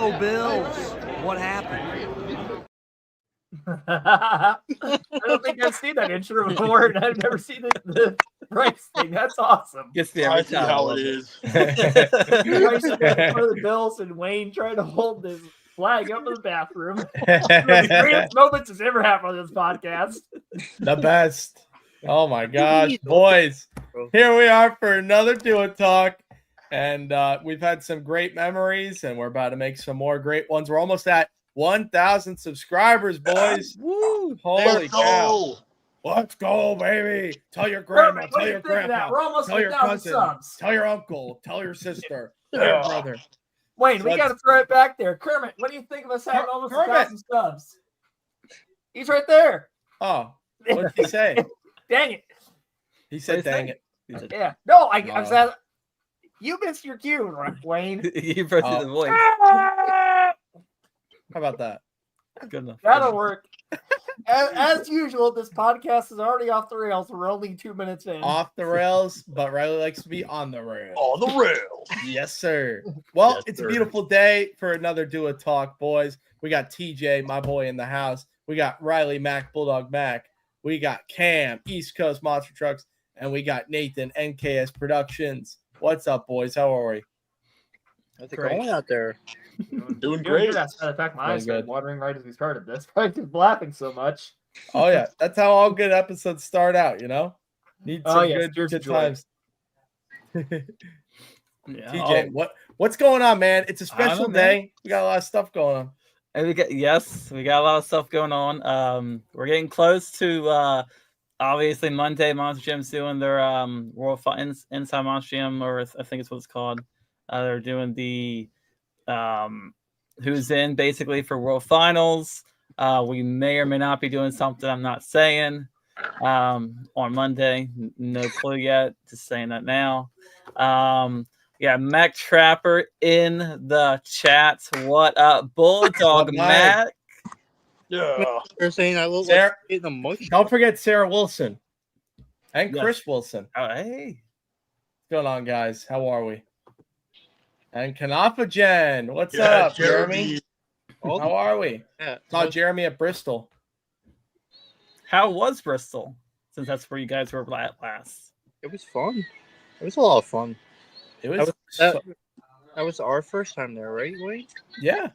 Go Bills! What happened? I don't think I've seen that intro before, and I've never seen the rice thing. That's awesome. Gets the every time. how it is. Rice in front of the Bills and Wayne trying to hold this flag up in the bathroom. One of the greatest moments that's ever happened on this podcast. The best. Oh my gosh, boys. Here we are for another Duo Talk. And we've had some great memories, and we're about to make some more great ones. We're almost at 1,000 subscribers, boys. Woo! Holy cow. Let's go, baby. Tell your grandma, Kermit, tell your grandpa, we're almost tell at your 1,000 cousin, subs. tell your uncle, tell your sister, tell your brother. Wayne, we Let's- got to throw it back there. Kermit, what do you think of us having almost Kermit. 1,000 subs? He's right there. Oh, what did he say? Dang it. He said, dang it. Yeah. No, I Wow. said, you missed your cue, Wayne. You pressed the voice. How about that? Good enough. That'll work. As usual, this podcast is already off the rails. We're only 2 minutes in. Off the rails, but Riley likes to be on the rails. On the rails. Yes, sir. Well, Yes, it's sir. a beautiful day for another Duo Talk, boys. We got TJ, my boy, in the house. We got Riley, Mac, Bulldog Mac. We got Cam, East Coast Monster Trucks. And we got Nathan, NKS Productions. What's up, boys? How are we? How's it going out there? Doing great. That's the fact my Very eyes started good. watering right as we started this. Probably because laughing so much. Oh, yeah. That's how all good episodes start out, you know? Need some Oh, yes, good cheers, joy. times. Yeah. TJ, what's going on, man? It's a I don't special know, man. day. We got a lot of stuff going on. And we got a lot of stuff going on. We're getting close to obviously Monday. Monster Jam's doing their World Inside Monster Jam, or I think it's what it's called. They're doing the who's in basically for World Finals. We may or may not be doing something I'm not saying on Monday. No clue yet. Just saying that now. Yeah, Mac Trapper in the chat. What up, Bulldog What, Mac? Yeah. They're saying I look Sarah- like eating a mush. Don't forget Sarah Wilson and Yes. Chris Wilson. Oh, hey. What's going on, guys? How are we? And Kanafa Jen. What's Yeah, up, Jeremy? Oh, How are we? yeah. Saw Jeremy at Bristol. How was Bristol? Since that's where you guys were at last. It was fun. It was a lot of fun. It was, That was our first time there, right, Wayne? yeah.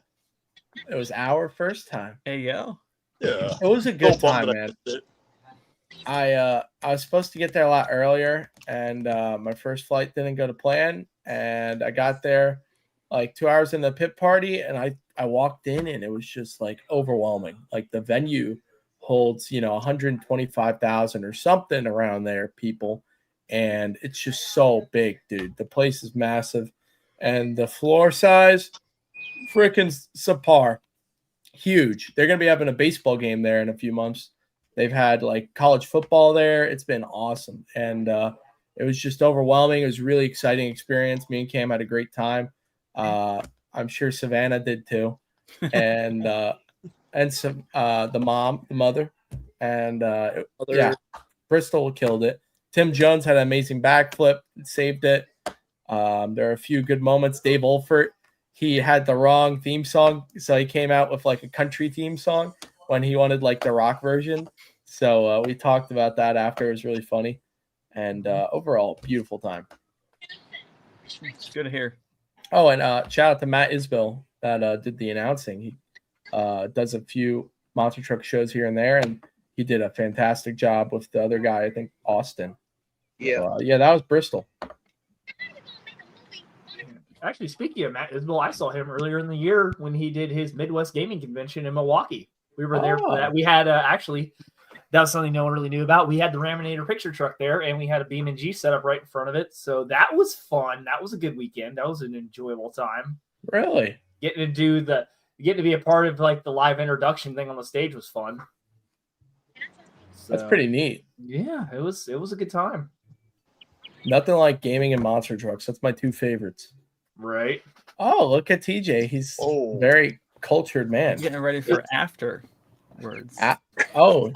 It was our first time. There you go. Yeah. It was a good So bummed time, that I man. missed it. I was supposed to get there a lot earlier, and my first flight didn't go to plan. And I got there like 2 hours in the pit party, and I walked in, and it was just like overwhelming. Like the venue holds 125,000 or something around there, people, and it's just so big, dude. The place is massive, and the floor size, freaking subpar, huge. They're gonna be having a baseball game there in a few months. They've had like college football there. It's been awesome. And it was just overwhelming. It was a really exciting experience. Me and Cam had a great time. I'm sure Savannah did too. And some the mother. And yeah, Bristol killed it. Tim Jones had an amazing backflip, saved it. There are a few good moments. Dave Olfert, he had the wrong theme song. So he came out with like a country theme song when he wanted like the rock version. So we talked about that after. It was really funny. And overall, beautiful time. It's good to hear. Oh, and shout out to Matt Isbell that did the announcing. He does a few monster truck shows here and there, and he did a fantastic job with the other guy, I think Austin. Yeah. So, yeah, that was Bristol. Actually, speaking of Matt Isbell, I saw him earlier in the year when he did his Midwest Gaming Convention in Milwaukee. We were there for that. We had actually, that was something no one really knew about. We had the Raminator picture truck there, and we had a Beam and G set up right in front of it. So that was fun. That was a good weekend. That was an enjoyable time. Really? Getting to be a part of like the live introduction thing on the stage was fun. That's So, pretty neat. Yeah, it was a good time. Nothing like gaming and monster trucks. That's my two favorites. Right. Oh, look at TJ. He's Oh. very cultured man. Getting ready for afterwards. Oh,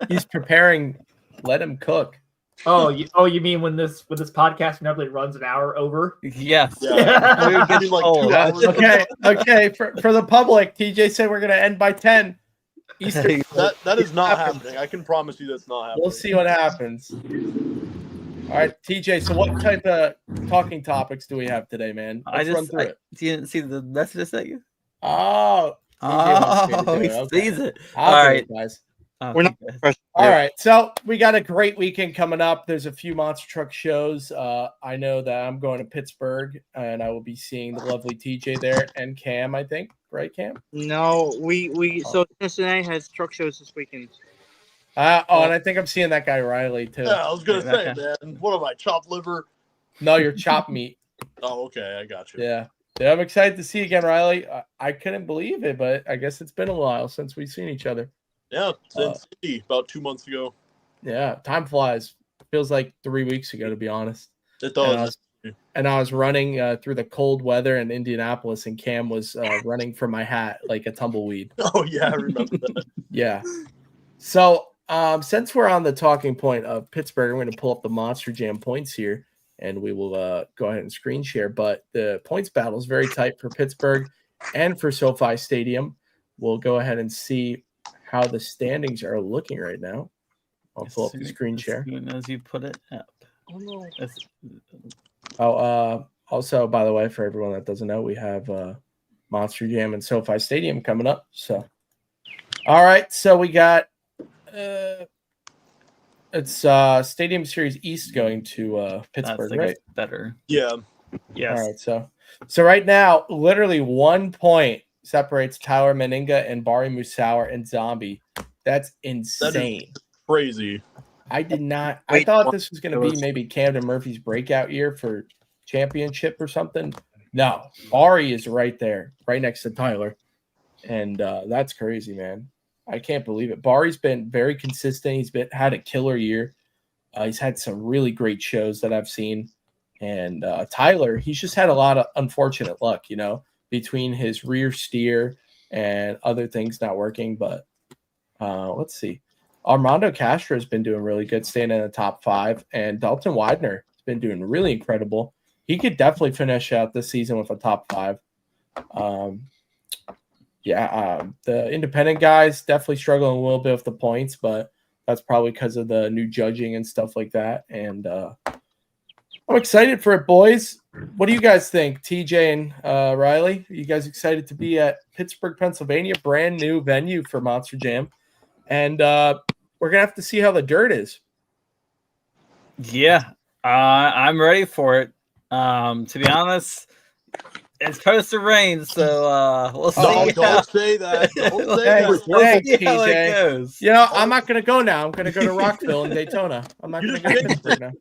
he's preparing. Let him cook. You mean when this podcast inevitably runs an hour over? Yes. Yeah. We would get I mean, like told. 2 hours. Okay. For the public, TJ said we're gonna end by 10 Eastern. That is not happening. I can promise you that's not happening. We'll see what happens. All right, TJ. So what type of talking topics do we have today, man? Let's run through it. Didn't see the messages that you. Oh, TJ wants me to do He it. Okay. sees it. I'll All do right. it, guys. We're not Okay. pressed. All right, so we got a great weekend coming up. There's a few monster truck shows. I know that I'm going to Pittsburgh, and I will be seeing the lovely TJ there and Cam. I think, right, Cam? No, so Cincinnati has truck shows this weekend. And I think I'm seeing that guy Riley too. Yeah, I was gonna Yeah, say, man. What am I? Chopped liver? No, you're chopped meat. Oh, okay, I got you. Yeah, I'm excited to see you again, Riley. I couldn't believe it, but I guess it's been a while since we've seen each other. Yeah, Sin City about 2 months ago. Yeah, time flies. Feels like 3 weeks ago, to be honest. It does. And I was running through the cold weather in Indianapolis, and Cam was running for my hat like a tumbleweed. Oh yeah, I remember that. Yeah. So since we're on the talking point of Pittsburgh, I'm going to pull up the Monster Jam points here, and we will go ahead and screen share. But the points battle is very tight for Pittsburgh and for SoFi Stadium. We'll go ahead and see how the standings are looking right now. I'll pull up the screen share. As soon as you put it up. Oh no. Also, by the way, for everyone that doesn't know, we have Monster Jam and SoFi Stadium coming up. So, all right. So we got it's Stadium Series East going to Pittsburgh, right? It's better. Yeah. Yes. All right. So right now, literally 1 point separates Tyler Meninga and Bari Musauer and Zombie. That's insane. Crazy. I did not. I thought this was going to be maybe Camden Murphy's breakout year for championship or something. No, Bari is right there, right next to Tyler, and that's crazy, man. I can't believe it. Bari's been very consistent. He's had a killer year. He's had some really great shows that I've seen, and Tyler, he's just had a lot of unfortunate luck, between his rear steer and other things not working. But let's see. Armando Castro has been doing really good, staying in the top 5. And Dalton Widener has been doing really incredible. He could definitely finish out this season with a top 5. The independent guys definitely struggling a little bit with the points, but that's probably because of the new judging and stuff like that. And I'm excited for it, boys. What do you guys think, TJ and Riley? Are you guys excited to be at Pittsburgh, Pennsylvania, brand new venue for Monster Jam? And we're going to have to see how the dirt is. Yeah, I'm ready for it. To be honest, it's supposed to rain, so we'll see. Oh, don't say that. Don't say that. Thanks, See how it TJ. goes. I'm not going to go now. I'm going to go to Rockville and Daytona. I'm not going to go to Pittsburgh now.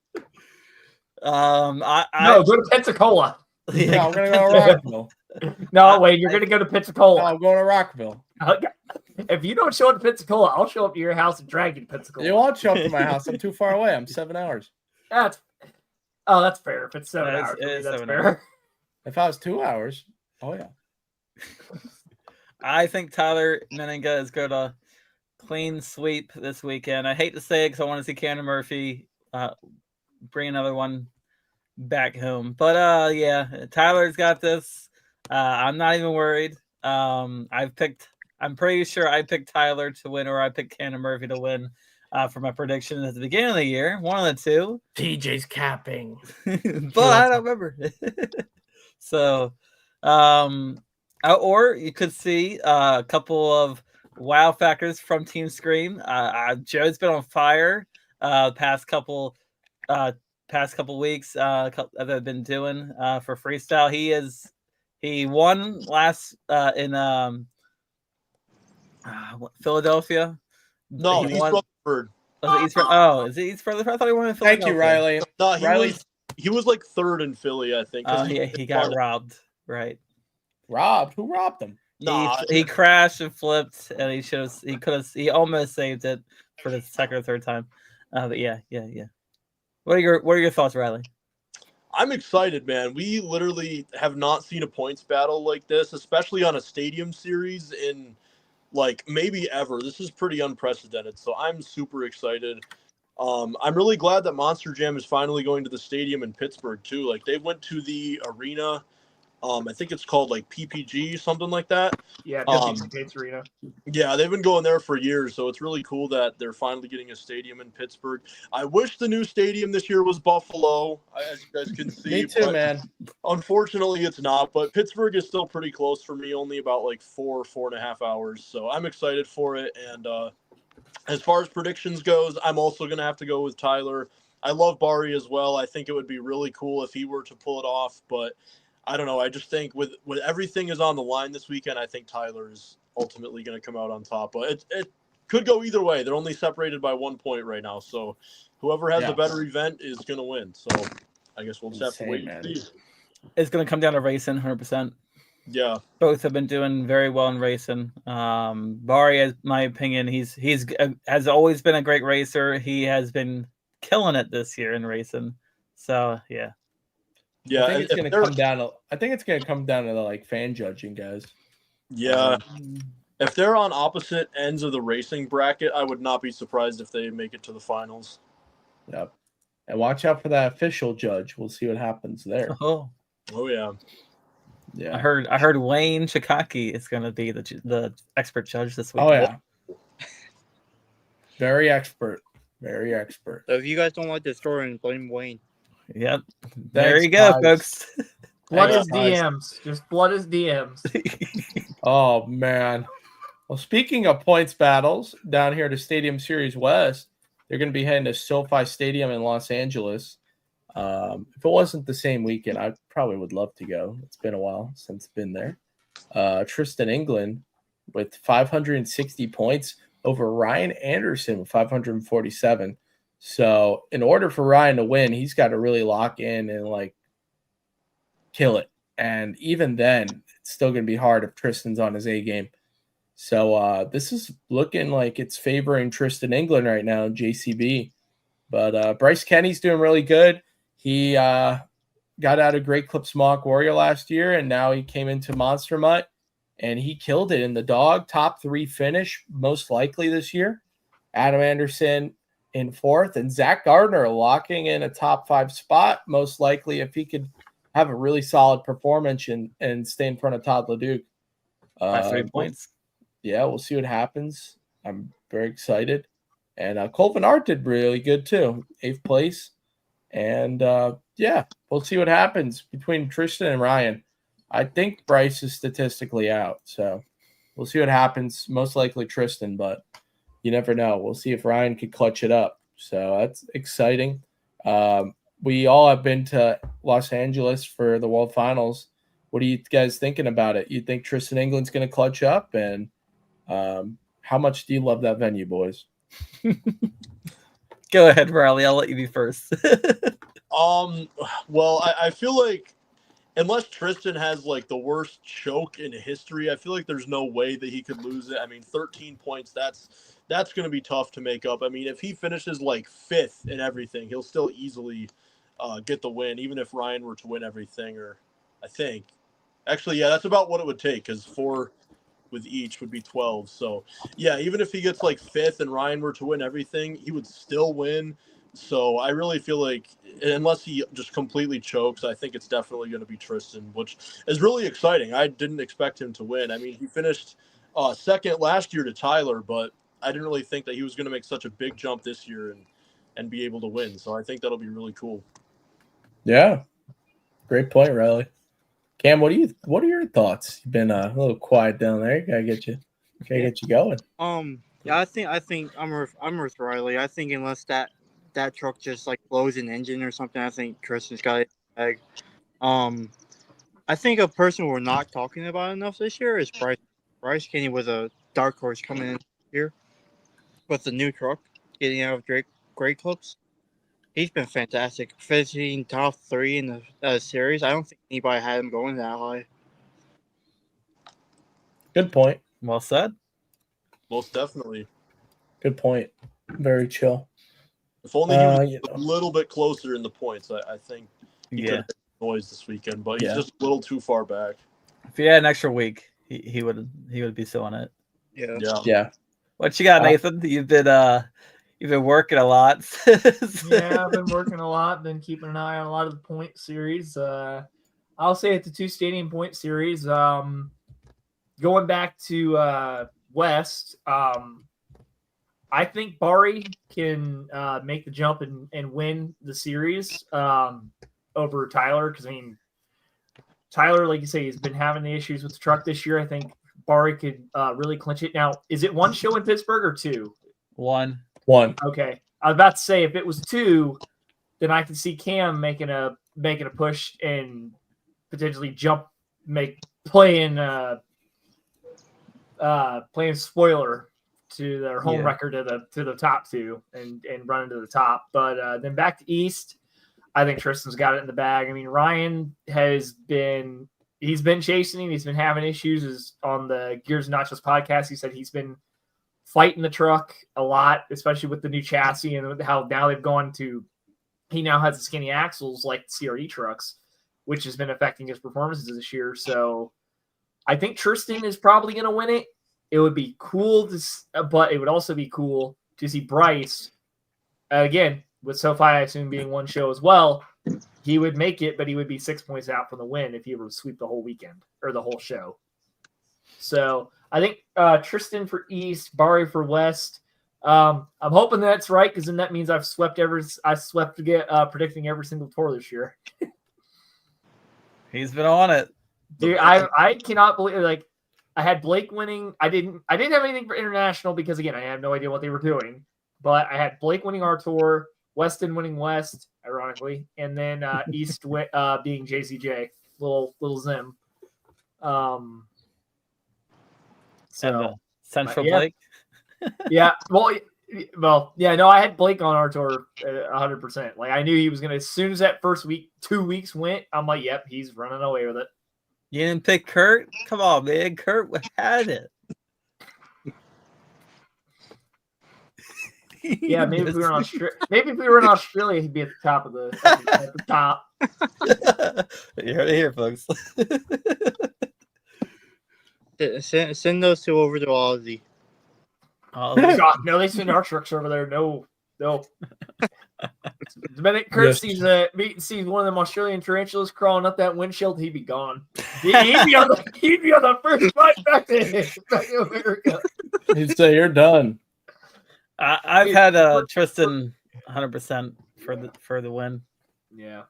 No, go to Pensacola. No, I'm going to go to Rockville. No, wait, you're going to go to Pensacola. No, I'm going to Rockville. If you don't show up to Pensacola, I'll show up to your house and drag you to Pensacola. You won't show up to my house. I'm too far away. I'm 7 hours. That's fair. If it's 7 hours, It is that's 7 fair. hours. If I was 2 hours, oh yeah. I think Tyler Meninga is going to clean sweep this weekend. I hate to say it because I want to see Camden Murphy bring another one back home. But yeah, Tyler's got this. I'm not even worried. I'm pretty sure I picked Tyler to win, or I picked Camden Murphy to win for my prediction at the beginning of the year. One of the two. TJ's capping. But I don't remember. So, or you could see a couple of wow factors from Team Scream. Joe's been on fire past couple weeks that I've been doing for freestyle. He won last in Philadelphia. No, he's Rutherford. Was it East? Oh, is it East Rutherford? I thought he won in Philadelphia. Thank you, Riley. No, he was like 3rd in Philly, I think. He got robbed. Right. Robbed? Who robbed him? Nah, He crashed and flipped, and he almost saved it for the second or third time. But yeah. What are your thoughts, Riley? I'm excited, man. We literally have not seen a points battle like this, especially on a stadium series in like maybe ever. This is pretty unprecedented, so I'm super excited. I'm really glad that Monster Jam is finally going to the stadium in Pittsburgh too. Like they went to the arena. I think it's called like PPG, something like that. Yeah, PPG Patriots Arena. Yeah, they've been going there for years, so it's really cool that they're finally getting a stadium in Pittsburgh. I wish the new stadium this year was Buffalo, as you guys can see. Me too, man. Unfortunately, it's not, but Pittsburgh is still pretty close for me, only about like 4.5 hours. So I'm excited for it. And as far as predictions goes, I'm also going to have to go with Tyler. I love Bari as well. I think it would be really cool if he were to pull it off, but I don't know. I just think with everything is on the line this weekend, I think Tyler is ultimately going to come out on top. But it could go either way. They're only separated by 1 point right now. So whoever has the better event is going to win. So I guess we'll just have to wait and see. It's going to come down to racing 100%. Yeah. Both have been doing very well in racing. Bari, in my opinion, he's has always been a great racer. He has been killing it this year in racing. So, yeah. Yeah, I think it's going to come down to the like fan judging, guys. Yeah. If they're on opposite ends of the racing bracket, I would not be surprised if they make it to the finals. Yep. And watch out for that official judge. We'll see what happens there. Oh yeah. Yeah. I heard Wayne Chikaki is going to be the expert judge this week. Oh yeah. Very expert. Very expert. So if you guys don't like the story, blame Wayne. Yep. There you go, folks. Flood his DMs. Just flood his DMs. Oh, man. Well, speaking of points battles, down here to Stadium Series West, they're going to be heading to SoFi Stadium in Los Angeles. If it wasn't the same weekend, I probably would love to go. It's been a while since I've been there. Tristan England with 560 points over Ryan Anderson with 547. So in order for Ryan to win, he's got to really lock in and like kill it. And even then, it's still going to be hard if Tristan's on his A game. So this is looking like it's favoring Tristan England right now, JCB. But Bryce Kenny's doing really good. He got out of Great Clips Mock Warrior last year, and now he came into Monster Mutt, and he killed it in the dog. Top 3 finish, most likely this year. Adam Anderson in 4th, and Zach Gardner locking in a top 5 spot, most likely if he could have a really solid performance and stay in front of Todd LeDuc. By 3 points. Yeah, we'll see what happens. I'm very excited. And Colvin Art did really good too, 8th place. And yeah, we'll see what happens between Tristan and Ryan. I think Bryce is statistically out, so we'll see what happens. Most likely Tristan, but you never know. We'll see if Ryan could clutch it up. So that's exciting. We all have been to Los Angeles for the World Finals. What are you guys thinking about it? You think Tristan England's going to clutch up? And how much do you love that venue, boys? Go ahead, Riley. I'll let you be first. Well, I feel like unless Tristan has like the worst choke in history, I feel like there's no way that he could lose it. I mean, 13 points, that's going to be tough to make up. I mean, if he finishes like 5th in everything, he'll still easily get the win, even if Ryan were to win everything, or I think. Actually, yeah, that's about what it would take, because 4 with each would be 12. So, yeah, even if he gets like 5th and Ryan were to win everything, he would still win. So I really feel like unless he just completely chokes, I think it's definitely going to be Tristan, which is really exciting. I didn't expect him to win. I mean, he finished 2nd last year to Tyler, but I didn't really think that he was going to make such a big jump this year and be able to win. So I think that'll be really cool. Yeah. Great point, Riley. Cam, what are your thoughts? You've been a little quiet down there. Gotta get you going. Yeah, I think I'm with Riley. I think unless that truck just like blows an engine or something, I think Tristan's got it. I think a person we're not talking about enough this year is Bryce. Bryce Kenny was a dark horse coming in here with the new truck, getting out of Great Clips. He's been fantastic, finishing top 3 in the series. I don't think anybody had him going that high. Good point. Well said. Most definitely. Good point. Very chill. If only he was a little bit closer in the points, I think he could have made noise this weekend, but he's just a little too far back. If he had an extra week, he would be still on it. Yeah. What you got, Nathan? You've You've been working a lot. Yeah, I've been working a lot, been keeping an eye on a lot of the point series. I'll say at the 2 stadium point series, going back to West, I think Bari can make the jump and win the series over Tyler. Because, I mean, Tyler, like you say, has been having the issues with the truck this year. I think Bari could really clinch it. Now, is it 1 show in Pittsburgh or 2? 1. Okay. I was about to say, if it was 2, then I could see Cam making a push and potentially playing spoiler to their home record to the top 2 and running to the top. But then back to East, I think Tristan's got it in the bag. I mean, Ryan he's been chasing him. He's been having issues. On the Gears and Nachos podcast, he said he's been fighting the truck a lot, especially with the new chassis and how now they've gone to. He now has the skinny axles like CRE trucks, which has been affecting his performances this year. So I think Tristan is probably going to win it. It would be cool but it would also be cool to see Bryce again with SoFi, I assume, being 1 show as well. He would make it, but he would be 6 points out from the win if he were to sweep the whole weekend or the whole show. So I think Tristan for East, Bari for West. I'm hoping that's right because then that means I've swept predicting every single tour this year. He's been on it, dude. I cannot believe I had Blake winning. I didn't have anything for international because again I had no idea what they were doing. But I had Blake winning our tour, Weston winning West, ironically, and then East being JCJ, little Zim. So Central yeah. Blake. Yeah. Well, yeah. No, I had Blake on our tour 100%. Like I knew he was gonna. As soon as that first 2 weeks went, I'm like, yep, he's running away with it. You didn't pick Kurt? Come on, man. Kurt had it. Yeah, maybe if we were in Australia, he'd be at the top of at the top. You heard it here, folks. Send those 2 over to Aussie. God, no, they send our trucks over there. No. The minute Kurt sees one of them Australian tarantulas crawling up that windshield, he'd be gone. He'd be on the first flight back to America. He'd say, "You're done." I've had Tristan 100% for the win. Yeah.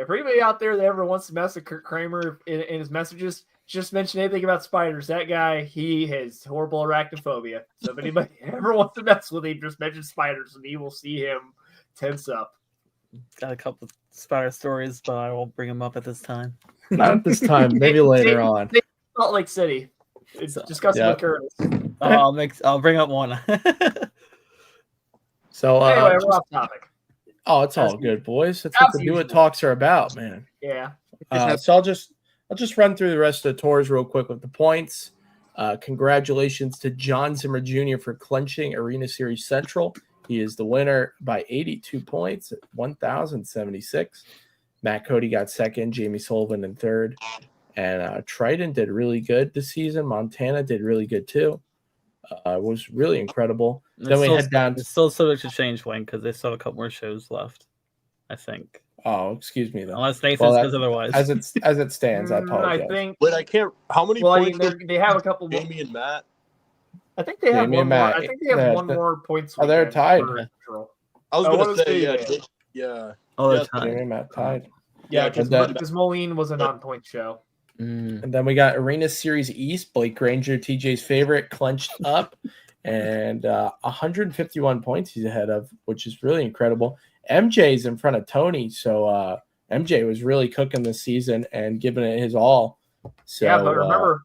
For anybody out there that ever wants to mess with Kurt Kramer in his messages, just mention anything about spiders. That guy, he has horrible arachnophobia. So if anybody ever wants to mess with him, just mention spiders and he will see him tense up. Got a couple of spider stories, but I won't bring them up at this time. Not at this time. Maybe later on. Salt Lake City. It's discussing with Curtis. I'll bring up one. So anyway, we're off topic. Oh, it's all good, boys. That's what the Do It Talks are about, man. Yeah. So I'll just run through the rest of the tours real quick with the points. Congratulations to John Zimmer Jr. for clinching Arena Series Central. He is the winner by 82 points at 1,076. Matt Cody got second, Jamie Sullivan in third. And Triton did really good this season. Montana did really good too. It was really incredible. Then we head down. It's still subject to change, Wayne, because they still have a couple more shows left, I think. Oh, excuse me, though. Unless Nathan says otherwise. As it stands, I apologize. I think. Wait, I can't. How many points? They have a couple. Jamie and Matt. I think they have one more. I think they have one more points. Oh, they're tied. I was going to say, yeah. Oh, they're tied. Jamie and Matt tied. Yeah, because Moline was a non-point show. And then we got Arena Series East. Blake Granger, TJ's favorite, clenched up. And 151 points he's ahead of, which is really incredible. MJ's in front of Tony. So MJ was really cooking this season and giving it his all. So, yeah, but remember,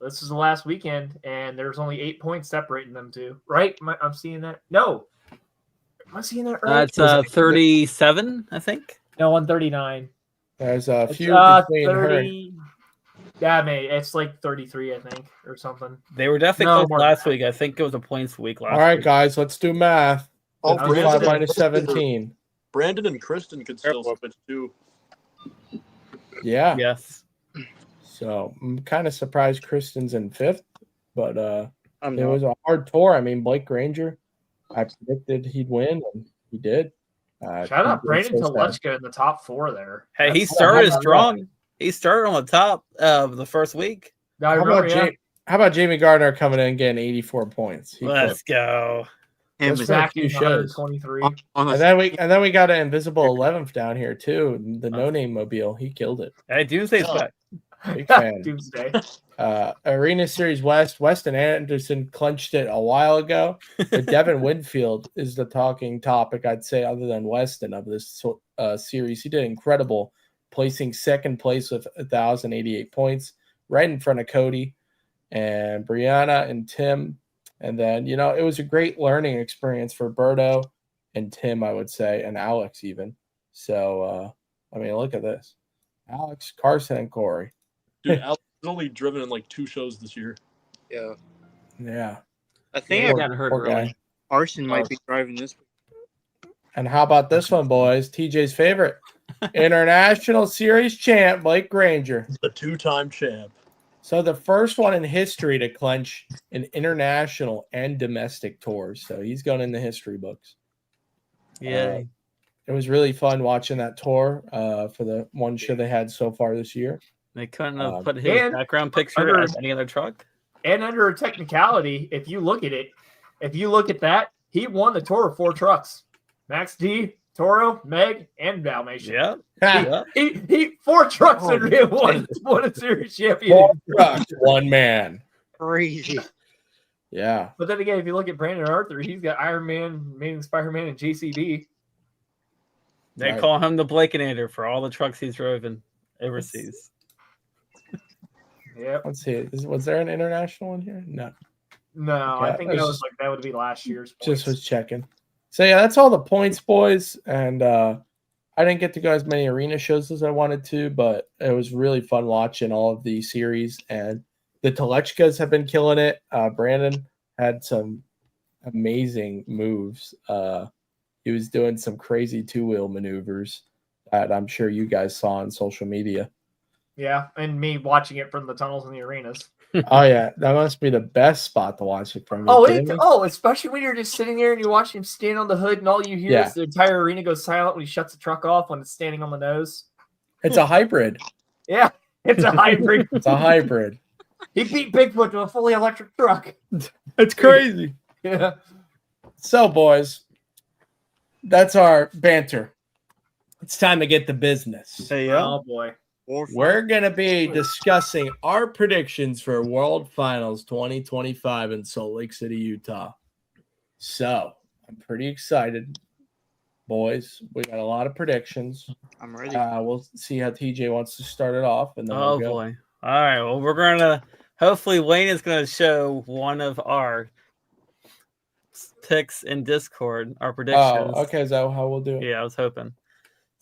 this is the last weekend, and there's only 8 points separating them two. Right? I'm seeing that. No. Am I seeing that right? That's 37, I think. No, 139. There's a few between 30. Yeah, it's like 33, I think, or something. They were definitely close last week. I think it was a points week last week. All right, guys, let's do math. Oh, 5 minus 17. Brandon and Kristen could still switch too. Yeah. Yes. So I'm kind of surprised Kristen's in 5th, but it was a hard tour. I mean, Blake Granger, I predicted he'd win, and he did. Shout out TJ Brandon says that. Telechka in the top 4 there. Hey, he That's- started how about strong. He started on the top of the first week. that? I How remember, about, yeah. how about Jamie Gardner coming in and getting 84 points? He Let's cooked. go. Him Just and- for a Zach few is shows. 123. on And a, then we got an invisible 11th down here too. The No Name Mobile. He killed it. Hey, Doomsday's Yeah. back. Big fan. Doomsday. Arena Series West. Weston Anderson clinched it a while ago. But Devin Winfield is the talking topic, I'd say, other than Weston of this series. He did incredible, placing second place with 1,088 points, right in front of Cody and Brianna and Tim. And then, it was a great learning experience for Berto and Tim, I would say, and Alex even. So, look at this. Alex, Carson, and Corey. Dude, Alex has only driven in like 2 shows this year. yeah. Yeah. I think Yeah, got hurt Poor guy. early. Arson might be driving this week. And how about this one, boys? TJ's favorite. International Series champ, Blake Granger. The 2-time champ. So the first one in history to clinch an international and domestic tours. So he's going in the history books. Yeah. It was really fun watching that tour for the one show they had so far this year. They couldn't have put his and background picture under- as any other truck. And under a technicality, if you look at that, he won the tour of 4 trucks. Max D, Toro, Meg, and Dalmatian. Yeah. Ha! Yeah. He 4 trucks Oh, under him won a series champion. 4 trucks, 1 man. Crazy. Yeah. But then again, if you look at Brandon Arthur, he's got Iron Man, Amazing Spider-Man, and JCB. They Right. call him the Blakenator for all the trucks he's driven overseas. Yep. Let's see. Was there an international in here? No. No, I Okay, think I that was was just- like that would be last year's points. Just was checking. So yeah, that's all the points, boys. And I didn't get to go as many arena shows as I wanted to, but it was really fun watching all of the series. And the Telechkas have been killing it. Brandon had some amazing moves. He was doing some crazy 2-wheel maneuvers that I'm sure you guys saw on social media. Yeah, and me watching it from the tunnels in the arenas. Oh yeah, that must be the best spot to watch it from. Especially when you're just sitting there and you watch him stand on the hood, and all you hear Yeah. is the entire arena goes silent when he shuts the truck off when it's standing on the nose. It's a hybrid. Yeah, it's a hybrid. It's a hybrid. He beat Bigfoot to a fully electric truck. It's crazy. Yeah. So, boys, that's our banter. It's time to get to business. Hey, Oh boy. We're going to be discussing our predictions for World Finals 2025 in Salt Lake City, Utah. So, I'm pretty excited. Boys, we got a lot of predictions. I'm ready. We'll see how TJ wants to start it off. And then Oh we'll go. boy. All right. Well, we're gonna hopefully Wayne is gonna show one of our picks in Discord, our predictions. Oh, okay. Is that how we'll do it? Yeah, I was hoping.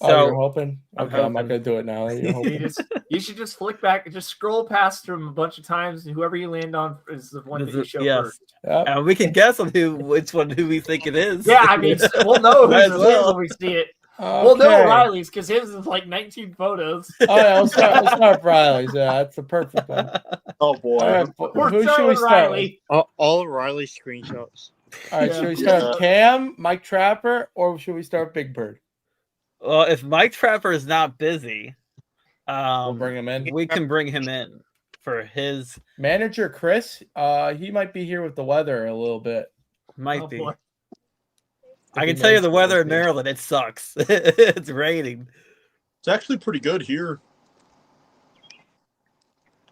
Oh, So you're hoping? I'm Okay, I'm not hoping. going to do it now. You're hoping. You should just flick back and just scroll past him a bunch of times, and whoever you land on is the one that you show Yes. first. Yep. And we can guess on who we think it is. Yeah, I mean, we'll know Might who's as it well. when we see it. We'll know Okay. Riley's because his is like 19 photos. Oh, yeah, we'll start with Riley's. Yeah, that's the perfect one. Oh boy. All right, We're who should starting we with start Riley. All of Riley's screenshots. with? All right, should we start with Cam, Mike Trapper, or should we start with Big Bird? Well, if Mike Trapper is not busy, We'll bring him in. we can bring him in for his Manager Chris, he might be here with the weather a little bit. might Oh, be. boy. I If can he tell you makes the it weather in with me. Maryland, it sucks. It's raining. It's actually pretty good here.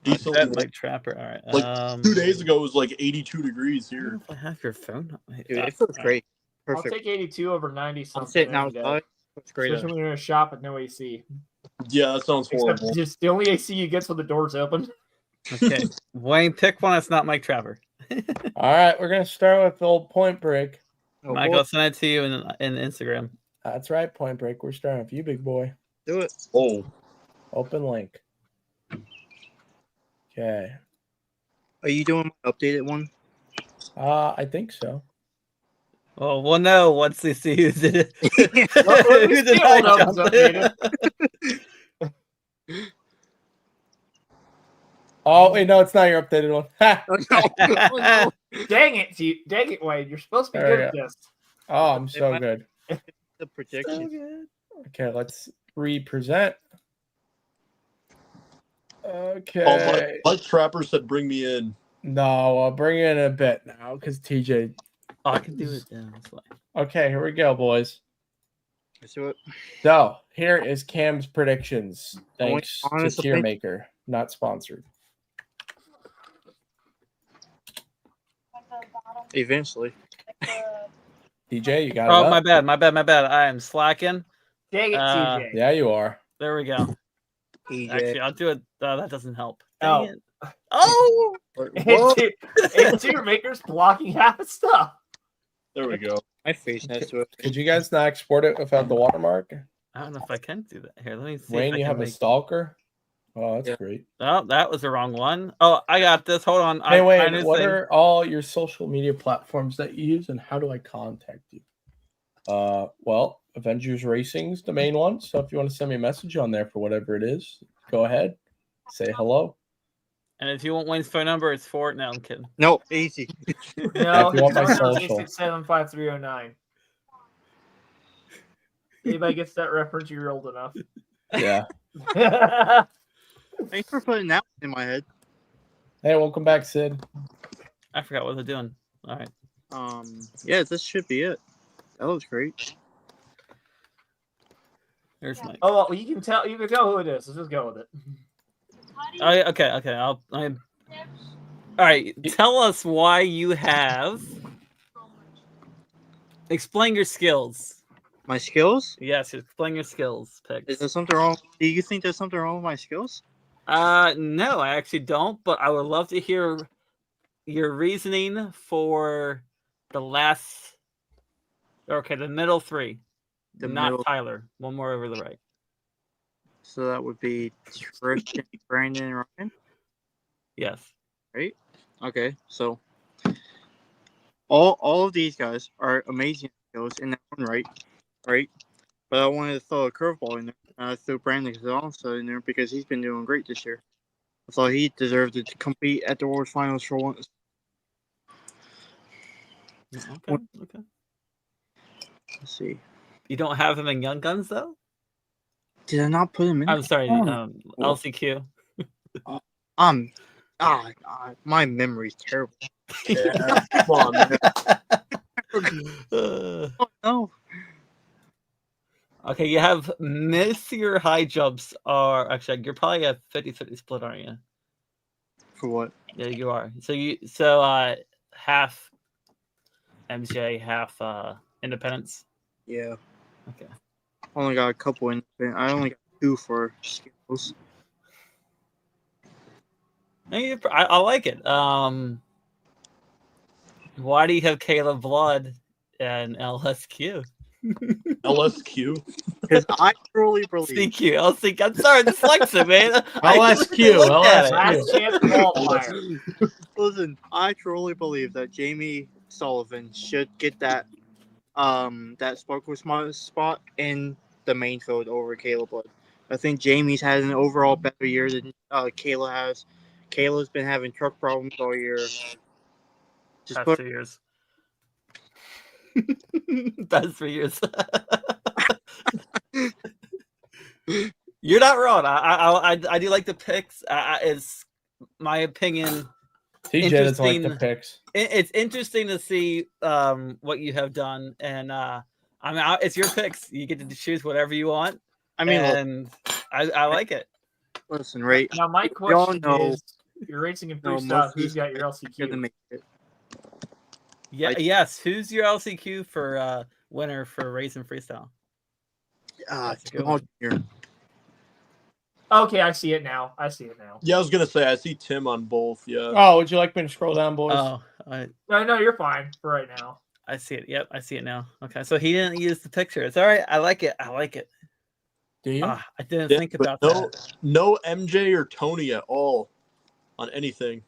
Decently That warm. Mike Trapper. All right. Like 2 days ago, it was like 82 degrees I don't know here. if I have your phone. Dude, it feels great. I'll Perfect. take 82 over 90 I'm something. sitting any day. outside. It's great. Especially when you're in a shop with no AC. Yeah, that sounds Except horrible. just the only AC you get when the door's open. Okay. Wayne, pick one that's not Mike Trapper. All right, we're going to start with the old Point Break. Oh, Mike, boy, I'll send it to you in Instagram. That's right, Point Break. We're starting with you, big boy. do it. Oh, Open link. Okay. Are you doing my updated one? I think so. Well, we'll know once we see who did it. Well, at Who least did the I old album's jump updated. Oh, wait, no, it's not your updated one. Ha! Oh, no. Dang it, Wade! You're supposed to be There good we at this. Oh, I'm so good. The prediction. Okay, let's represent. Oh, Okay. Mike Trapper said, "Bring me in." No, I'll bring in a bit now because TJ. Oh, I can do it. Yeah, that's fine. Okay, here we go, boys. Let's do it. So here is Cam's predictions. Only Thanks to honest Tier opinion. Maker, not sponsored. Eventually. DJ, you got Oh, it up? my bad. I am slacking. Dang it, TJ. Yeah, you are. There we go. EJ. Actually, I'll do it. That doesn't help. Oh. Dang it. Oh! And Tier Maker's blocking half the stuff. There we go. My face next to it. Could you guys not export it without the watermark? I don't know if I can do that. Here, let me see. Wayne, if I you can have a make... stalker? Oh, that's Yeah. great. Oh, that was the wrong one. Oh, I got this. Hold on. Hey, I Wayne, knew what thing. are all your social media platforms that you use, and how do I contact you? Well, Avengers Racing's the main one. So if you want to send me a message on there for whatever it is, go ahead, say hello. And if you want Wayne's phone number, it's 4. No, I'm kidding. No, easy. No, If you want my his phone number is social. 867-5309. Anybody gets that reference, you're old enough. Yeah. Thanks for putting that in my head. Hey, welcome back, Sid. I forgot what they're doing. All right. Yeah, this should be it. That looks great. Here's Mike. Oh, well, you can tell who it is. Let's just go with it. Oh, yeah, okay. All right. Tell us why you have. Explain your skills. My skills? Yes, explain your skills. Is Picks. there something wrong? Do you think there's something wrong with my skills? No, I actually don't. But I would love to hear your reasoning for the last. Okay, the middle 3. The Not middle- Tyler. One more over the right. So that would be Tristan, Brandon, and Ryan. Yes. Okay, so all of these guys are amazing skills in their own right? But I wanted to throw a curveball in there. I threw Brandon also in there because he's been doing great this year. I thought he deserved to compete at the World Finals for once. Okay. Okay. Let's see. You don't have him in Young Guns though. Did I not put him in? I'm sorry. Oh. LCQ. My memory's terrible. Yeah, come on, man. Oh no. Okay, you have most of your high jumps are actually you're probably a 50-50 split, aren't you? For what? Yeah, you are. So half MJ, half independence. Yeah. Okay. Only got a couple in. I only got 2 for skills. I like it. Why do you have Caleb Blood and LSQ? LSQ. Because I truly believe. CQ, LCQ. I'm sorry, dyslexia, man. LSQ, Last chance qualifier. Listen, I truly believe that Jamie Sullivan should get that Sparkle spot in the main field over Caleb Blood. I think Jamie's had an overall better year than Kayla has. Kayla's been having truck problems all year. Just Past put 2 years. Past 3 years. You're not wrong. I do like the picks. It's my opinion. TJ doesn't like the Interesting. picks. It's interesting to see what you have done, and it's your picks. You get to choose whatever you want. I mean, and I like it. listen, right? Now, my Y'all question know- is, you're racing in No, freestyle. most Who's these got your guys are gonna LCQ? make it. Yeah. Like- Yes. Who's your LCQ for winner for race and freestyle? That's a good Jamal one. Jr. Okay, I see it now. Yeah, I was gonna say I see Tim on both. Yeah. Oh, would you like me to scroll down, boys? Oh, No, you're fine for right now. I see it. Yep, I see it now. Okay, so he didn't use the picture. It's all right. I like it. Do you? I didn't Yeah, think but about no, that. no MJ or Tony at all on anything,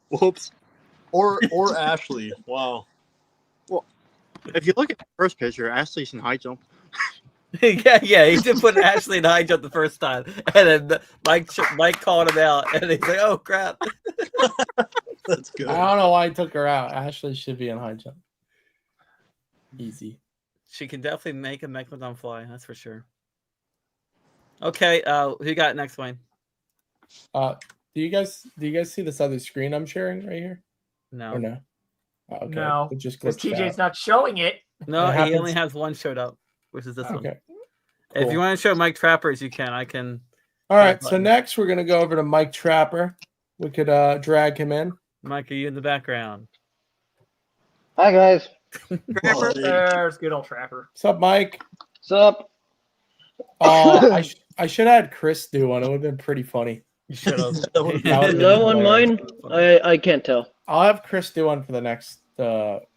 Whoops. or Ashley. Wow. If you look at the first picture, Ashley's in high jump. yeah, he did put Ashley in high jump the first time, and then Mike called him out, and he's like, "Oh crap!" That's good. I don't know why I took her out. Ashley should be in high jump. Easy. She can definitely make a megalodon fly. That's for sure. Okay, who you got next, Wayne? Do you guys see this other screen I'm sharing right here? No. Or no? Oh, okay. No, It just because glitched TJ's out. not showing it. No, It he happens- only has one showed up, which is this one. Okay. If Cool. you want to show Mike Trappers, you can. I can. All right. So button. next we're gonna go over to Mike Trapper. We could drag him in. Mike, are you in the background? Hi guys, Buddy. There's good old Trapper. What's up, Mike? what's up? I should have had Chris do one. It would have been pretty funny. You should have. That would be That would've Is been that one hilarious. mine? I can't tell. I'll have Chris do one for the next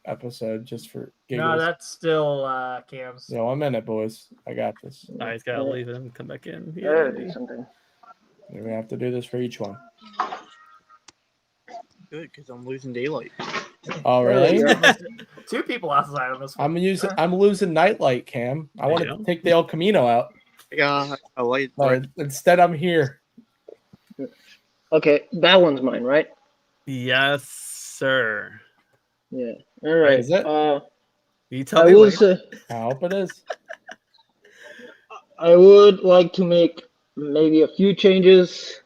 episode just for giggles. No, that's still Cam's. No, I'm in it, boys. I got this. I just gotta leave him and come back in. There Yay. is something. We're gonna have to do this for each one. Good, because I'm losing daylight. Oh, really? Yeah. Two people outside on this one. I'm losing nightlight, Cam. I want Yeah. to take the El Camino out. Yeah, I like But instead, I'm here. Okay, that one's mine, right? Yes, sir. Yeah. All right. Is it? You tell I me. will Wayne. say I hope it is. I would like to make maybe a few changes.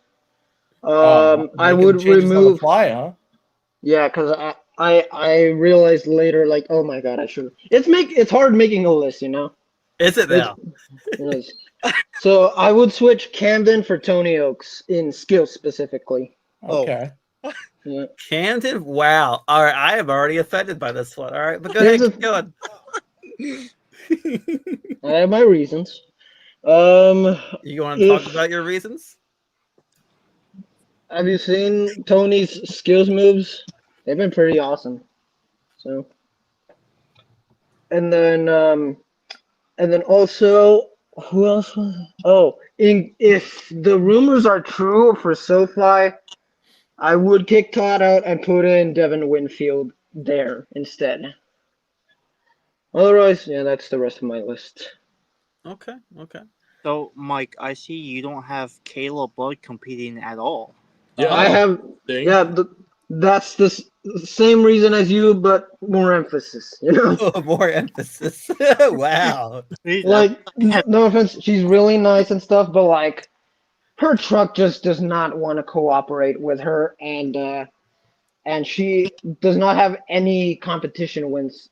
I Making would changes on the remove. fly, huh? Yeah, because I realized later, like, oh my god, I should. It's hard making a list, you know. Is it now? It is. So I would switch Camden for Tony Oaks in skills specifically. Oh. Okay. Yeah. Camden? Wow. All right, I am already offended by this one. All right, but go ahead, Here's keep going. I have my reasons. You want to talk If- about your reasons? Have you seen Tony's skills moves? They've been pretty awesome. So, and then also, who else was? Oh, if the rumors are true for SoFi, I would kick Todd out and put in Devin Winfield there instead. Otherwise, yeah, that's the rest of my list. Okay. So, Mike, I see you don't have Caleb Bud competing at all. Yeah, I have, dang. yeah, that's the same reason as you, but more emphasis, you know? More emphasis. Wow. Like, no offense, she's really nice and stuff, but like, her truck just does not want to cooperate with her, and she does not have any competition wins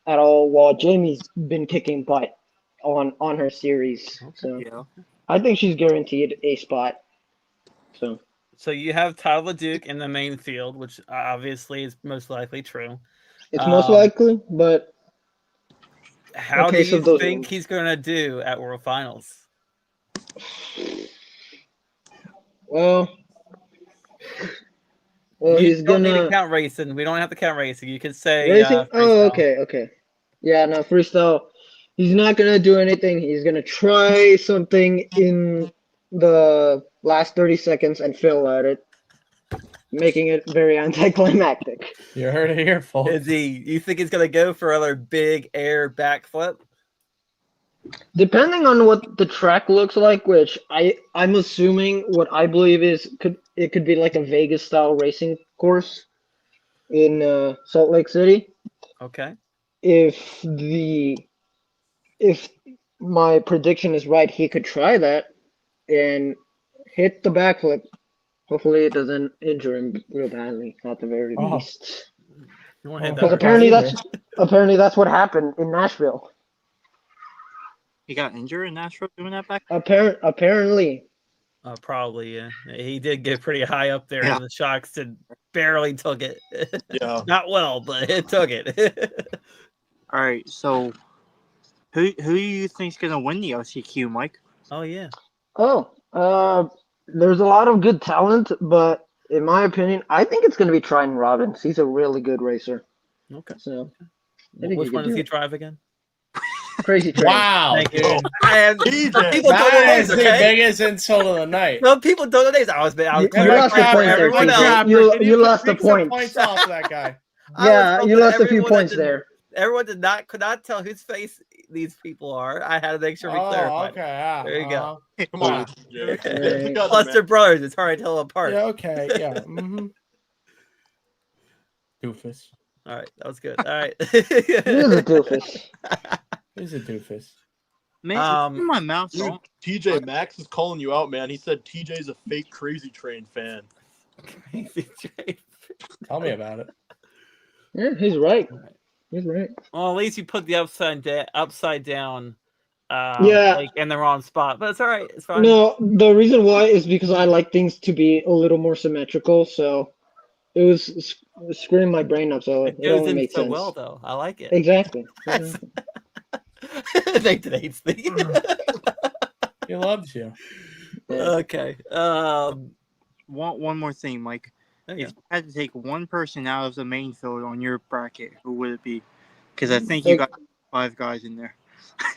at all. While Jamie's been kicking butt on her series, so Yeah. I think she's guaranteed a spot. So you have Tyler Duke in the main field, which obviously is most likely true. It's most likely, but How Okay, do so you those- think he's going to do at World Finals? well, You he's don't need to gonna count racing. We don't have to count racing. You can say racing. Oh, freestyle. okay. Yeah, no freestyle. He's not gonna do anything. He's gonna try something in the last 30 seconds and fail at it, making it very anticlimactic. You heard it here, folks. Is he? You think he's going to go for another big air backflip? Depending on what the track looks like, which I'm assuming what I believe it could be like a Vegas style racing course in Salt Lake City. Okay. If my prediction is right, he could try that and hit the backflip. Hopefully, it doesn't injure him real badly, at the very Oh. least. You want to hit Because that? Apparently that's what happened in Nashville. He got injured in Nashville doing that back. Apparently, Probably, yeah. He did get pretty high up there, Yeah. and the Sharks barely took it. Yeah. Not well, but it took it. All right, so who do you think's gonna win the LCQ, Mike? Oh yeah. there's a lot of good talent, but in my opinion, I think it's going to be Triton Robbins. He's a really good racer. Okay. So I think Which he one could does do he it. drive again? Crazy Train. Wow. Thank you. Oh, And DJ. people don't know That is names, the okay? biggest insult of the night. No, people don't know names. I was You clear lost the for point there, everyone TJ. else. You lost the take some points. points off of that guy. I Yeah, was you hoping lost a few everyone that points didn't- there. Everyone could not tell whose face these people are. I had to make sure we Oh, clarified. okay. Yeah, There you go. Come on, DJ. Okay. You got the Plus, man. they're brothers. It's hard to tell them apart. Yeah, okay. Yeah. Mm-hmm. Doofus. All right, that was good. All right. He's a doofus. He's a doofus. Man, my mouth. Dude, TJ Maxx is calling you out, man. He said TJ's a fake Crazy Train fan. Crazy Train. Tell me about it. Yeah, he's right. He's right. Well, at least you put the upside down. Yeah. Like in the wrong spot, but it's all right. It's fine. No, the reason why is because I like things to be a little more symmetrical, so it was screwing my brain up, so it it goes only in made so sense. well, though. I like it. Exactly. That's- Nathan hates me. He loves you. Okay. One more thing, Mike. There you If you had to take one person out of the main field on your bracket, who would it be? Because I think you got 5 guys in there.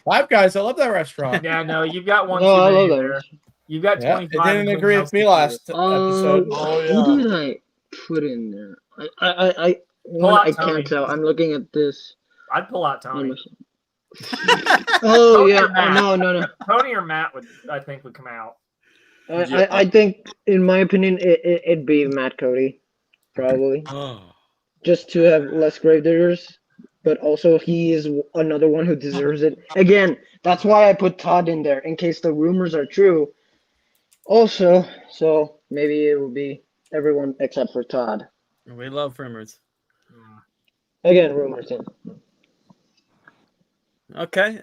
5 Guys. I love that restaurant. Yeah, no, you've got one No, too I many love there. those. You've got Yeah, 25. it didn't and agree everyone with me else last episode. Oh, Who yeah. did I put in there? I out I Tony. can't tell. I'm looking at this. I'd pull out on Tony. my- Oh Tony yeah. or Matt? No. Tony or Matt I think would come out. Yeah. I think, in my opinion, it'd be Matt Cody, probably, just to have less gravediggers. But also, he is another one who deserves it. Again, that's why I put Todd in there, in case the rumors are true. Also, so maybe it will be everyone except for Todd. We love rumors. Again, rumors. Yeah. Okay.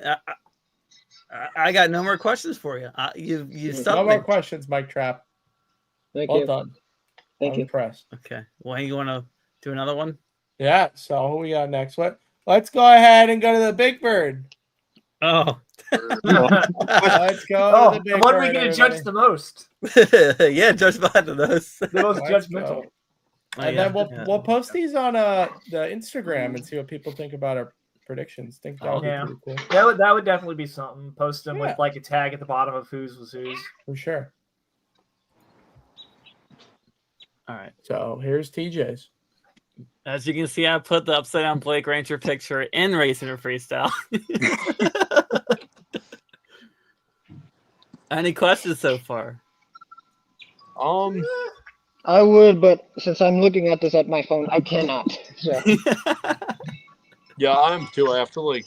I got no more questions for you. You No stumped more me. questions, Mike Trap. Thank Well you. done. Thank I'm you. impressed. Okay. Well, you want to do another one? Yeah. So who we got next? Let's go ahead and go to the Big Bird. Oh. Let's go Oh, to the Big what are Bird. we going to everybody. judge the most? Yeah, judge behind those. The most Let's judgmental. go. Oh, And yeah, then yeah. we'll post these on the Instagram and see what people think about our predictions. Think that would be Yeah. pretty cool. That would definitely be something. Post them Yeah. with like a tag at the bottom of whose was whose. For sure. All right. So here's TJ's. As you can see, I put the upside down Blake Ranger picture in Racing or Freestyle. Any questions so far? I would, but since I'm looking at this at my phone, I cannot. So Yeah, I'm too. I have to, like,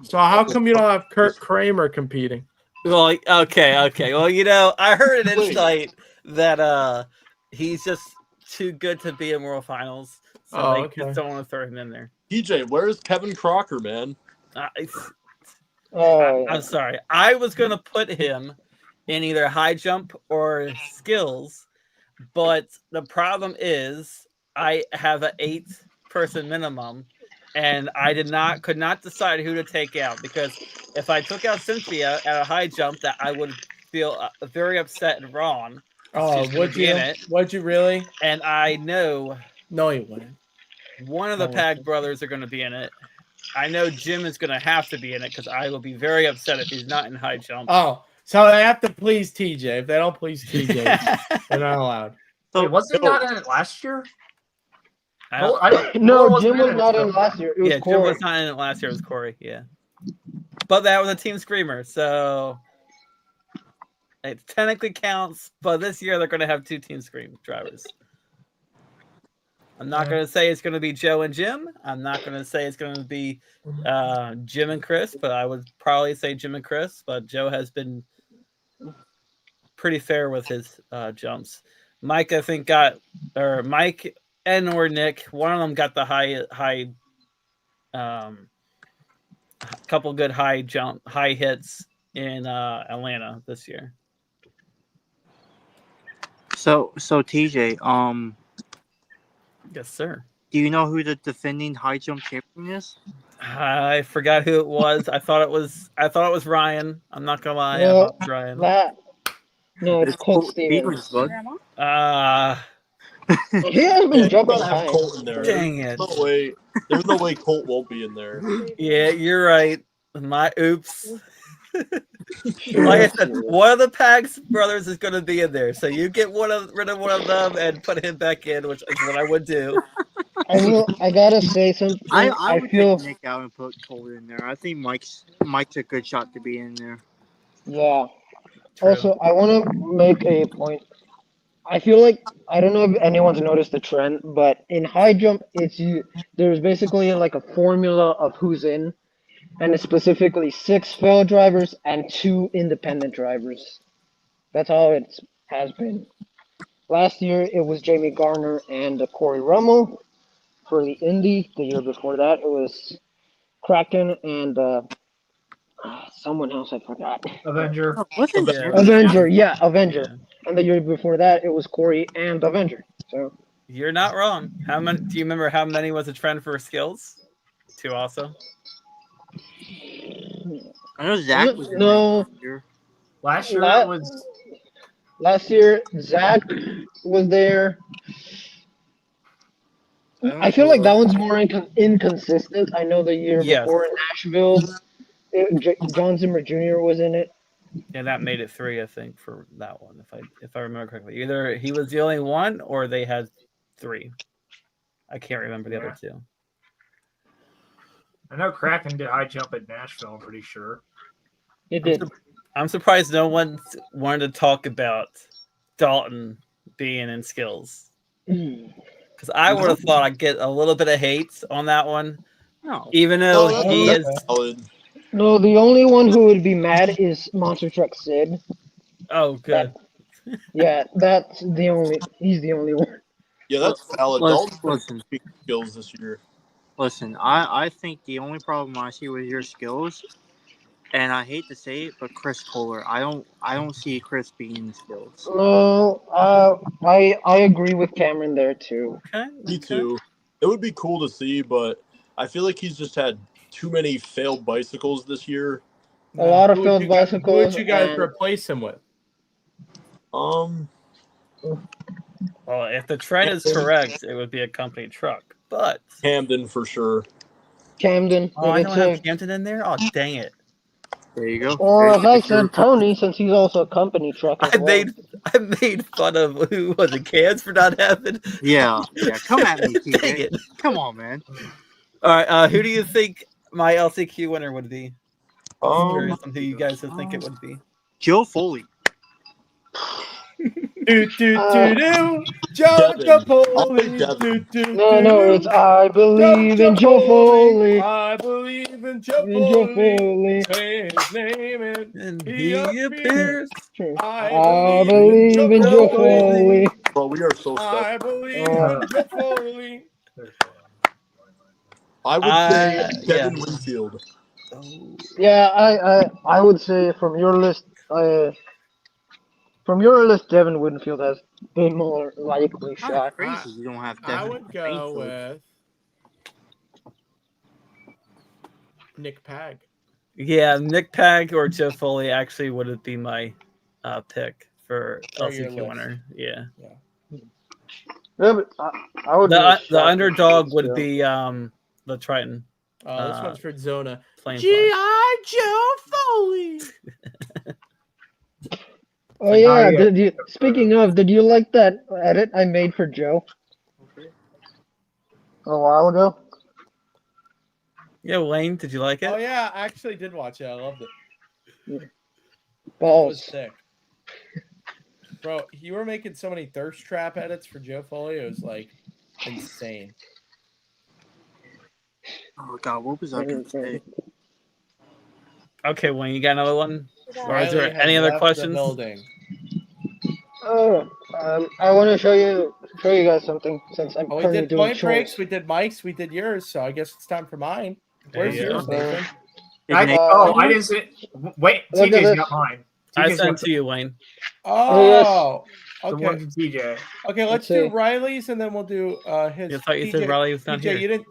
So how come you don't have Kurt Kramer competing? Well, okay. Well, I heard an insight that he's just too good to be in World Finals, so they just don't want to throw him in there. TJ, where's Kevin Crocker, man? I'm sorry. I was gonna put him in either high jump or skills, but the problem is I have an 8-person minimum, and I could not decide who to take out, because if I took out Cynthia at a high jump, that I would feel very upset and wrong. Oh, would you? Would you really? And I know No, you wouldn't. one of the Pag brothers are going to be in it. I know Jim is going to have to be in it, because I will be very upset if he's not in high jump. Oh, so they have to please TJ. If they don't please TJ, they're not allowed. Wait, wasn't he not in it last year? No, Jim was not in last year. It was Jim Corey. was not in it last year. It was Corey. Yeah, but that was a team screamer, so it technically counts. But this year they're going to have 2 team scream drivers. I'm not going to say it's going to be Joe and Jim. I'm not going to say it's going to be Jim and Chris, but I would probably say Jim and Chris. But Joe has been pretty fair with his jumps. Mike, I think, Mike and or Nick, one of them got the high couple good high hits in Atlanta this year. So TJ, Yes, sir. do you know who the defending high jump champion is? I forgot who it was. I thought it was Ryan. I'm not gonna lie. No, I thought it was Ryan. No, it's Colt Stevens. bud. He has been jumping Gotta have high. Colt in there. Dang it. There's no way Colt won't be in there. Yeah, you're right. My oops. Like I said, one of the Pags brothers is going to be in there, so you get rid of one of them and put him back in, which is what I would do. I gotta say something. I would feel, take Nick out and put Colt in there. I think Mike's a good shot to be in there. yeah. True. Also, I want to make a point. I feel like I don't know if anyone's noticed the trend, but in high jump, there's basically like a formula of who's in, and it's specifically 6 failed drivers and 2 independent drivers. That's how it has been. Last year it was Jamie Garner and Corey Rummel for the Indy. The year before that it was Kraken and someone else I forgot. Avenger. Oh, wasn't Yeah. Jeremy Avenger, Allen- yeah, Avenger. Yeah. And the year before that it was Corey and Avenger. So You're not wrong. How many? Do you remember how many was a trend for skills? 2 also. I know Zach was in No. that year. Last year La- it was Last year Zach was there. I feel like that one's more inconsistent. I know the year Yes. before in Nashville, John Zimmer Jr. was in it. Yeah, that made it 3, I think, for that one. If I remember correctly, either he was the only one or they had 3. I can't remember the other 2. I know Kraken did high jump at Nashville, I'm pretty sure. He did. I'm surprised no one wanted to talk about Dalton being in skills. Because I would have thought I'd get a little bit of hate on that one, No. even though No, he that's is. valid. No, the only one who would be mad is Monster Truck Sid. Oh, good. Yeah, he's the only one. Yeah, that's valid. Listen, Dalton has skills this year. Listen, I think the only problem I see with your skills, and I hate to say it, but Chris Kohler, I don't see Chris being in skills. No, I agree with Cameron there too. Okay. Me too. It would be cool to see, but I feel like he's just had too many failed bicycles this year. A lot of Who would failed you guys- bicycles. Who would you guys and- replace him with? Well, if the trend is correct, it would be a company truck. But Camden for sure. Camden. oh, I we don't could have say. Hampton in there. Oh, dang it! There you go. Or as I There's your- said, Tony, since he's also a company truck as I well. made fun of who was it, Cans for not having. Yeah. Come at me, Dang TJ. it! Come on, man. All right, who do you think my LCQ winner would be? Curious on who you guys would think it would be. Joe Foley. Do do Uh, do do. Devin. Joe I'll Foley. pick Devin. Do, do, No, do. it's I believe in Joe Foley. I believe in Joe In Joe Foley. Foley. Say his name and And he he appears. Sure. I believe in Joe Foley. Bro, we are so stuck. I believe Uh, in Joe Foley. I would say Devin yeah. Winfield. Oh. Yeah, I would say from your list, Devin Winfield has the more likely I'm shot. crazy you don't have Devin. I would go Winfield. with Nick Pag. Yeah, Nick Pag or Joe Foley actually would be my pick for For your LCQ list. winner. Yeah. Yeah, but I would. The underdog would be the Triton This one's for Zona. plane. G.I. Joe Foley. Oh yeah, speaking of, did you like that edit I made for Joe a while ago? Yeah, Wayne, did you like it? Oh yeah, I actually did watch it. I loved it. It was Balls. sick. Bro, you were making so many thirst trap edits for Joe Foley. It was like insane. Oh God, what was I going to say? Okay, Wayne, you got another one? Or is Riley there has any other left the questions? building. Oh, I want to show you guys something since I'm Oh, we currently did doing point breaks. chores. We did Mike's. We did yours. So I guess it's time for mine. Where's There you yours, go. Nathan? I didn't see. Wait, Look at TJ's this. got mine. I TJ's sent got to you, Wayne. Oh, the one okay. from TJ. Okay, let's Let's do see. Riley's and then we'll do his. I thought you said TJ Riley was not TJ, here. you didn't.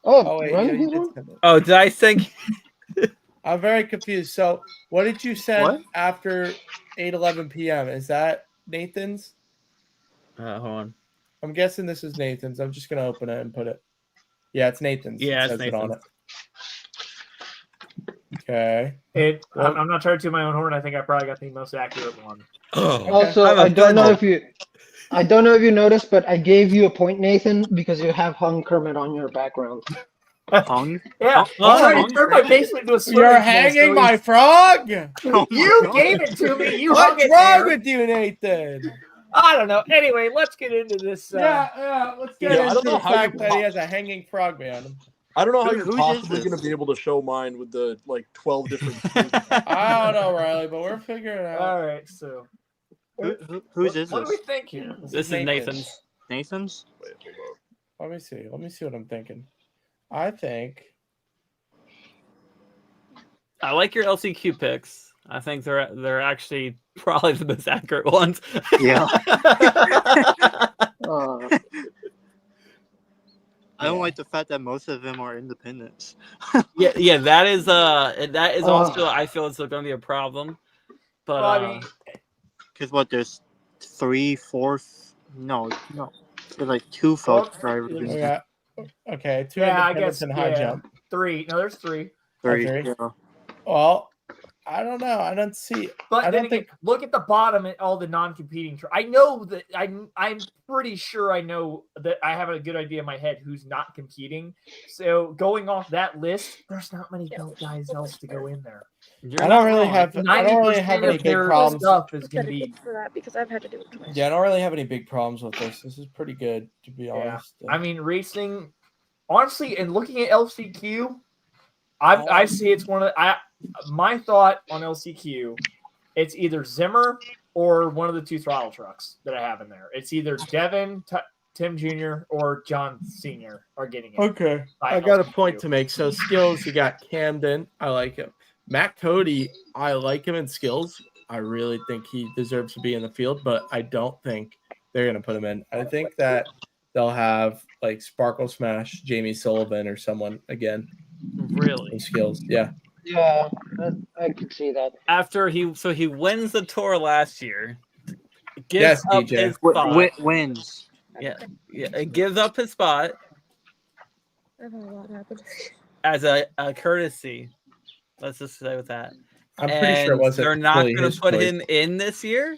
Oh, Oh wait, run yeah, you his did one? send it. Oh, did I think? I'm very confused. So, what did you send What? after 8:11 p.m.? Is that Nathan's? Hold on. I'm guessing this is Nathan's. I'm just gonna open it and put it. Yeah, it's Nathan's. Yeah, It it's says it on Nathan's. it. Okay. I'm not trying to toot my own horn. I think I probably got the most accurate one. Also, I'm a I don't know fan. if you noticed, but I gave you a point, Nathan, because you have hung Kermit on your background. Hung? Yeah, Oh, I'm trying hung to turn my basement into a swimming You're pool, hanging so my frog. Oh, You God. gave it to me. You hung What's it wrong there. with you, Nathan? I don't know. Anyway, let's get into this. Let's get Yeah, I don't into know the how fact you that he has a hanging frog behind him. I don't know how Who- you're whose is possibly this? going to be able to show mine with the 12 different. I don't know, Riley, but we're figuring it out. All right, so Whose is what do this? we think here? This is Nathan's. Nathan's? Wait, hold up. Let me see. Let me see what I'm thinking. I think. I like your LCQ picks. I think they're actually probably the most accurate ones. Yeah. Uh, I don't like the fact that most of them are independents. yeah, that is also I feel it's going to be a problem. But Well, I mean, Because what, there's 3, 4, no. There's like 2 folks drivers. there's- in We there. got okay, 2 yeah, I independents guess and high jump. 3. No, there's 3. 3, Okay. yeah. Well, I don't know. I don't see. But I then don't again, look at the bottom and all the non-competing. I know that I'm pretty sure I know that I have a good idea in my head who's not competing. So going off that list, there's not many guys else to go in there. you're I not don't really wrong. have. I don't really 90% have any of big their problems. stuff is going to be. Benefits for that because I've had to do it twice. Yeah, I don't really have any big problems with this. This is pretty good, to be honest. I mean, racing, honestly, and looking at LCQ, I see it's one of my thought on LCQ. It's either Zimmer or one of the 2 throttle trucks that I have in there. It's either Devin, Tim Jr. or John Sr. are getting it. Okay, by I got a LCQ. point to make. So skills, you got Camden. I like him. Matt Cody, I like him in skills. I really think he deserves to be in the field, but I don't think they're going to put him in. I think that they'll have like Sparkle Smash, Jamie Sullivan, or someone again Really? in skills. Yeah. yeah, I could see that. After he wins the tour last year, gives Yes, up DJ. his spot. Wins. Yeah, it gives up his spot I've had a lot happen. as a courtesy. Let's just say with that. I'm pretty sure it And wasn't. they're not really going his to put choice. him in this year.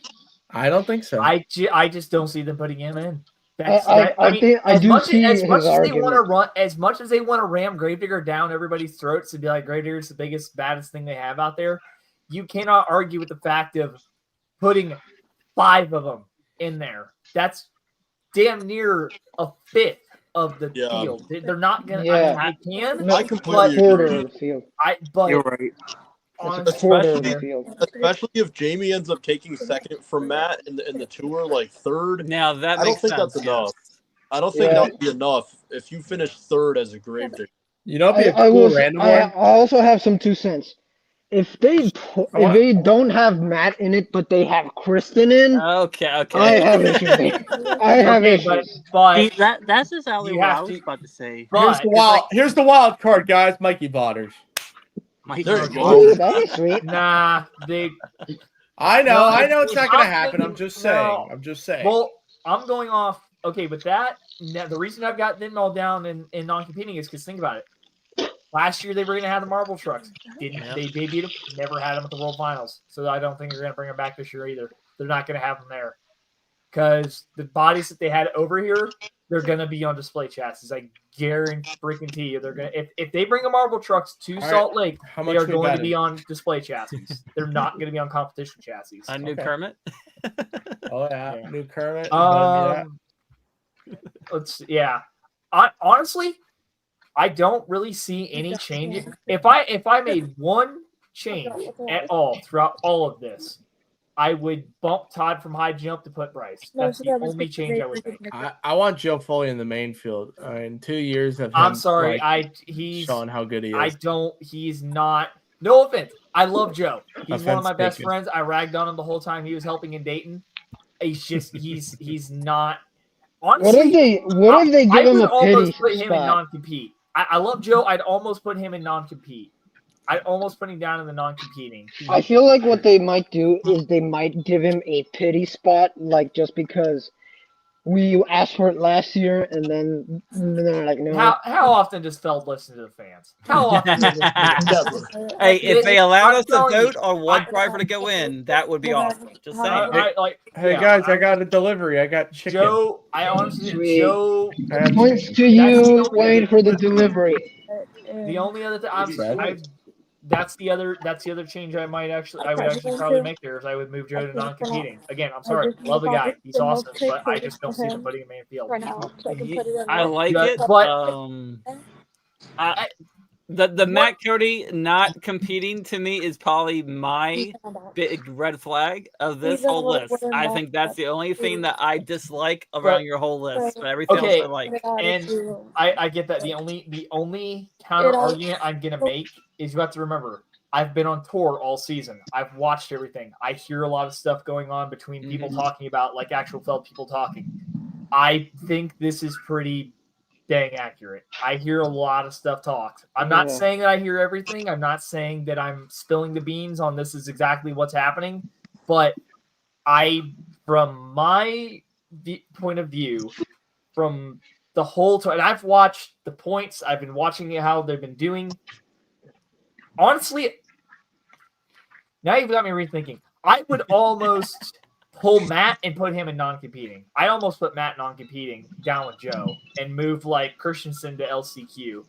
I don't think so. I just don't see them putting him in. I think I do see as his much as they argument. want to run, as much as they want to ram Gravedigger down everybody's throats and be like Gravedigger's the biggest, baddest thing they have out there, you cannot argue with the fact of putting 5 of them in there. That's damn near a fifth of the Yeah. field. They're not gonna. Yeah. I mean, they can. No, I completely quarter agree. of the field. But You're right. It's a quarter of the Especially- field. Especially if Jamie ends up taking second from Matt in the tour, like third. Now that I don't makes think sense. that's yes. enough. I don't think Yeah. that would be enough if you finish third as a Gravedigger. You know, it'd be a I cool will. random I one. also have some 2 cents. If they want- they don't have Matt in it, but they have Kristen in, Okay. I have issues. I have okay, issues. but See, that's exactly you what have I was to- about to say. Here's the wild. Here's the wild card, guys. Mikey Botters. Mike, There you Oh, go. that'd be sweet. nah, they. I know. No, I know it's if not going to I'm happen. I'm thinking- just saying. no. I'm just saying. Well, I'm going off. Okay, with that, now, the reason I've got them all down in non-competing is because think about it. Last year they were going to have the marble trucks. Didn't Yeah. they debuted them? Never had them at the World Finals. So I don't think they're going to bring them back this year either. They're not going to have them there because the bodies that they had over here, they're going to be on display chassis. I guarantee you, they're going to. If they bring the marble trucks to right. Salt Lake, How they much are we going to betting? be on display chassis. They're not going to be on competition chassis. A new Okay. Kermit. Oh yeah, Yeah. new Kermit. yeah. Yeah. Honestly, I don't really see any change. If I made one change at all throughout all of this, I would bump Todd from high jump to put Bryce. That's the only change I would make. I want Joe Foley in the main field. In 2 years of him, I'm sorry, like, he's showing how good he is. I don't. He's not. No offense. I love Joe. He's one of Offense my best taken. friends. I ragged on him the whole time he was helping in Dayton. He's just he's not. Honestly, What if they I give him would a pity almost put him in spot? non-compete. I love Joe. I'd almost put him in non-compete. I'd almost put him down in the non-competing. I feel like what they might do is they might give him a pity spot, like just because we asked for it last year, and then they're like, no. How often does Feld listen to the fans? How often? Does Never. Hey, if they allowed us to telling you, vote on one driver to go in, that would be awesome. Just saying. Hey yeah, guys, I got a delivery. I got chicken. Joe. I honestly, Sweet. Joe. I have Points to That's you. the only Wait other- for the delivery. The only other thing Brad? that's the other change I would actually probably make there is I would move Joe to non-competing. Again, I'm sorry, love the guy, he's awesome, but I just don't see them putting him in field. right now, so I can put it in. I like Yeah, it, but the Matt Cody not competing to me is probably my big red flag of this whole list. I think that's the only thing that I dislike around your whole list, but everything else I like. And I get that. The only counter argument I'm gonna make is you have to remember I've been on tour all season. I've watched everything. I hear a lot of stuff going on between people talking about like actual felt people talking. I think this is pretty dang accurate. I hear a lot of stuff talked. I'm not saying that I hear everything. I'm not saying that I'm spilling the beans on this is exactly what's happening, but from my point of view, from the whole time, and I've watched the points. I've been watching how they've been doing. Honestly, now you've got me rethinking. I would almost pull Matt and put him in non-competing. I almost put Matt non-competing down with Joe and move like Christensen to LCQ.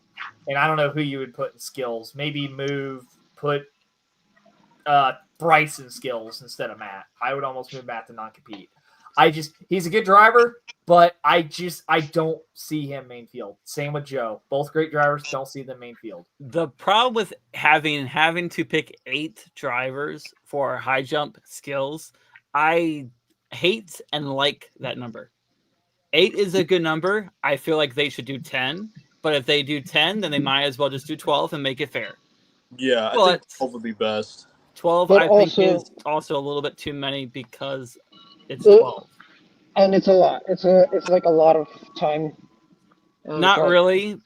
And I don't know who you would put in skills. Maybe put Bryce in skills instead of Matt. I would almost move Matt to non-compete. He's a good driver, but I don't see him main field. Same with Joe. Both great drivers, don't see them main field. The problem with having to pick 8 drivers for high jump skills, I hate and like that number. 8 is a good number. I feel like they should do 10, but if they do 10, then they might as well just do 12 and make it fair. Yeah, I think 12 would be best. 12, But I think, is also a little bit too many because it's 12. And it's a lot. It's like a lot of time. Not really.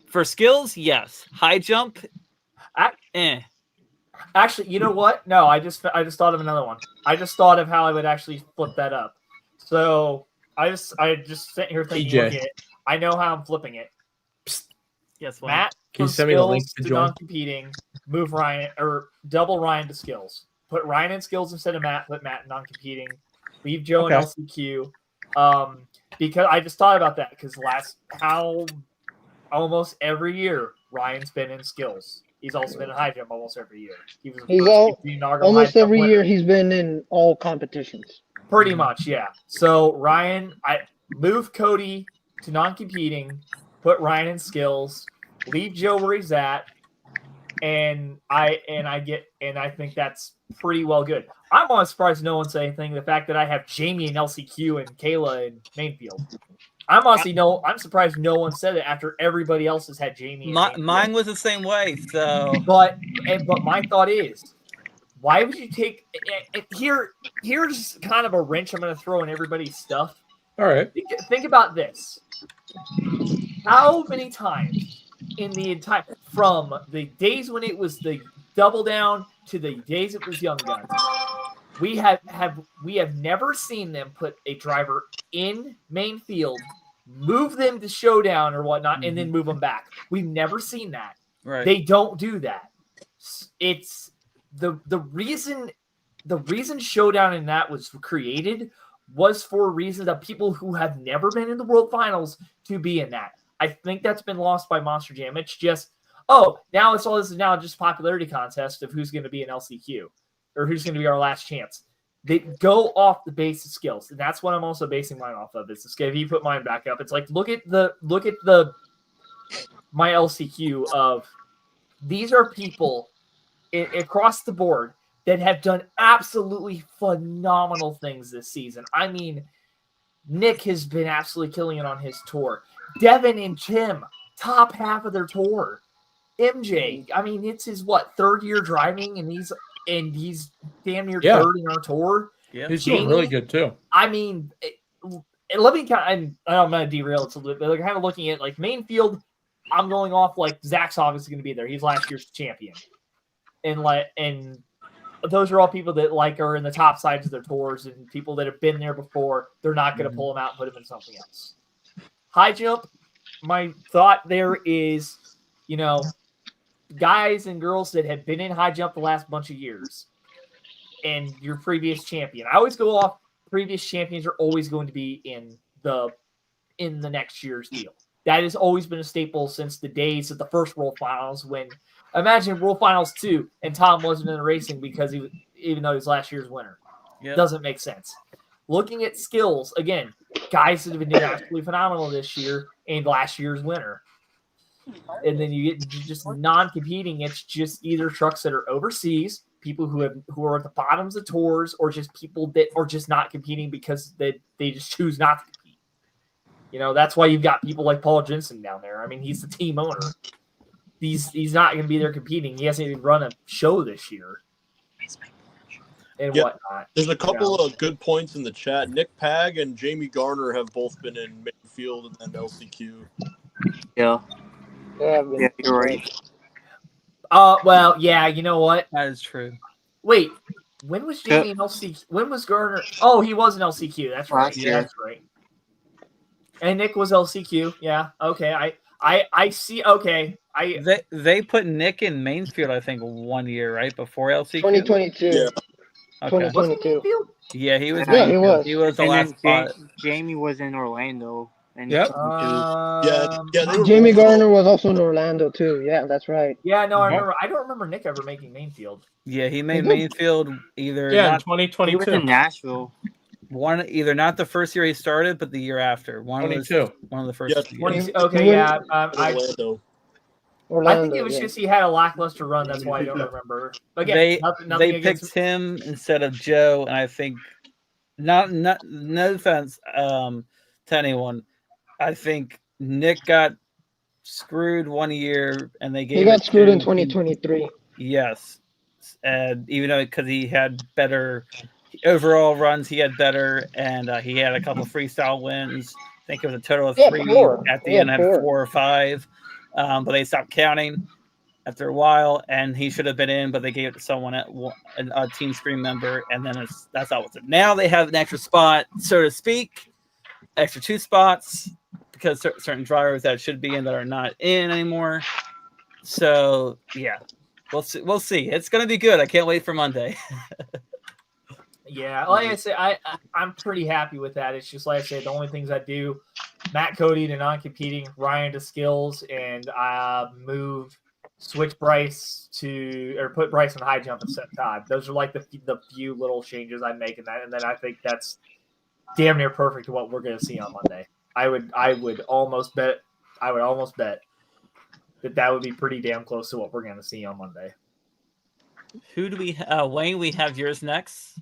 For skills, yes. High jump, Actually, you know what? No, I just thought of another one. I just thought of how I would actually flip that up. So I just sitting here thinking, look at it. I know how I'm flipping it. Yes, Matt, can you send me the link to join? Non-competing, move Ryan or double Ryan to skills. Put Ryan in skills instead of Matt. Put Matt in non-competing. Leave Joe in LCQ. Because I just thought about that because almost every year Ryan's been in skills. He's also been in high jump almost every year. Almost every year he's been in all competitions. Pretty much, yeah. So Ryan, I move Cody to non-competing, put Ryan in skills, leave Joe where he's at, and I think that's pretty well good. I'm almost surprised no one said anything. The fact that I have Jamie in LCQ and Kayla in Mainfield. I'm surprised no one said it after everybody else has had Jamie. Mine was the same way. So, but my thought is, why would you take here's kind of a wrench I'm going to throw in everybody's stuff. All right. Think about this. How many times in the entire from the days when it was the double down to the days it was Young Guns, we have never seen them put a driver in main field, move them to showdown or whatnot, and then move them back. We've never seen that. Right. They don't do that. It's the reason showdown in that was created was for a reason of people who have never been in the World Finals to be in that. I think that's been lost by Monster Jam. It's just, now this is now just a popularity contest of who's going to be an LCQ or who's going to be our last chance. They go off the base of skills, and that's what I'm also basing mine off of. Is the skill. If you put mine back up, it's like look at my LCQ of these are people across the board that have done absolutely phenomenal things this season. I mean, Nick has been absolutely killing it on his tour. Devin and Tim, top half of their tour. MJ, I mean, it's his third year driving, and he's damn near third in our tour. Yeah, he's doing really good too. I mean, let me kind of, I'm going to derail it a little bit, but kind of looking at like main field, I'm going off like Zach's obviously going to be there. He's last year's champion, and those are all people that are in the top sides of their tours and people that have been there before. They're not going to pull them out and put them in something else. High jump, my thought there is, guys and girls that have been in high jump the last bunch of years and your previous champion. I always go off previous champions are always going to be in the next year's deal. That has always been a staple since the days of the first World Finals when Imagine World Finals 2 and Tom wasn't in the racing because even though he was last year's winner. Yep. Doesn't make sense. Looking at skills, again, guys that have been doing absolutely phenomenal this year and last year's winner. And then you get just non-competing. It's just either trucks that are overseas, people who are at the bottoms of tours, or just people that are just not competing because they just choose not to compete. That's why you've got people like Paul Jensen down there. I mean, he's the team owner. He's not going to be there competing. He hasn't even run a show this year. And whatnot. There's a couple of good points in the chat. Nick Pag and Jamie Garner have both been in Mayfield and then LCQ. Yeah. Yeah, You're right. Well, yeah, you know what? That is true. Wait, when was Jamie in LCQ? When was Garner? Oh, he was in LCQ. That's right. Last year. That's right. And Nick was LCQ. Yeah. Okay. I see. Okay. They put Nick in Mansfield, I think, 1 year, right? Before LCQ? 2022. Yeah. Okay. 2022. Yeah, he was. Yeah, he was. He was the And last then spot. Jamie was in Orlando. And Yep. They were Jamie both- Garner was also in Orlando too. Yeah, that's right. Yeah, no, I remember. I don't remember Nick ever making Mainfield. Yeah, he made Mansfield either Yeah, in not, he was 2022. in Nashville. either not the first year he started, but the year after. One of the 22. first. Yeah, years. Okay, yeah. Orlando. Orlando. I think it was just he had a lackluster run. That's why I don't remember. Again, They nothing they against picked him instead of Joe, and I think no offense to anyone. I think Nick got screwed 1 year, and they gave He got it screwed to- in 2023. Yes, and even though because he had better overall runs, he had better, and he had a couple freestyle wins. I think it was a total of He had 3 4. at the He end. had Had 4. 4 or 5, but they stopped counting after a while, and he should have been in, but they gave it to someone a team screen member, and then that's all with it. Now they have an extra spot, so to speak, extra 2 spots because certain drivers that should be in that are not in anymore. So yeah, we'll see. We'll see. It's gonna be good. I can't wait for Monday. Yeah, like I say, I'm pretty happy with that. It's just like I said, the only things I do, Matt Cody to non-competing, Ryan to skills, and switch Bryce or put Bryce on high jump and set Todd. Those are like the few little changes I make in that, and then I think that's damn near perfect to what we're going to see on Monday. I would almost bet that would be pretty damn close to what we're going to see on Monday. Who do we Wayne? We have yours next.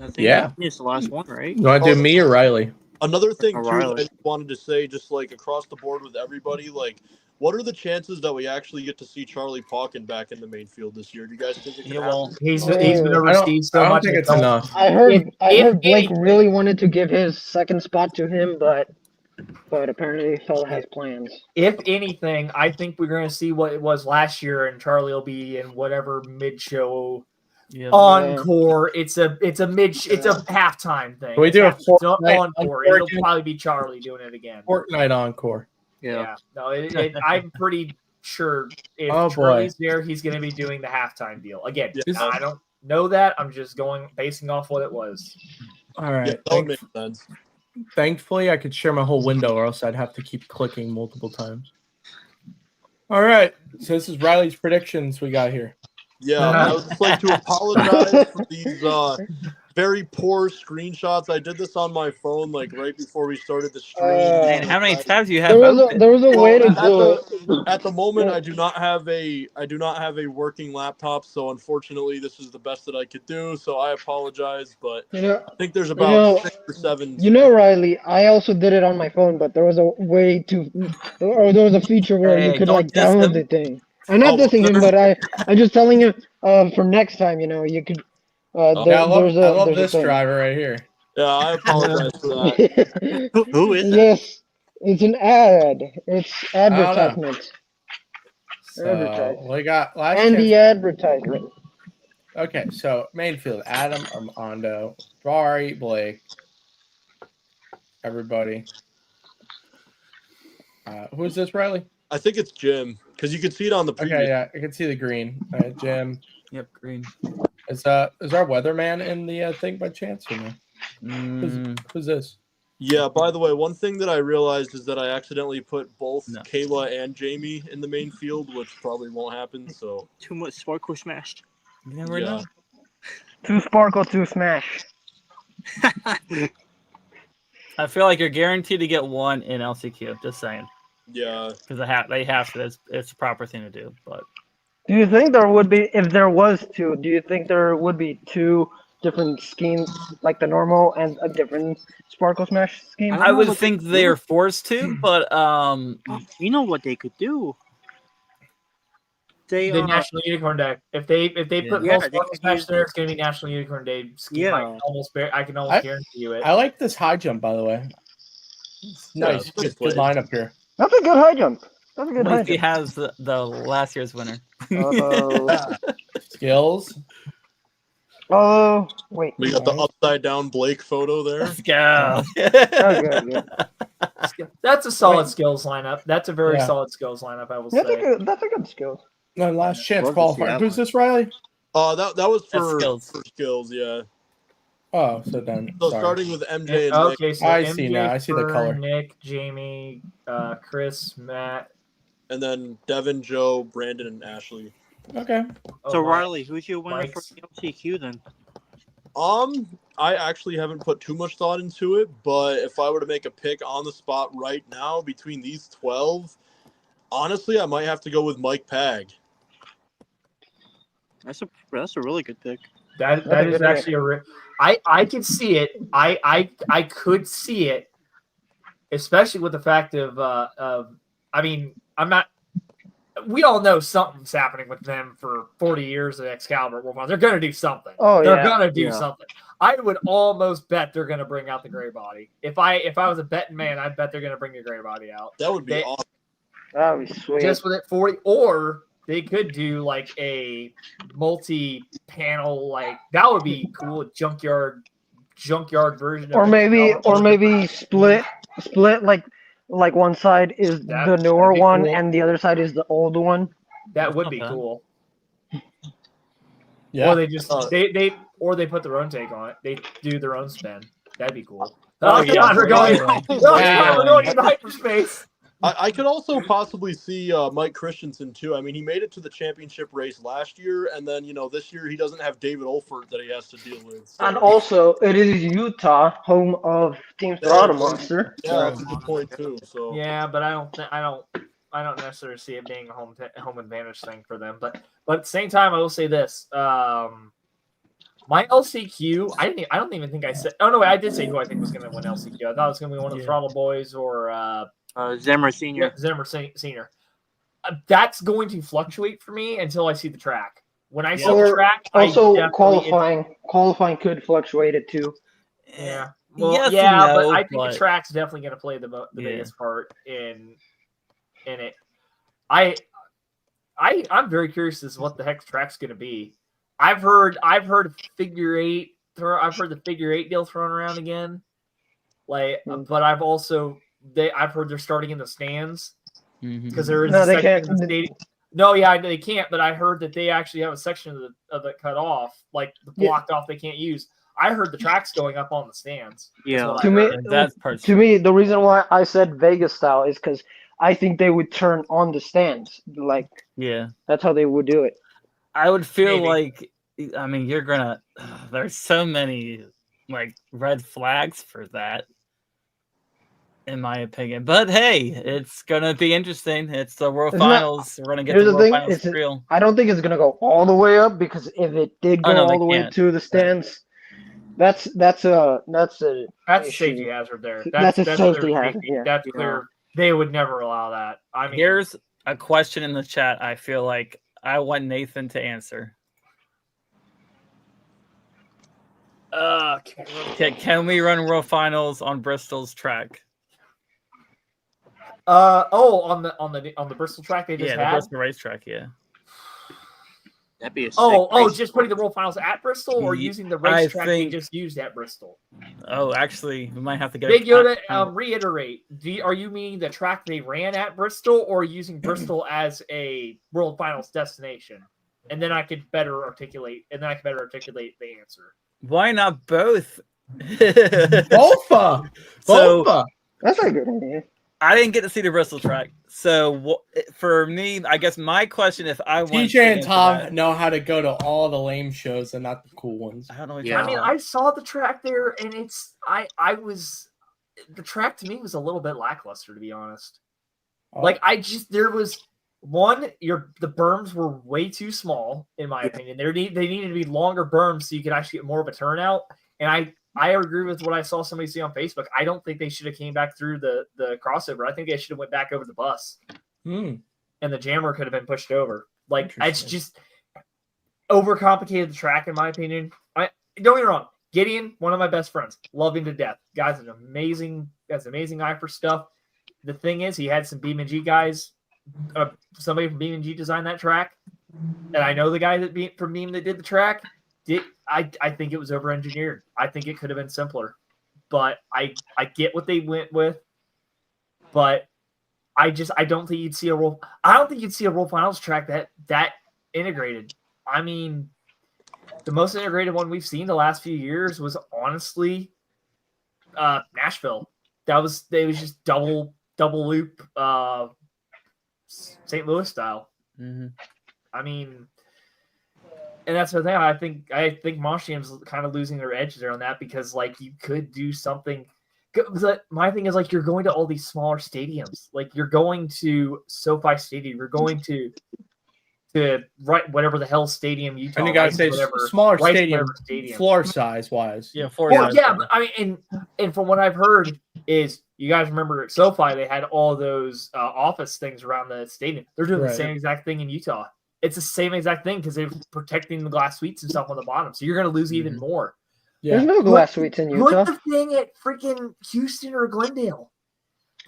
I think Yeah. it's the last one, right? You want to do me or Riley? Another thing too, O'Reilly. that I wanted to say, just like across the board with everybody, like, what are the chances that we actually get to see Charlie Pauken back in the main field this year? Do you guys think it can Yeah, happen? well, He's been overseas so I don't much. think it's enough. I heard If Blake anything- really wanted to give his second spot to him, but apparently fella has plans. If anything, I think we're going to see what it was last year, and Charlie will be in whatever mid-show encore. It's a halftime thing. Can we do a It's an Fortnite encore. encore It'll again? probably be Charlie doing it again. Fortnite encore. Yeah. No, I'm pretty sure if Oh, boy. Charlie's there, he's going to be doing the halftime deal again. Yeah. I don't know that. I'm just basing off what it was. All right. Yeah, that would make sense. Thankfully, I could share my whole window, or else I'd have to keep clicking multiple times. All right. So this is Riley's predictions we got here. Yeah, I would just like to apologize for these very poor screenshots. I did this on my phone like right before we started the stream. And how many tabs do you have There was open? a way to do it. At the moment, I do not have a working laptop, so unfortunately, this is the best that I could do. So I apologize, but I think there's about 6 or 7. Riley, I also did it on my phone, but there was a way there was a feature where Hey, you could don't like diss download him. the thing. I'm not dissing him, but I'm just telling you for next time. You could. I love there's this a thing. driver right here. Yeah, I apologize for that. Who is it? Yes, it's an ad. It's advertisement. So we got last And chance. the advertisement. Okay, so Mainfield, Adam, Armando, Vari, Blake, everybody. Who is this, Riley? I think it's Jim because you can see it on the preview. Okay, yeah, I can see the green. All right, Jim. Yep, green. Is our weatherman in the thing by chance or no? Who's this? Yeah, by the way, one thing that I realized is that I accidentally put both No. Kayla and Jamie in the main field, which probably won't happen. So Too much Sparkle Smash. You never yeah, know. 2 Sparkle, 2 Smash. I feel like you're guaranteed to get one in LCQ. Just saying, yeah. because they have to. It's the proper thing to do. But Do you think there would be, if there was 2, do you think there would be 2 different schemes, like the normal and a different Sparkle Smash scheme? don't I know would what they think could they do. are forced to. But You know what they could do? They The National Unicorn Day. If they put Yeah, both they Sparkle could Smash use- there, it's gonna be National Unicorn Day scheme. I Yeah. can almost guarantee you it. I like this high jump, by the way. It's Yeah, nice. good Good play. lineup here. That's a good high jump. That's a good high Lacey jump. has the last year's winner. Oh, Skills. oh, wait. We got the upside down Blake photo there. Let's go. Okay, good. That's a solid skills lineup. That's a very Yeah. solid skills lineup, I will That's a say. good. That's a good skill. No, last chance Love to see qualifier. that Who's one. this, Riley? That was That's for skills. skills, yeah. Oh, so done. So Sorry. starting with MJ and Nick. Okay, so I MJ, see now. I see the Fern, color. Nick, Jamie, Chris, Matt. And then Devin, Joe, Brandon, and Ashley. Okay. Oh, So my- Riley, who's your winner for Mike's- the LCQ then? I actually haven't put too much thought into it, but if I were to make a pick on the spot right now between these 12, honestly, I might have to go with Mike Pag. That's a really good pick. That That's a is good pick. actually I could see it. I could see it, especially with the fact of I mean, I'm not. We all know something's happening with them for 40 years at Excalibur. They're going to do something. Oh, They're yeah. going to do Yeah. something. I would almost bet they're going to bring out the gray body. If I was a betting man, I'd bet they're going to bring the gray body out. That would be They- awesome. That would be sweet. Just with it 40, or they could do like a multi-panel, like that would be cool. Junkyard version. or of maybe split like one side is That- the newer that'd be one cool. and the other side is the old one. That would be Okay. cool. Yeah. Or they just they put their own take on it. They do their own spin. That'd be cool. Oh, yeah. God, we're going. Yeah. We're going into hyperspace. I could also possibly see Mike Christensen too. I mean, he made it to the championship race last year, and then this year he doesn't have David Olfert that he has to deal with. So. And also, it is Utah, home of Team Throttle Monster. Yeah, that's a good point too. So Yeah, but I don't necessarily see it being a home advantage thing for them. But at the same time, I will say this: my LCQ, I don't even think I said. Oh no, wait, I did say who I think was going to win LCQ. I thought it was going to be one of the Throttle Boys or Zimmer Senior. Zimmer Senior. That's going to fluctuate for me until I see the track. When I see the Or track, Also, I definitely- qualifying could fluctuate it too. Yeah. Well, Yes and yeah, but no, I think but- the track's definitely going to play the Yeah. biggest part in it. I'm very curious as to what the heck the track's going to be. I've heard figure eight. I've heard the figure eight deal thrown around again. But I've heard they're starting in the stands because there is No, a they section can't. in the stadium. No, yeah, they can't. But I heard that they actually have a section of it cut off, like blocked off. They can't use. I heard the track's going up on the stands. is Yeah. what I To me, heard. That's part. To me, the reason why I said Vegas style is because I think they would turn on the stands. Like Yeah. that's how they would do it. I would feel Maybe. like, I mean, you're gonna. There's so many like red flags for that, in my opinion. But hey, it's gonna be interesting. It's the World Isn't that- Finals. We're gonna get Here's the the World thing, Finals it's- real. I don't think it's gonna go all the way up because if it did go Oh, no, they all the way can't. to the stands, that's a That's a issue. safety hazard there. That's a clear safety hazard, yeah. That's clear. They would never allow that. I mean, Here's a question in the chat. I feel like I want Nathan to answer. Can we run World Finals on Bristol's track? on the Bristol track they just Yeah, the had. Bristol racetrack. Yeah. That'd be a sick race. Just putting the World Finals at Bristol or Ye- using the I racetrack they think- just used at Bristol. Oh, actually, we might have to get. Big Yoda, a- reiterate. Are you meaning the track they ran at Bristol or using Bristol as a World Finals destination? And then I could better articulate. the answer. Why not both? Bofa. So- Bofa. That's a good idea. I didn't get to see the Bristol track, so for me, I guess my question, if I went TJ to and answer Tom that- know how to go to all the lame shows and not the cool ones. I don't know. What Yeah. I mean, I saw the track there, and the track to me was a little bit lackluster, to be honest. Oh. Like there was one, the berms were way too small, in my opinion. They needed to be longer berms so you could actually get more of a turnout. And I agree with what I saw somebody say on Facebook. I don't think they should have came back through the crossover. I think they should have went back over the bus, and the jammer could have been pushed over. Like it's just overcomplicated the track, in my opinion. Don't get me wrong. Gideon, one of my best friends, love him to death. Guy's an amazing eye for stuff. The thing is, he had some BeamNG guys. Somebody from BeamNG designed that track, and I know the guy from Beam that did the track. I think it was over-engineered. I think it could have been simpler, but I get what they went with. But I don't think you'd see a World. I don't think you'd see a World Finals track that integrated. I mean, the most integrated one we've seen the last few years was honestly Nashville. It was just double loop St. Louis style. Mm-hmm. I mean, and that's the thing. I think Montreal's kind of losing their edge there on that, because like you could do something. My thing is, like, you're going to all these smaller stadiums. Like, you're going to SoFi Stadium. You're going to whatever the hell stadium Utah. And you gotta say smaller stadium, floor size wise. Yeah, floor Well, size. yeah, but I mean, and from what I've heard is, you guys remember at SoFi they had all those office things around the stadium. They're doing the same exact thing in Utah. It's the same exact thing because they're protecting the glass suites and stuff on the bottom. So you're going to lose even more. Yeah. There's no glass suites in Utah. Put the thing at freaking Houston or Glendale.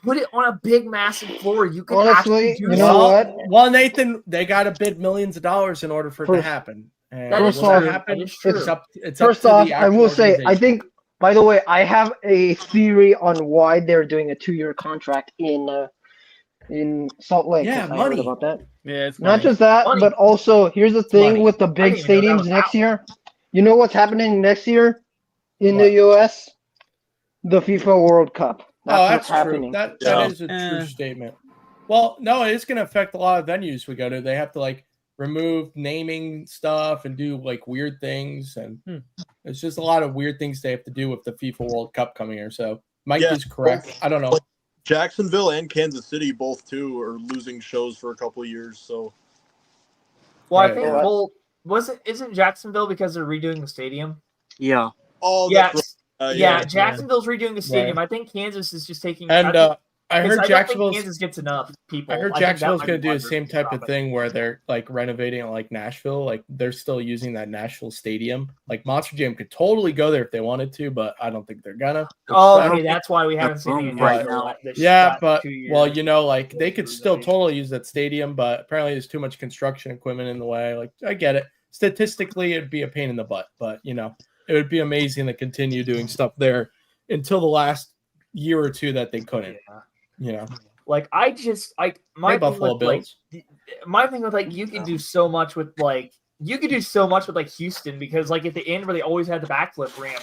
Put it on a big, massive floor. You can Honestly, actually do you know what? Well, Nathan, they got to bid millions of dollars in order for it to happen. And That is will true. happen? That is true. It's up First to off, the I will say, I organization. think, by the way, I have a theory on why they're doing a 2-year contract in Salt Lake. Yeah, 'Cause I money. heard about that. Yeah, it's Not money. just that, Money. but also here's the thing money. with the big I didn't even know that stadiums was next out. year. You know what's happening next year in What? the US? The FIFA World Cup. That's Oh, what's that's true. happening. That Yeah. is a true statement. Well, no, it's going to affect a lot of venues we go to. They have to like remove naming stuff and do like weird things, and it's just a lot of weird things they have to do with the FIFA World Cup coming here. So Mike is correct. I don't know. Jacksonville and Kansas City both too are losing shows for a couple of years. So, Well, I Right. think isn't Jacksonville because they're redoing the stadium? Yeah. oh, Yeah, that's right. yeah. Jacksonville's redoing the stadium. I think Kansas is just taking. And I heard don't think Jacksonville's. Kansas gets enough people. I heard think Jacksonville's that going might to be do the why same they're type of dropping. thing where they're like renovating it like Nashville. Like they're still using that Nashville stadium. Like Monster Jam could totally go there if they wanted to, but I don't think they're gonna. Oh, Which okay, that's why we haven't seen room anything right now. Yeah, but well, you know, like they could still totally use that stadium, but apparently there's too much construction equipment in the way. Like I get it. Statistically, it'd be a pain in the butt, but you know, it would be amazing to continue doing stuff there until the last year or two that they couldn't. You know, like my hey, thing Buffalo with, like, Bills. my thing with like you could do so much with like Houston, because like at the end where they always had the backflip ramp,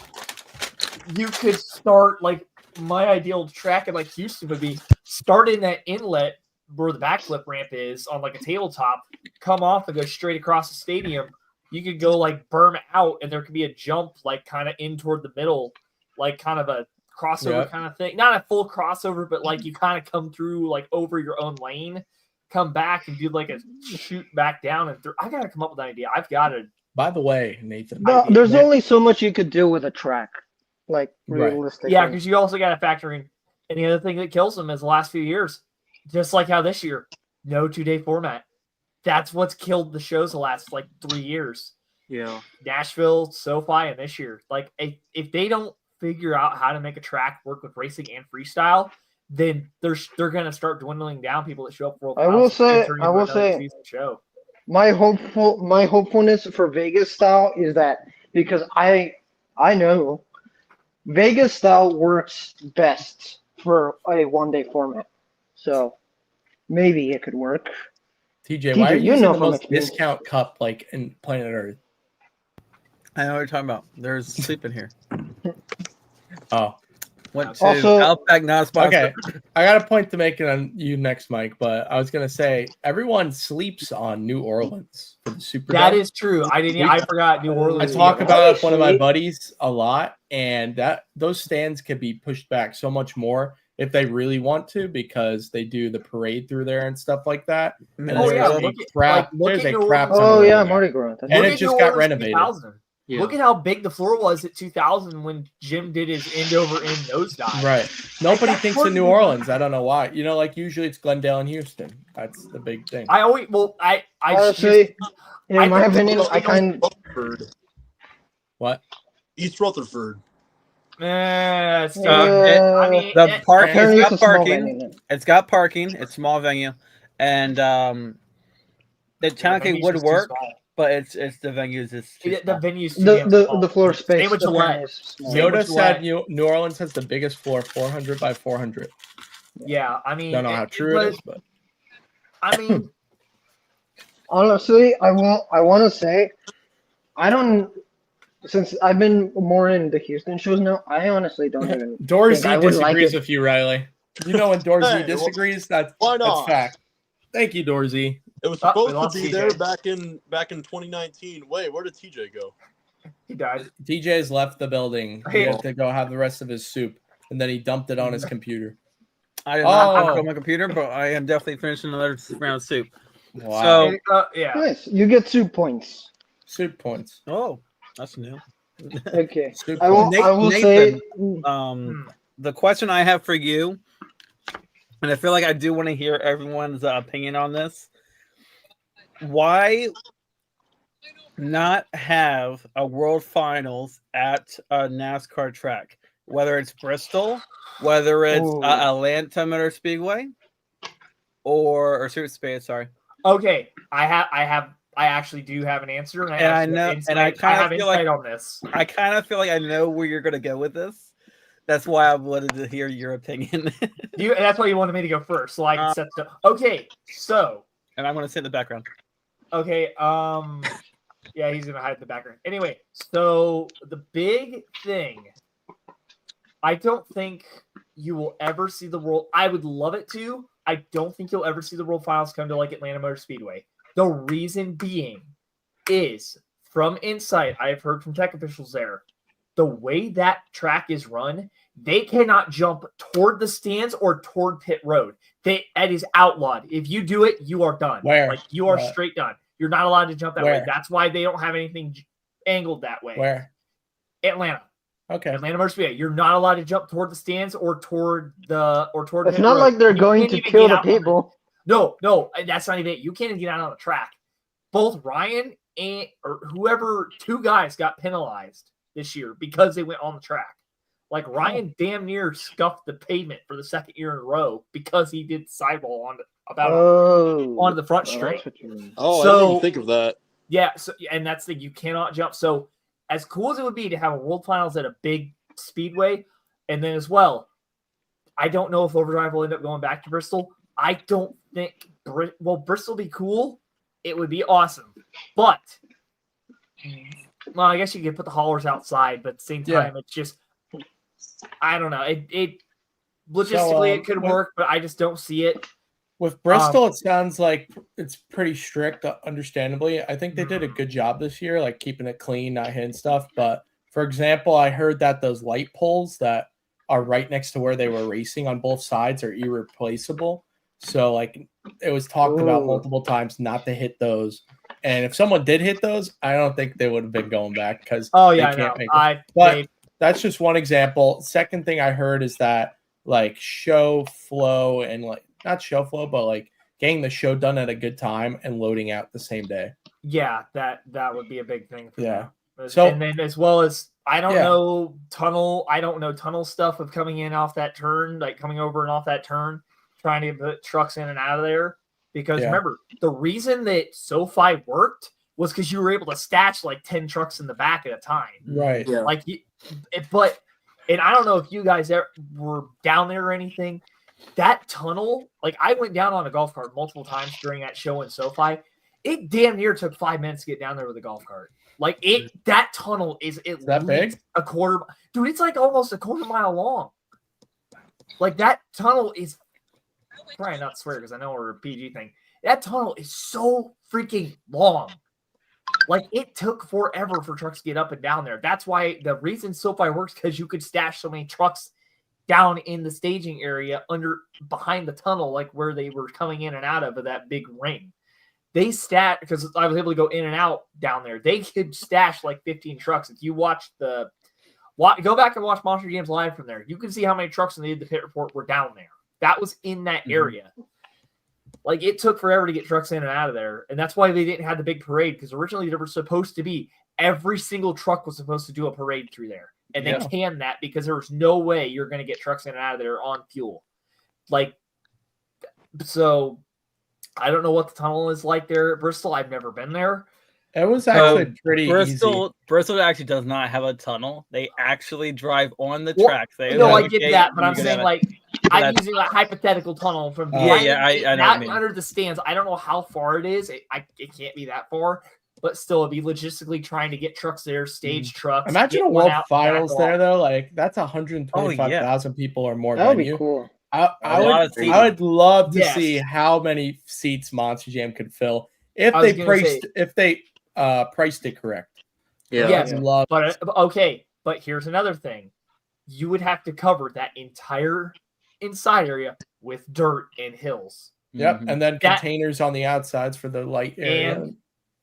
you could start like my ideal track at like Houston would be start in that inlet where the backflip ramp is on like a tabletop, come off and go straight across the stadium. You could go like berm out, and there could be a jump like kind of in toward the middle, like kind of a crossover kind of thing. Not a full crossover, but like you kind of come through like over your own lane, come back and do like a shoot back down and through. I gotta come up with an idea. I've got to. By the way, Nathan. No, there's only so much you could do with a track, like Right. realistically. Yeah, because you also got to factor in. And the other thing that kills them is the last few years, just like how this year, no 2-day format. That's what's killed the shows the last like 3 years. Yeah. Nashville, SoFi, and this year. Like if they don't figure out how to make a track work with racing and freestyle, then they're gonna start dwindling down people that show up for. I will say, show. my hopefulness for Vegas style is that because I know Vegas style works best for a 1-day format, so maybe it could work. TJ, why are you you using know the from most experience. discount cup like in planet Earth? I know what you're talking about. There's sleep in here. Oh, Went to Also- Outback, not a sponsor. okay. I got a point to make it on you next, Mike. But I was gonna say everyone sleeps on New Orleans for the Super. That is true. I forgot New I Orleans. talk about it with one of my Honestly- buddies a lot, and those stands can be pushed back so much more if they really want to, because they do the parade through there and stuff like that. And Oh, yeah, there's look a at- crap, look there's at a New crap. Orleans. ton Oh of yeah, them. Mardi Gras. That's And Look it at just New got Orleans renovated. 2000. Yeah. Look at how big the floor was at 2000 when Jim did his end over end nosedive. Right. Nobody Like, thinks that's of New what- Orleans. I don't know why. You know, like usually it's Glendale and Houston. That's the big thing. I Honestly, in I my think opinion, I kind Rutherford. What? East Rutherford. it's Uh, I mean, The park, apparently it's it's got a small parking. venue now. It's got parking. It's a small venue, and it technically would work, but it's the venues is too The small. venue's too The damn the, small. the floor space. Same with apparently Gillette. is small. Same with Yoda said Gillette. New Orleans has the biggest floor, 400 by 400. Yeah, I mean, Don't know how true but, it is, but I mean, Honestly, I want to say, I don't. Since I've been more in the Houston shows now, I honestly don't even. Dorsey I would like disagrees it. with you, Riley. You know when Dorsey Hey, well, disagrees, that's why that's not? fact. Thank you, Dorsey. It was we supposed lost to be TJ. there back in 2019. Wait, where did TJ go? he died. DJ's left the building. He Hey. had to go have the rest of his soup, and then he dumped it on his computer. I did not Oh. on my computer, but I am definitely finishing another round of soup. Wow. So- Yeah. Nice. You get 2 points. Soup points. Oh, that's new. Okay. Soup I will. points. I will Nathan. say. The question I have for you, and I feel like I do want to hear everyone's opinion on this. Why not have a World Finals at a NASCAR track? Whether it's Bristol, whether it's Ooh. Atlanta Motor Speedway, or Super Speedway. Sorry. Okay, I actually do have an answer, and I, And I actually know- have and insight, I kinda have feel insight like- on this. I kind of feel like I know where you're going to go with this. That's why I wanted to hear your opinion. That's why you wanted me to go first, so I can set stuff. Okay, so And I'm going to sit in the background. okay, yeah, he's gonna hide in the background. Anyway, so the big thing, I don't think you will ever see the world. I would love it to. I don't think you'll ever see the World Finals come to like Atlanta Motor Speedway. The reason being is from insight I've heard from tech officials there, the way that track is run, they cannot jump toward the stands or toward pit road. That is outlawed. If you do it, you are done. Where? Like you are What? straight done. You're not allowed to jump that way. Where? That's why they don't have anything angled that way. Where? Atlanta. Okay. Atlanta Motor Speedway. You're not allowed to jump toward the stands or toward It's pit not road. like they're You going can't to even kill get the out on it. people. No, that's not even it. You can't even get out on the track. Both Ryan and or whoever, 2 guys got penalized this year because they went on the track. Like Ryan damn near scuffed the pavement for the 2nd year in a row because he did sidewall onto the front straight. That's what you mean. Oh, I So- didn't even think of that. Yeah, so and that's the you cannot jump. So as cool as it would be to have a World Finals at a big speedway, and then as well, I don't know if Overdrive will end up going back to Bristol. I don't think Bristol be cool. It would be awesome, but well, I guess you could put the haulers outside, but at the same time, it's just I don't know. It logistically it could work, but I just don't see it. With Bristol, it sounds like it's pretty strict, understandably. I think they did a good job this year, like keeping it clean, not hitting stuff. But for example, I heard that those light poles that are right next to where they were racing on both sides are irreplaceable. So, like, it was talked about multiple times not to hit those. And if someone did hit those, I don't think they would have been going back because Oh yeah, they can't make I it. But that's just one example. Second thing I heard is that like show flow and like not show flow, but like getting the show done at a good time and loading out the same day. yeah, that would be a big thing. For Yeah. them. So- and then as well as I don't Yeah. know tunnel stuff of coming in off that turn, like coming over and off that turn, trying to put trucks in and out of there. Because Yeah. remember, the reason that SoFi worked was because you were able to stash like 10 trucks in the back at a time. Right. Yeah. Like, and I don't know if you guys were down there or anything. That tunnel, like I went down on a golf cart multiple times during that show in SoFi. It damn near took 5 minutes to get down there with a golf cart. Like that tunnel is at that least big? a quarter. Dude, it's like almost a quarter mile long. Like that tunnel is trying not to swear because I know we're a PG thing. That tunnel is so freaking long. Like it took forever for trucks to get up and down there. That's why the reason SoFi works because you could stash so many trucks down in the staging area behind the tunnel, like where they were coming in and out of that big ring. They stat because I was able to go in and out down there. They could stash like 15 trucks. If you watch go back and watch Monster Jams live from there, you can see how many trucks in the pit report were down there. That was in that area. Like it took forever to get trucks in and out of there, and that's why they didn't have the big parade because originally there was supposed to be every single truck was supposed to do a parade through there. And they canned that because there was no way you're going to get trucks in and out of there on fuel. Like, so I don't know what the tunnel is like there at Bristol. I've never been there. It was actually pretty easy. Bristol actually does not have a tunnel. They actually drive on the tracks. I get that, but I'm saying like I'm using a hypothetical tunnel from I know what you mean. Under the stands. I don't know how far it is. It can't be that far. But still, it'd be logistically trying to get trucks there, stage trucks. Imagine a World Finals there, though. Like, that's 125,000 people or more. That would be cool. I would love to see how many seats Monster Jam could fill if they priced it correct. Yes, but okay. But here's another thing: you would have to cover that entire inside area with dirt and hills. Yep, and then containers on the outsides for the light area. And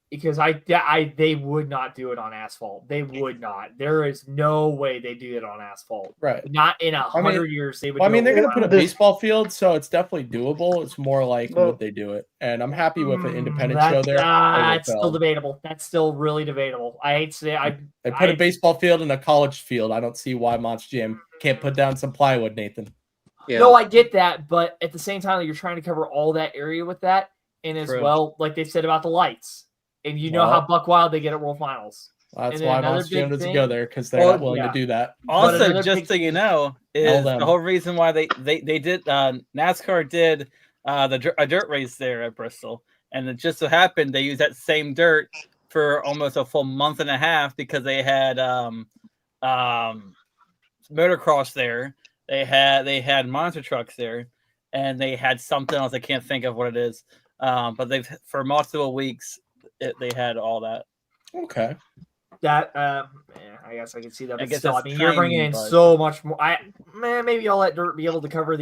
because they would not do it on asphalt. They would not. There is no way they do it on asphalt. Right. Not in 100 years. They would. Well, I mean, they're going to put a baseball field, so it's definitely doable. It's more like would they do it? And I'm happy with an independent show there. That's still debatable. That's still really debatable. I hate to say they put a baseball field in a college field. I don't see why Monster Jam can't put down some plywood, Nathan. Yeah. No, I get that, but at the same time, you're trying to cover all that area with that, and as well, like they said about the lights. And you know how buck wild they get at World Finals. That's why Monster Jam doesn't go there because they're not willing to do that. Also, just so you know, is the whole reason why they did NASCAR did a dirt race there at Bristol, and it just so happened they used that same dirt for almost a full month and a half because they had motocross there, they had monster trucks there, and they had something else I can't think of what it is, but they've for multiple weeks. They had all that. Okay. That I guess I can see that. But still, I mean, you're bringing in so much more. Maybe I'll let dirt be able to cover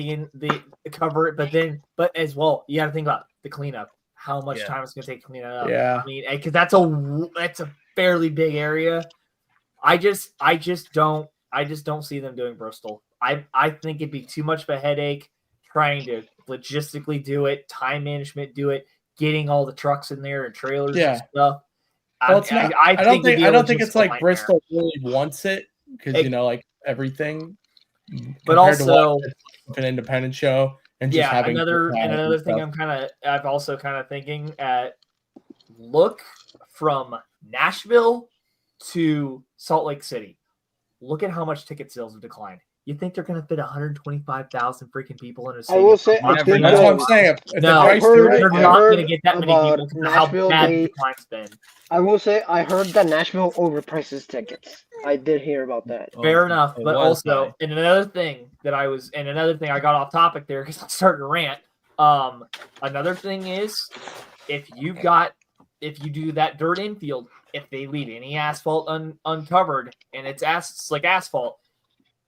cover it, but as well, you got to think about the cleanup. How much time it's going to take to clean it up? Yeah. I mean, because that's a fairly big area. I just don't see them doing Bristol. I think it'd be too much of a headache trying to logistically do it, time management do it. Getting all the trucks in there and trailers and stuff. Well, I don't think it's like Bristol really wants it because like everything. But also an independent show and just having another thing I'm also kind of thinking at look from Nashville to Salt Lake City. Look at how much ticket sales have declined. You think they're going to fit 125,000 freaking people in a stadium? I will say, I think that's what I'm saying. No, they're not going to get that many people because how bad the decline's been. I will say, I heard that Nashville overprices tickets. I did hear about that. Fair enough, but also, and another thing I got off topic there because I started to rant. Another thing is, if you do that dirt infield, if they leave any asphalt uncovered and it's like asphalt.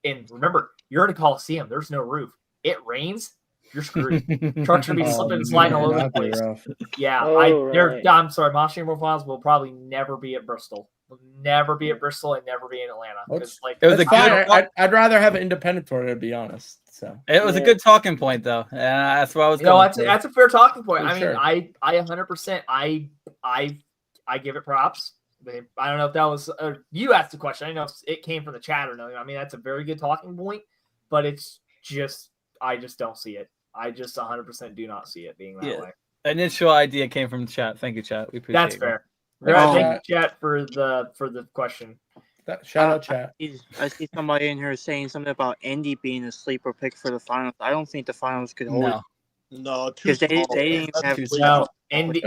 And remember, you're in a Coliseum. There's no roof. It rains, you're screwed. Trucks will be slipping and sliding all over the place. Yeah, I'm sorry. Monster Jam World Finals will probably never be at Bristol. Will never be at Bristol and never be in Atlanta. I'd rather have an independent tour, to be honest. So it was a good talking point, though. That's what I was going. That's a fair talking point. I mean, I 100%. I give it props. I don't know if that was you asked the question. I don't know if it came from the chat or no. I mean, that's a very good talking point, but it's just I just don't see it. I just 100% do not see it being that way. Initial idea came from the chat. Thank you, chat. We appreciate that's fair. Thank you, chat, for the question. Shout out, chat. I see somebody in here saying something about Indy being a sleeper pick for the finals. I don't think the finals could hold. No, too Because they small. didn't That's have way too too- No, They didn't have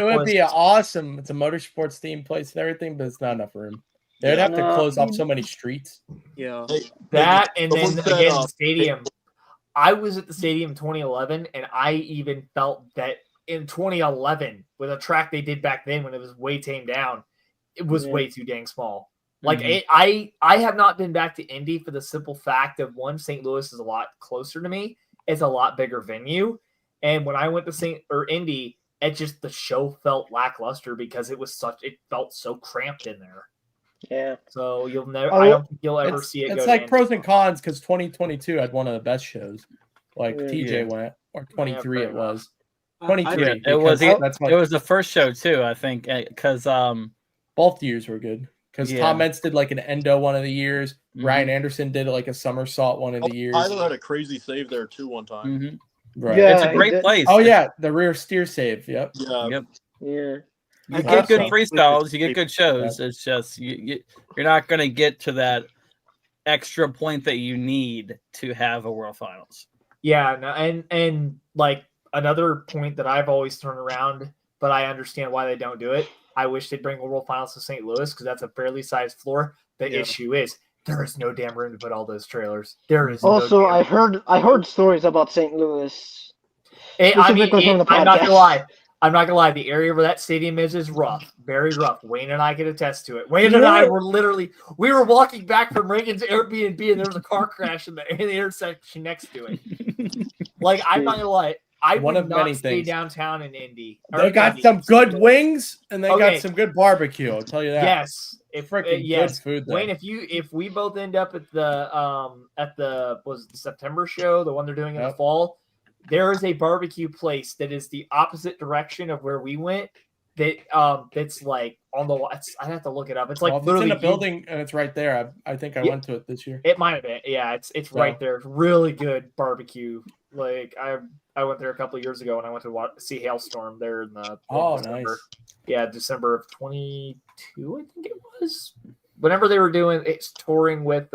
no, It would be Indianapolis. awesome. It's a motorsports themed place and everything, but it's not enough room. They'd Yeah. have to close off so many streets. Yeah. That and then Someone said, again the stadium. I was at the stadium in 2011, and I even felt that in 2011 with a track they did back then when it was way tamed down, it was way too dang small. Like I have not been back to Indy for the simple fact of one, St. Louis is a lot closer to me. It's a lot bigger venue, and when I went to Indy, it just the show felt lackluster because it felt so cramped in there. Yeah. So you'll never. Oh, I don't think you'll ever It's, see it. it's go like to pros Indy. and cons because 2022 had one of the best shows. Like Yeah. TJ went, or 23 fair it was. enough. 23. Yeah, it was. because that's It was the first show too, I think, because both years were good. Because Yeah. Tom Mentz did like an endo one of the years. Mhm. Ryan Anderson did like a somersault one of the years. Tyler had a crazy save there too one time. mhm. Right. Yeah, It's a he great did. place. Oh yeah, the rear steer save. Yep. Yeah. Yep. Yeah. You I get good also- freestyles, you get good shows. It's just you're not going to get to that extra point that you need to have a World Finals. Yeah, no, and like another point that I've always thrown around, but I understand why they don't do it. I wish they'd bring the World Finals to St. Louis because that's a fairly sized floor. The Yeah. issue is there is no damn room to put all those trailers. There is Also, no damn I heard stories about St. Louis. Specifically from the I'm not podcast. gonna lie. I'm not gonna lie. The area where that stadium is rough, very rough. Wayne and I can attest to it. Wayne and I were we were walking back from Reagan's Airbnb, and there was a car crash in the intersection next to it. Like I'm not gonna lie, I One would of not many stay things. downtown in Indy. They got some good wings and they Okay. got some good barbecue. I'll tell you that. Yes, if Freaking yes, good food there. Wayne, if we both end up at the was it the September show, the one they're doing in the Yep. fall, there is a barbecue place that is the opposite direction of where we went. That's like on the. I'd have to look it up. It's like Well, if it's literally in a building and it's right there. I think I Yeah. went to it this year. It might have been. Yeah, it's So- right there. It's really good barbecue. Like I went there a couple of years ago and I went to see Hailstorm there in the Oh, December. nice. Yeah, December of 22, I think it was. Whenever they were doing it's touring with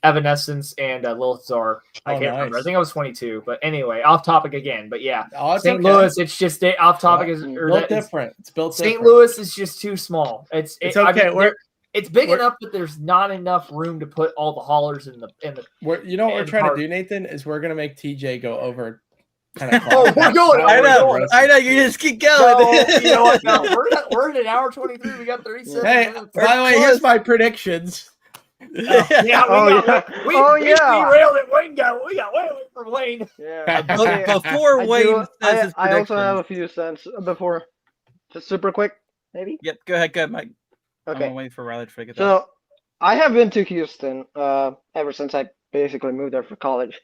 Evanescence and Lilith Czar. I Oh, can't remember. I nice. think I was 22. But anyway, off topic again. But yeah, Oh, it's St. okay. Louis. It's just off topic. Yeah. Is or built that is- different. It's built St. different. Louis is just too small. It's okay. it's big we're- enough that there's not enough room to put all the haulers in the. You know what we're and trying to park. do, Nathan? Is we're gonna make TJ go over. Kind of. Oh, we're going. I we're know. going. I know. You just keep No, going. you know what? No, we're at an hour 23. We got 37 Hey, minutes. by the way, here's my predictions. Yeah, Oh, we yeah. derailed it. We got way away from Wayne. Yeah. But before I Wayne do- says his I also have predictions- a few cents before, just super quick, maybe. Yep, go ahead, Mike. I'm Okay. gonna wait for Riley to figure that. So I have been to Houston ever since I basically moved there for college.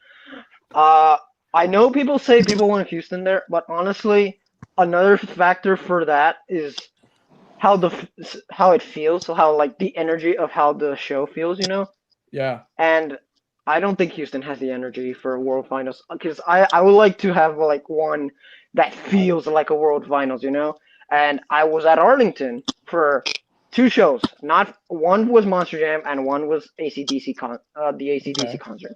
I know people say people want Houston there, but honestly, another factor for that is how it feels, so how like the energy of how the show feels, you know. Yeah. And I don't think Houston has the energy for World Finals because I would like to have like one that feels like a World Finals, you know. And I was at Arlington for 2 shows. Not one was Monster Jam and one was AC/DC the AC/DC Okay. concert.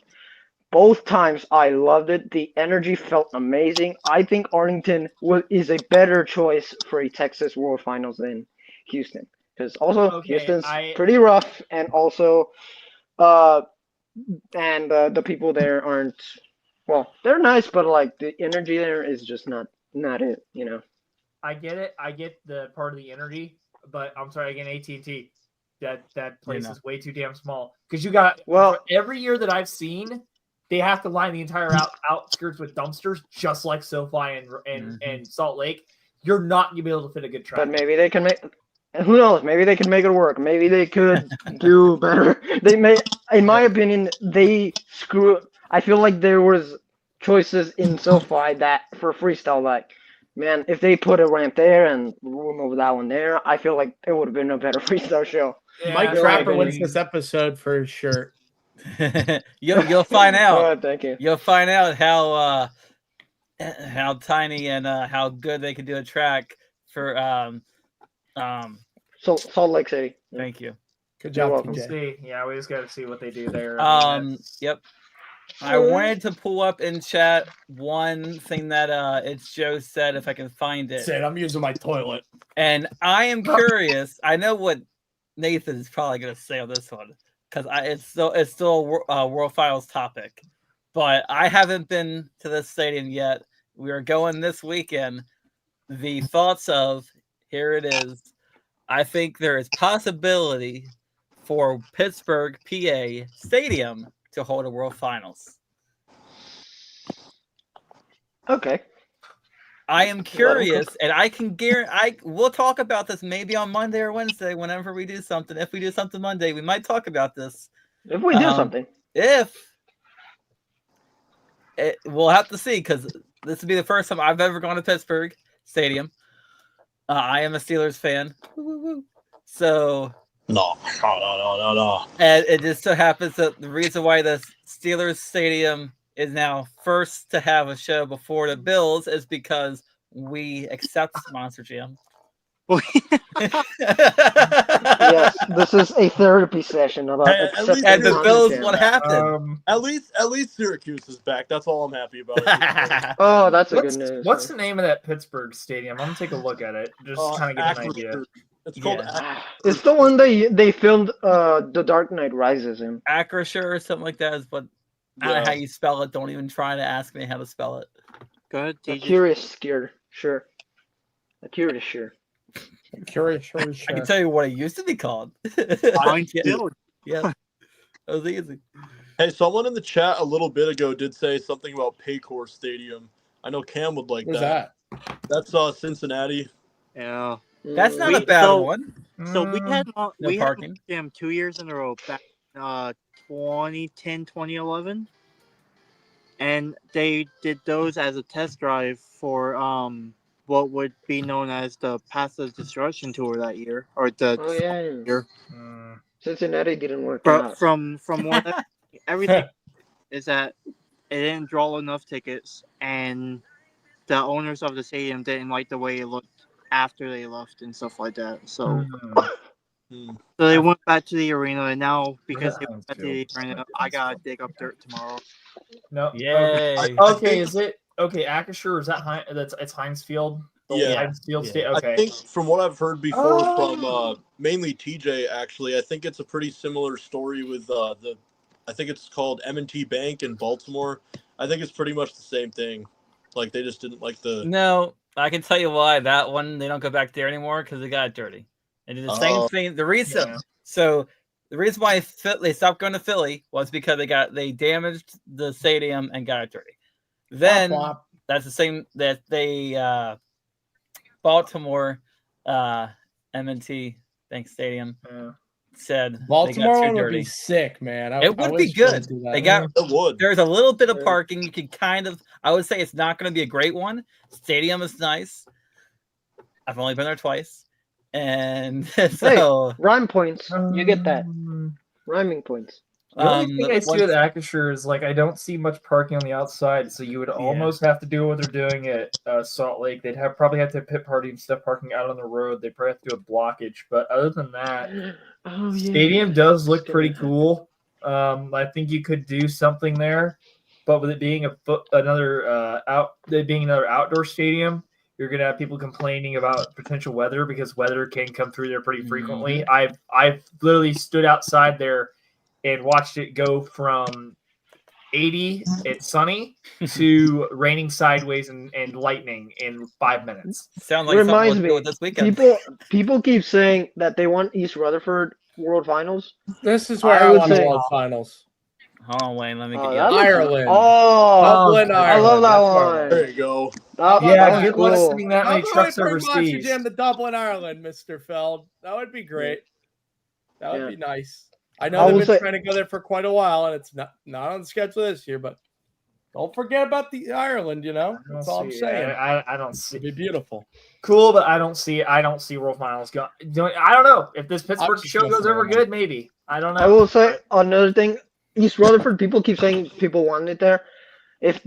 Both times I loved it. The energy felt amazing. I think Arlington is a better choice for a Texas World Finals than Houston because also Okay, Houston's I- pretty rough and also the people there aren't well. They're nice, but like the energy there is just not it. You know. I get it. I get the part of the energy, but I'm sorry again. AT&T, that place know. is way too damn small because you got Well, every year that I've seen. They have to line the entire outskirts with dumpsters, just like SoFi and Salt Lake. You're not gonna be able to fit a good track. but maybe they can make. Who knows? Maybe they can make it work. Maybe they could do better. They may, in my opinion, they screw. I feel like there was choices in SoFi that for freestyle, like, man, if they put a ramp there and remove that one there, I feel like it would have been a better freestyle show. Yeah, Mike I Trapper agree. wins this episode for his shirt. You'll find out. Oh, thank you. You'll find out how tiny and how good they can do a track for So Salt Lake City. Thank you. Good You're job, welcome. We'll TJ. see. Yeah, we just got to see what they do there. I mean, that's- Yep. I wanted to pull up in chat one thing that it's Joe said if I can find it. Said I'm using my toilet. And I am curious. I know what Nathan is probably going to say on this one because it's still a World Finals topic. But I haven't been to this stadium yet. We are going this weekend. The thoughts of, here it is. I think there is possibility for Pittsburgh, PA Stadium to hold a World Finals. Okay. I am curious, and I can guarantee we'll talk about this maybe on Monday or Wednesday whenever we do something. If we do something Monday, we might talk about this. If we do something. We'll have to see because this will be the first time I've ever gone to Pittsburgh Stadium. I am a Steelers fan. So No. and it just so happens that the reason why the Steelers Stadium is now first to have a show before the Bills is because we accept Monster Jam. Yes, this is a therapy session about Hey, at least And the Monster Bills, Jam. what happened? At least Syracuse is back. That's all I'm happy about. Oh, that's a good news. What's the name of that Pittsburgh stadium? I'm gonna take a look at it. Just kind of get an idea. It's called. It's the one they filmed The Dark Knight Rises in. Acrisure or something like that is what. I don't know how you spell it. Don't even try to ask me how to spell it. Go ahead, A DJ. curious sure. Sure. A curious sure. Curious, sure. I can tell you what it used to be called. Minefield. Yeah, that was easy. Hey, someone in the chat a little bit ago did say something about Paycor Stadium. I know Cam would like Where's that. That's Cincinnati. Yeah. That's not We- a bad so- one. So we had No we parking. had him 2 years in a row back 2010, 2011. And they did those as a test drive for what would be known as the Path of Destruction tour that year, or the Oh yeah. year. Cincinnati didn't work But out. from what everything is that it didn't draw enough tickets, and the owners of the stadium didn't like the way it looked after they left and stuff like that. So they went back to the arena, and now because they went back to the arena, I gotta dig up dirt tomorrow. No. Yay. Okay, is it okay? Acrisure, is that it's Heinz Field? The Yeah. Heinz Field Yeah. Stadium. Okay. I think from what I've heard before Oh. from mainly TJ, actually, I think it's a pretty similar story with I think it's called M&T Bank in Baltimore. I think it's pretty much the same thing. Like they just didn't like the. No, I can tell you why that one they don't go back there anymore because they got dirty. They did the same thing. The reason the reason why they stopped going to Philly was because they damaged the stadium and got it dirty. Then that's the same that they Baltimore M&T Bank Stadium said Baltimore they got one too would be dirty. sick, man. It would be good. They got there's a little bit of parking. You can kind of I would say it's not going to be a great one. Stadium is nice. I've only been there twice. And so Hey, rhyme points. You get that. Rhyming points. The only thing I see with Acrisure is like I don't see much parking on the outside, so you would almost have to do what they're doing at Salt Lake. They'd probably have to have pit party and stuff parking out on the road. They probably have to do a blockage, but other than that, stadium does look pretty cool. I think you could do something there, but with it being another outdoor stadium, you're gonna have people complaining about potential weather because weather can come through there pretty frequently. I've literally stood outside there and watched it go from 80 and sunny to raining sideways and lightning in 5 minutes. Sound It reminds me, this weekend. people keep saying that they want East Rutherford World Finals. This is where I would want the say- World Finals. Hold on, Wayne. Let me get you. Ireland. Dublin, I love that one. There you go. Yeah, good luck cool. sending that many trucks bring Monster overseas. Jam to Dublin, Ireland, Mr. Feld. That would be great. That would be nice. I know they've been trying to go there for quite a while, and it's not on the schedule this year, but don't forget about the Ireland, That's all I'm saying. I don't see. It'd be beautiful. Cool, but I don't see World Finals going. I don't know if this Pittsburgh just show go goes for over it. good. Maybe I don't know. I will say another thing. East Rutherford, people keep saying people want it there. If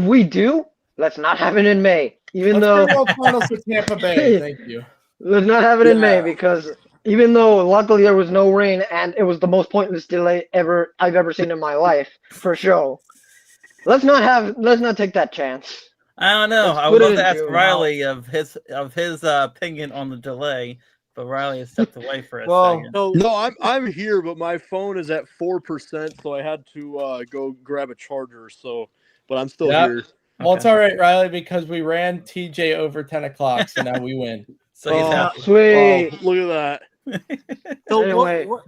we do, let's not have it in May. Even though Let's bring World Finals to Tampa Bay. Thank you. let's not have it in May because even though luckily there was no rain and it was the most pointless delay I've ever seen in my life for show. Let's not take that chance. I don't know. Let's I put would it love in to ask June. Riley of his opinion on the delay, but Riley has stepped away for a Well, second. No, I'm here, but my phone is at 4%, so I had to go grab a charger. So, but I'm still Yeah. here. Well, it's Okay. all right, Riley, because we ran TJ over 10 o'clock, so now we win. So he's Oh, happy. Sweet. Oh, look at that. So Anyway. what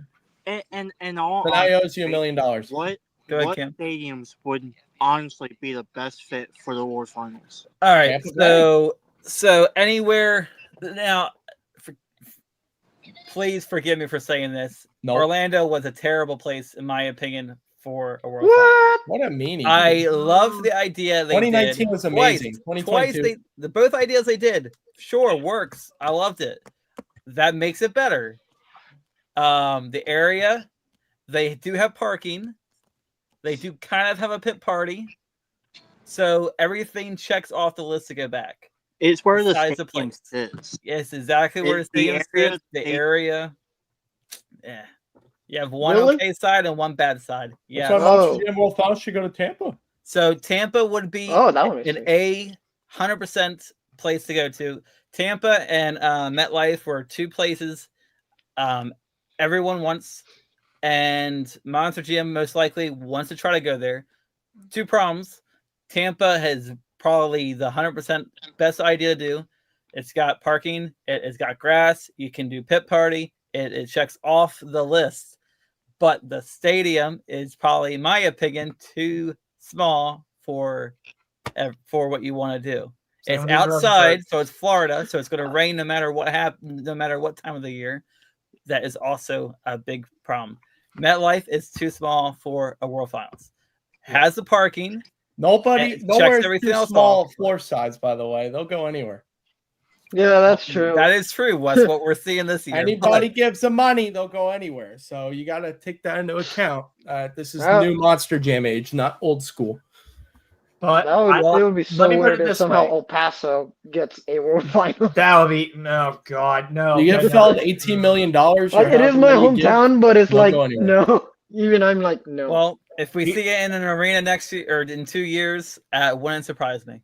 and all But I owes you $1 million. what Go ahead, what Cam. stadiums would honestly be the best fit for the World Finals? All right. Tampa So anywhere now. Please forgive me for saying this. Nope. Orlando was a terrible place, in my opinion, for a World Cup. What? What a meanie. I love the idea they 2019 did. was amazing. Twice 2022. both ideas they did. Sure, works. I loved it. That makes it better. The area, they do have parking. They do kind of have a pit party. So everything checks off the list to go back. It's where the Besides the stadium place. sits. Yes, exactly where It's the the stadium area sits. The they- area. Yeah. You have one Really? okay side and one bad side. That's Yeah. why Oh. Monster Jam World Finals should go to Tampa. So Tampa would be Oh, that would be an sick. 100% place to go to. Tampa and MetLife were two places everyone wants, and Monster Gym most likely wants to try to go there. Two problems. Tampa has probably the 100% best idea to do. It's got parking. It's got grass. You can do pit party. It checks off the list. But the stadium is probably, in my opinion, too small for what you want to do. It's outside, so it's Florida, so it's going to rain no matter what no matter what time of the year. That is also a big problem. MetLife is too small for a World Finals. Has the parking. Nobody, Checks nowhere everything too else small off. floor size, by the way. They'll go anywhere. Yeah, that's true. That is true. That's what we're seeing this year. Anybody gives them money, they'll go anywhere. So you got to take that into account. This is Yeah. new Monster Jam age, not old school. but That would, it would be so let me put weird it if this somehow way. El Paso gets a World Final. That would be no God, no. You get no, felled no. $18 million. or Like, it is however my many you give. hometown, but it's They'll like go anywhere. no. Even I'm like no. Well, if we see it in an arena next year or in 2 years, wouldn't surprise me.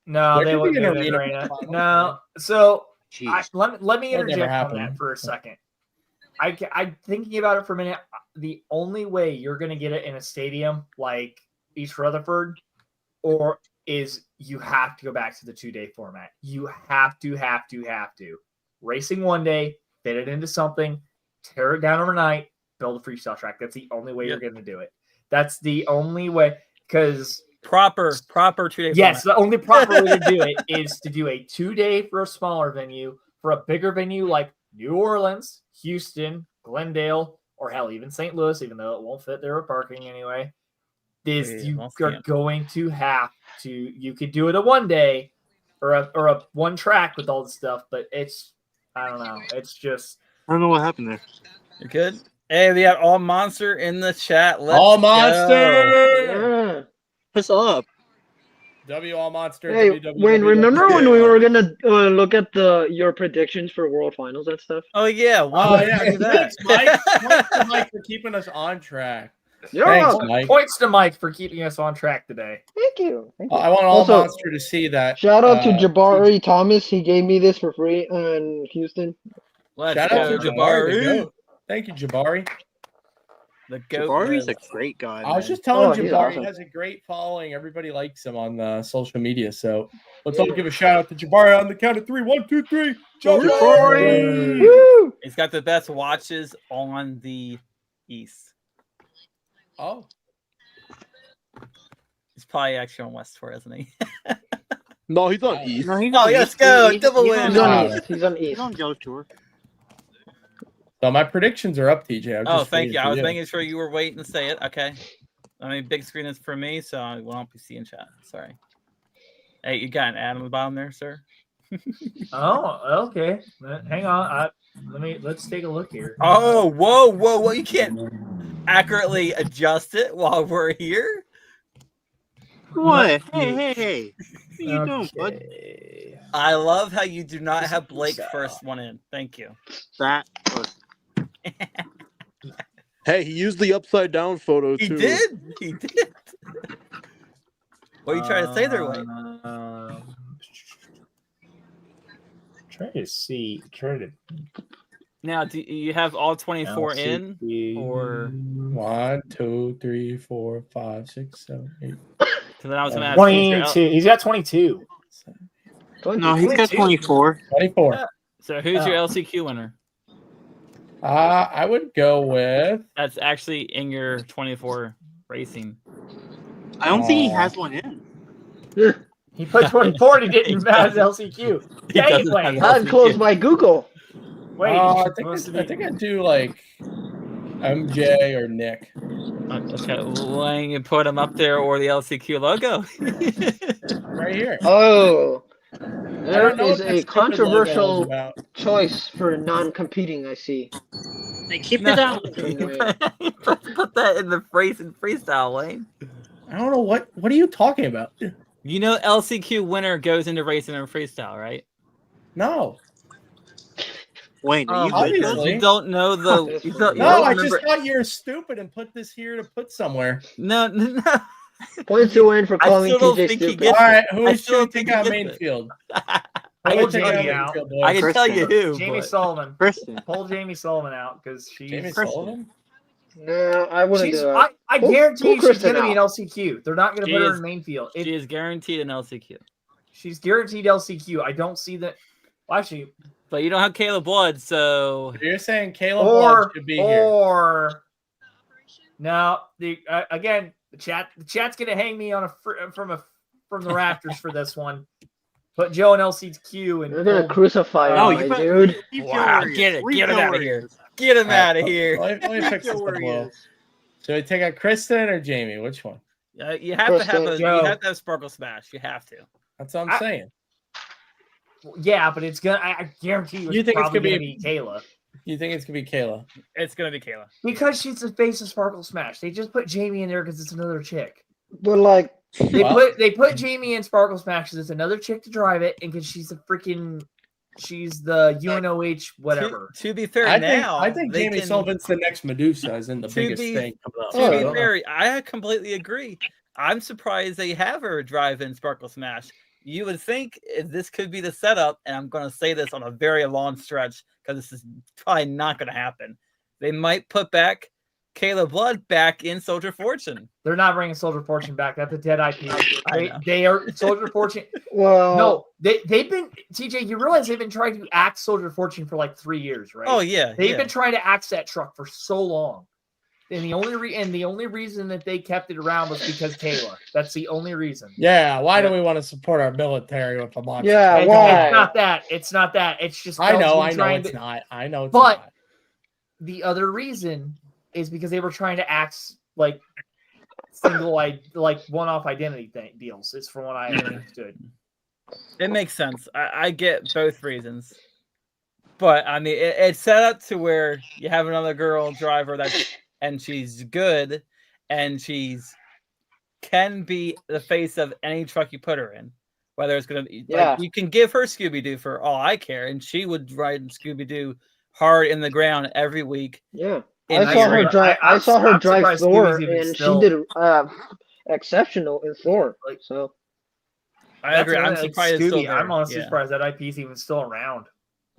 No, There they could be wouldn't an do it in arena arena. final. No, so Jeez. let me That'll never interject on happen. that for a second. I'm thinking about it for a minute. The only way you're going to get it in a stadium like East Rutherford, or is you have to go back to the 2-day format. You have to racing one day, fit it into something, tear it down overnight, build a freestyle track. That's the only way you're going to do it. That's the only way, because Proper 2-day. yes, the only proper way to do it is to do a 2-day for a smaller venue. For a bigger venue like New Orleans, Houston, Glendale, or hell, even St. Louis, even though it won't fit there with parking anyway, is you are going to have to. You could do it a 1-day or a one track with all the stuff, but it's, I don't know. It's just, I don't know what happened there. You're good. Hey, we got All Monster in the chat. Let's All go. Monster! Yeah. What's up? All Monster. Hey, WW. Wayne, remember when we were gonna look at your predictions for World Finals and stuff? Oh yeah. Oh, Why yeah. do that? Thanks, Mike. Thanks to Mike for keeping us on track. Yeah. Thanks, Mike. points to Mike for keeping us on track today. Thank you. Thank you. I want All Also, Monster to see that. Shout out to Jabari Thomas. He gave me this for free in Houston. Let's Shout go, out to Jabari. the Jabari. goat. Thank you, Jabari. The goat. Jabari's is- a great guy. I was man. just telling Oh, he's Jabari awesome. he has a great following. Everybody likes him on social media. So let's all give a shout out to Jabari on the count of 3. 1, 2, 3. Jabari! Woo! He's got the best watches on the East. Oh, He's probably actually on West Tour, isn't he? No, he's on East. No, he's Oh, on let's East. go. He's- Double he's win. on He's on Joe's- East. He's on He's East. on Joe's tour. so my predictions are up, TJ. I'm Oh, just thank waiting you. for I was making sure you were waiting to say it. Okay. I mean, big screen is for me, so I won't be seeing chat. Sorry. Hey, you got an ad on the bottom there, sir? Oh, okay. Hang on. Let's take a look here. Oh, whoa. You can't accurately adjust it while we're here? What? Hey. What are you doing, bud? Okay. I love how you do not have Blake first one in. Thank you. That was Hey, he used the upside down photo He too. did. What are you trying to say there, Wayne? Try to see. Try to. Now, do you have all 24 in, or 1, 2, 3, 4, 5, 6, 7, 8. because I was going to ask you, 22. He's got 22. No, he's got 24. 24. So who's your LCQ winner? I would go with. That's actually in your 24 racing. I don't think he has one in. He put 24 and he didn't have LCQ. He doesn't Anyway, have Not closed by Google. wait. I think I'd do like MJ or Nick. Okay, Wayne, you put him up there or the LCQ logo. Right here. Oh, I there don't know is what that a stupid logo is controversial about. choice for non-competing. I see. They keep No. it out. Put that in the phrase and freestyle, Wayne. I don't know what are you talking about? You know LCQ winner goes into racing and freestyle, right? No. Wayne, are you obviously. You don't know the. You don't I remember- just thought you were stupid and put this here to put somewhere. No. Point to win for I calling still don't TJ think he stupid. gets All right, I who still should think take he out gets it. Mainfield? Pull Who would take Jamie out out. Mainfield, I boys? can tell you who. Jamie but- Sullivan. Kristen? Pull Jamie Sullivan out because she's. Jamie Kristen. Sullivan? No, I wouldn't She's, do that. I Pull- guarantee pull you she's Kristen going to be an out. LCQ. They're not going to She put her is- in main field. She is guaranteed an LCQ. She's guaranteed LCQ. I don't see that. Well, actually, But you don't have Caleb Blood, so You're saying Caleb Blood should be here. or no, again, the chat's going to hang me on from the rafters for this one. Put Joe in LCQ and They're gonna crucify No, you, you my better- dude. wow, get it out of here. Get him All right, out of here. Let me fix this up a little. Should we take out Kristen or Jamie? Which one? You have to have Kristen, you Joe. have to have Sparkle Smash. You have to. That's what I'm saying. Yeah, but it's gonna. I guarantee you, You think it's probably gonna gonna be- be Kayla You think it's gonna be Kayla? It's gonna be Kayla. because she's the face of Sparkle Smash. They just put Jamie in there because it's another chick. But like, They put Jamie in Sparkle Smash because it's another chick to drive it, and because she's the UNOH whatever. To be fair, I think they Jamie can- Sullivan's the next Medusa, is in the To biggest be- thing coming up. To Oh, be yeah. fair, I completely agree. I'm surprised they have her drive in Sparkle Smash. You would think this could be the setup, and I'm going to say this on a very long stretch because this is probably not going to happen. They might put back Kayla Blood back in Soldier Fortune. They're not bringing Soldier Fortune back. That's a dead IP. I know. They are Soldier Fortune. well, No, they've been TJ. You realize they've been trying to axe Soldier Fortune for like 3 years, right? Oh yeah, They've yeah. been trying to axe that truck for so long, and the only reason that they kept it around was because Kayla. That's the only reason. Yeah, why do we want to support our military with a monster? Yeah, It's why? not that. It's not that. It's just I know Belgium trying it's to- not. I know it's But- not. The other reason is because they were trying to axe like one-off identity deals. It's from what I understood. It makes sense. I get both reasons. But I mean, it's set up to where you have another girl driver and she's good, and can be the face of any truck you put her in. Whether it's gonna be like, you can give her Scooby Doo for all I care, and she would ride Scooby Doo hard in the ground every week. Yeah, And I saw her drive. I saw her I'm drive surprised Thor, Scooby's even and still- she did exceptional in Thor. So I agree. I'm surprised it's still Scooby. there. I'm honestly Yeah. surprised that IP's even still around.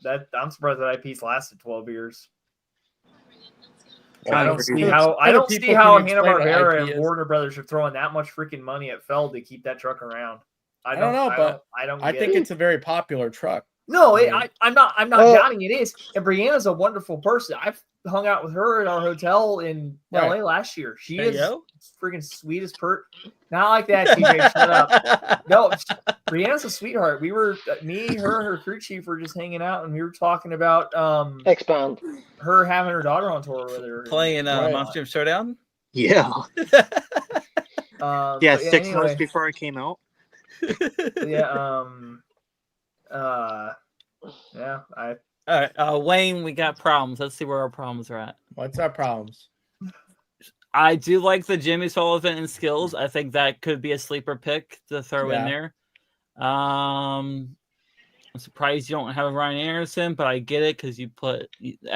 I'm surprised that IP's lasted 12 years. I don't see how Other people can Hanna explain what Barbera IP and is. Warner Brothers are throwing that much freaking money at Feld to keep that truck around. I don't know, but I don't. I get think it. it's a very popular truck. No, I I'm not Well- doubting it is. And Brianna's a wonderful person. I've hung out with her at our hotel in Right. LA last year. She There you is go. freaking sweet as Not like that, TJ. Shut up. No, Brianna's a sweetheart. We were me, her crew chief were just hanging out, and we were talking about expound. her having her daughter on tour with her. Playing Right. Monster Jam Showdown. Yeah. But Yeah, 6 anyway, months before it came out. yeah, yeah, All right, Wayne, we got problems. Let's see where our problems are at. What's our problems? I do like the Jimmy Sullivan and skills. I think that could be a sleeper pick to throw in Yeah. there. I'm surprised you don't have Ryan Anderson, but I get it because you put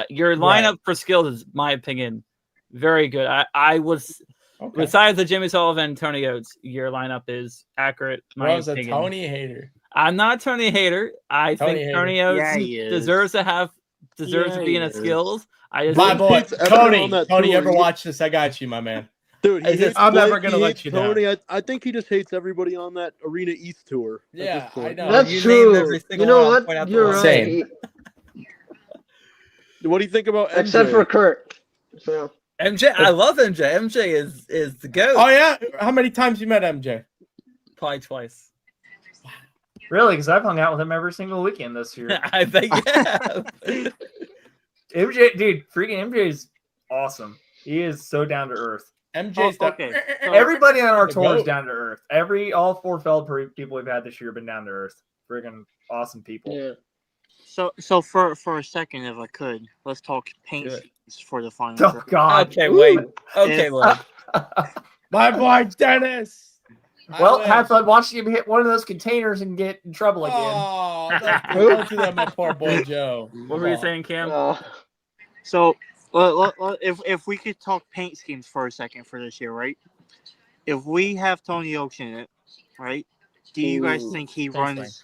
your lineup for skills is, my opinion, very good. I was Okay. Besides the Jimmy Sullivan, Tony Oates, your lineup is accurate. in my Well, I was a opinion. Tony hater. I'm not a Tony hater. I Tony think hater. Tony Oates Yeah, he is. deserves to be in he a is. skills. I just My He boy, hates everyone Tony. on that Tony, tour. ever He- watch this? I got you, my man. Dude, he It's just- hates I'm never Blake, gonna he let hates you down. Tony. I think he just hates everybody on that Arena East tour. at Yeah, this point. I know. That's you true. named every single You know one, I'll what? point out the You're one. right. Same. What do you think about MJ? Except for Kurt. So MJ, I love MJ. MJ is the goat. Oh yeah. How many times you met MJ? Probably twice. Really? Because I've hung out with him every single weekend this year. I bet you have. MJ, dude, freaking MJ is awesome. He is so down to earth. MJ's the okay. So, Everybody on our The tour is goat. down to earth. All 4 Feld people we've had this year have been down to earth. Friggin' awesome people. yeah. so for a second, if I could, let's talk paint Do it. schemes for the finals. Oh God. Okay, wait. Okay, If- look. my boy Dennis. Well, I have live. fun watching him hit one of those containers and get in trouble again. Oh, don't do that, my poor boy Joe. What were you saying, Cam? So, if we could talk paint schemes for a second for this year, right? If we have Tony Oaks in it, right? Do you guys think he Interesting. runs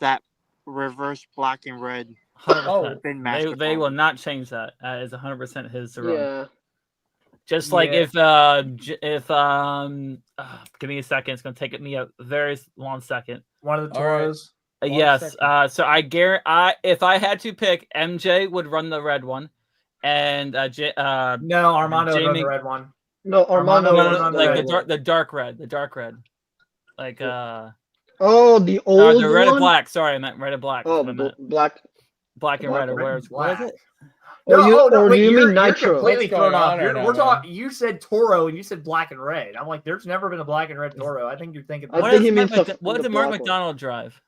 that reverse black and red 100%. bin They master? will not change that. That is 100% his to run. Yeah. Just like Yeah. give me a second. It's gonna take me a very long second. One of the All right. Toros. One Yes. second. So I guarantee, if I had to pick, MJ would run the red one, and No, Armando would run Jamie- the red one. No, Armando. No, was no, the like red one. the dark red, like Oh, the or old the red one. and black. Sorry, I meant red and black. Oh, That's what I meant. black. Black and black red. Or and where red is and what is black. it? Or do you you're mean Nitro? completely What's thrown going off. on right now, We're man? talking. You said Toro and you said black and red. I'm like, there's never been a black and red Toro. I think you're thinking I What think is he Mark means the- What the did Mark black one. McDonald drive?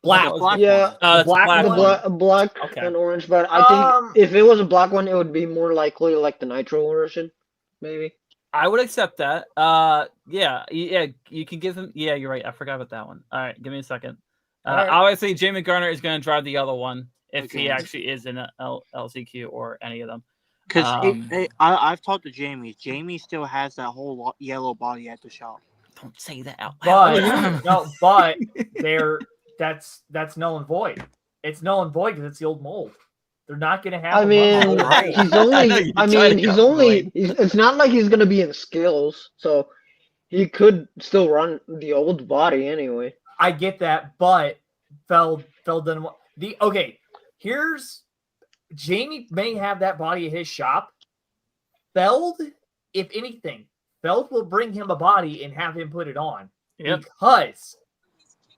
black. Black. Yeah, That's black black the one. black Okay. and orange. But I think if it was a black one, it would be more likely like the Nitro version, maybe. I would accept that. Yeah. You can give him. Yeah, you're right. I forgot about that one. All right, give me a second. All right. Obviously, Jamie Garner is going to drive the other one if Okay. he actually is in a LCQ or any of them. Because I've talked to Jamie. Jamie still has that whole yellow body at the shop. Don't say that out But loud. no, but that's null and void. It's null and void because it's the old mold. They're not going to have. I a mean, muscle. Right. he's I know only. you're I trying mean, to he's go only. It's not like he's gonna be in skills, so he could still run the old body anyway. I get that, but Feld didn't want the okay. Here's Jamie may have that body at his shop. Feld, if anything, Feld will bring him a body and have him put it on. Yep. Because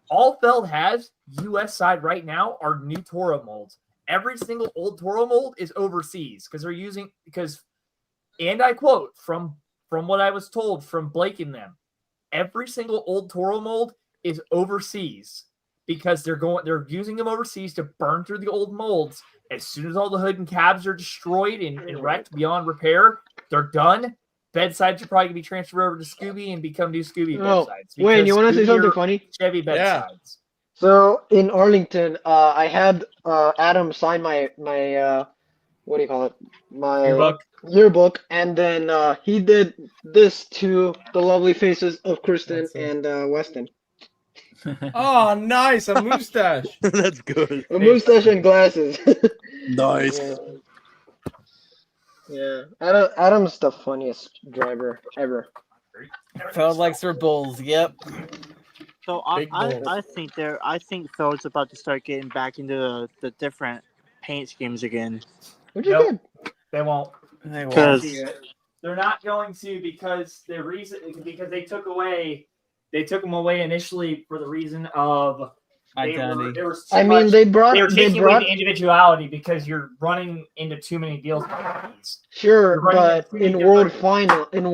all Feld has US side right now are new Toro molds. Every single old Toro mold is overseas because they're using and I quote from what I was told from Blake and them, every single old Toro mold is overseas because they're using them overseas to burn through the old molds. As soon as all the hood and cabs are destroyed and wrecked beyond repair, they're done. Bedsides are probably gonna be transferred over to Scooby and become new Scooby Oh, bedsides. Wayne, you because want to say Scooby something are funny? Chevy Yeah. bedsides. So in Arlington, I had Adam sign my what do you call it? My yearbook, and then he did this to the lovely faces of Kristen That's it. and Weston. Oh, nice, a mustache. That's good. A mustache and glasses. Nice. Yeah. Adam's the funniest driver ever. Feld likes their bulls. Yep. So Big balls. I think Feld's about to start getting back into the different paint schemes again. Which is Nope. good. They won't. They will. Because They're not going to because they took them away initially for the reason of Identity. there was I mean, they brought they were taking away brought the individuality because you're running into too many deals. sure, You're running but into in different-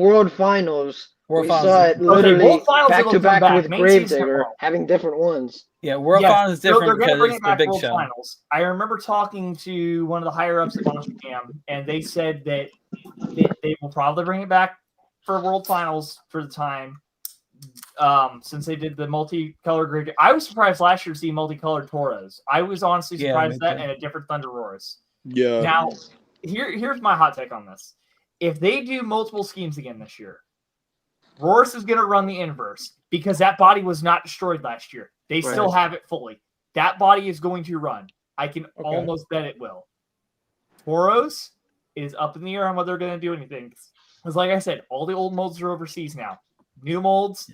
world finals, World we Finals. saw it Okay, literally World Finals back will to come back back. with Main season Gravedigger won't. having different ones. Yeah, World Yes, Finals is they're different gonna because bring it's it the back big World show. Finals. I remember talking to one of the higher ups at Monster Jam, and they said that they will probably bring it back for World Finals for the time. Since they did the multicolored grid. I was surprised last year to see multicolored Toros. I was honestly Yeah, surprised me at that too. and a different Thunder Roars. Yeah. Now, here's my hot take on this. If they do multiple schemes again this year, Roris is going to run the inverse because that body was not destroyed last year. They still have it fully. That body is going to run. I can almost bet it will. Toros is up in the air on whether they're going to do anything. Because like I said, all the old molds are overseas now. New molds,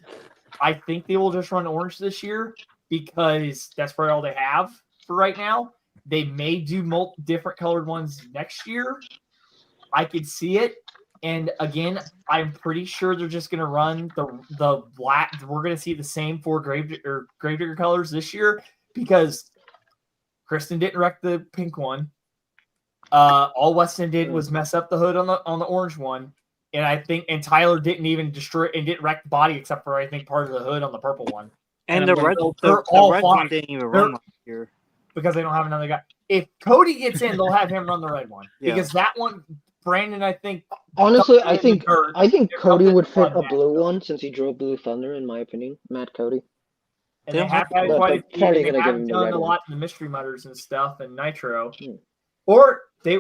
I think they will just run orange this year because that's probably all they have for right now. They may do different colored ones next year. I could see it. And again, I'm pretty sure they're just going to run the black. We're going to see the same 4 Gravedigger colors this year because Kristen didn't wreck the pink one. All Weston did was mess up the hood on the orange one, and Tyler didn't even destroy and didn't wreck the body except for I think part of the hood on the purple one. And the red one didn't even run last year because they don't have another guy. If Cody gets in, they'll have him run the red one because that one. Brandon, I think. Honestly, I think Cody would fit a blue one since he drove Blue Thunder, in my opinion. Matt Cody. And they have had quite a few. They have done a lot in the mystery mutters and stuff and Nitro. Or they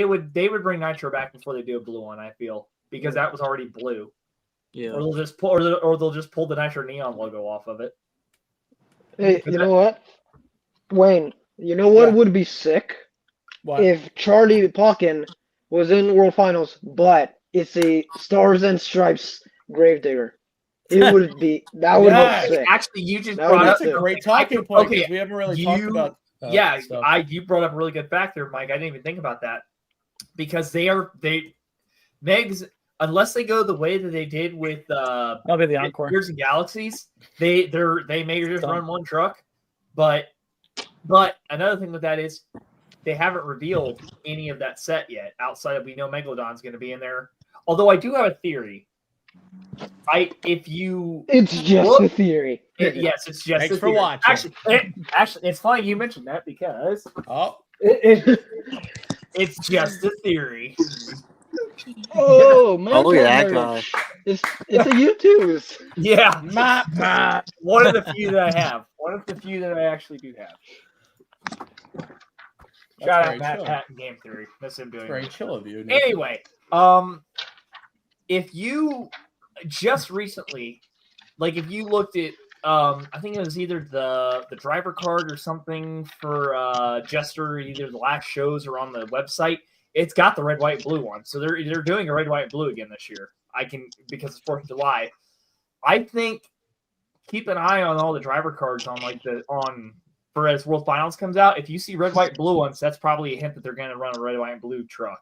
would bring Nitro back before they do a blue one. I feel because that was already blue. Yeah. Or they'll just pull the Nitro Neon logo off of it. Hey, you know what, Wayne? You know what would be sick? What? If Charlie Pauken was in World Finals, but it's a Stars and Stripes Gravedigger. It would be that would be sick. Actually, you just brought up a great talking point because we haven't really talked about. You brought up a really good fact there, Mike. I didn't even think about that because Megs, unless they go the way that they did with That'll be the Encore. Years and Galaxies, they may just run one truck, but another thing with that is. They haven't revealed any of that set yet. Outside of we know Megalodon's going to be in there. Although I do have a theory. It's just a theory. Yes, it's just Thanks a for theory. watching. Actually, it's funny you mentioned that because it's just a theory. Oh man! Oh, look at that guy. It's a YouTube's. Yeah, one of the few that I have. One of the few that I actually do have. Shout out Matt and Game Theory. That's him doing very chill of you. Nick. Anyway, if you just recently, like if you looked at, I think it was either the driver card or something for Jester, either the last shows or on the website, it's got the red, white, blue one. So they're doing a red, white, blue again this year. Because it's 4th of July. I think keep an eye on all the driver cards for as World Finals comes out. If you see red, white, blue ones, that's probably a hint that they're going to run a red, white, and blue truck.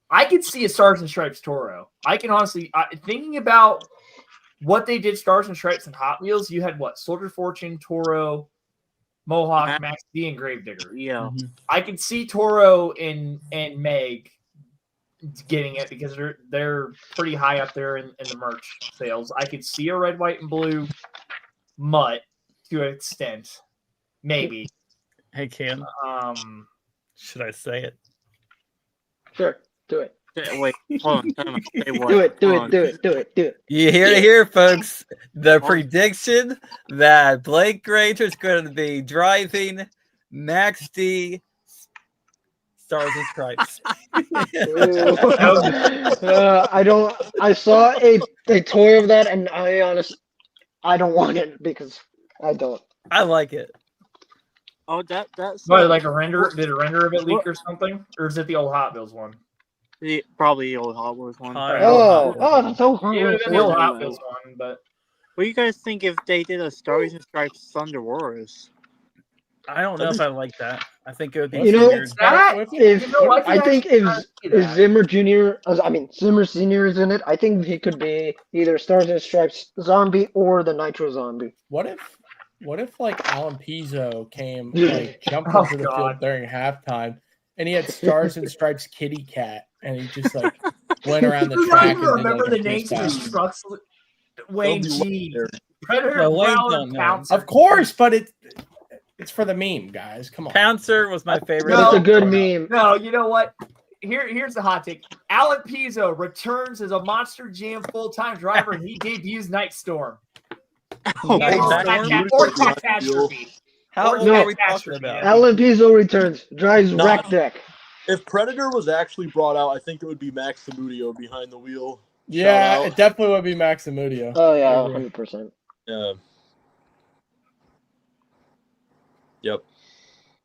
I could see a Stars and Stripes Toro. I can honestly, thinking about what they did Stars and Stripes and Hot Wheels, you had what? Soldier Fortune, Toro, Mohawk, Max D, and Gravedigger. Yeah. I could see Toro and Meg getting it because they're pretty high up there in the merch sales. I could see a red, white, and blue Mutt to an extent, maybe. Hey, Cam. Should I say it? Sure, do it. Wait, hold on. Do it. You hear it here, folks. The prediction that Blake Granger is going to be driving Max D Stars and Stripes. I saw a toy of that, and I don't want it because I don't. I like it. Oh, that's like a render. Did a render of it leak or something, or is it the old Hot Wheels one? Probably the old Hot Wheels one. That's so hard. Yeah, the old Hot Wheels one, but. What do you guys think if they did a Stars and Stripes Thunder Warriors? I don't know if I like that. I think it would be weird. I think if Zimmer Jr. Zimmer Sr. is in it, I think he could be either Stars and Stripes Zombie or the Nitro Zombie. What if like Alan Pizzo came jumped into the field during halftime and he had Stars and Stripes Kitty Cat and he just went around the track. I remember the names of his trucks. Wayne G. Predator, Pouncer. Of course, but it's for the meme, guys. Come on. Pouncer was my favorite. It's a good meme. No, you know what? Here's the hot take. Alan Pizzo returns as a Monster Jam full-time driver, and he debuts Night Storm. Or Catastrophe. How old are we talking about? Alan Pizzo returns, drives Wreck Deck. If Predator was actually brought out, I think it would be Max Samudio behind the wheel. Yeah, out. it definitely would be Max Amudio. Oh yeah, I agree. 100%. Yeah. Yep.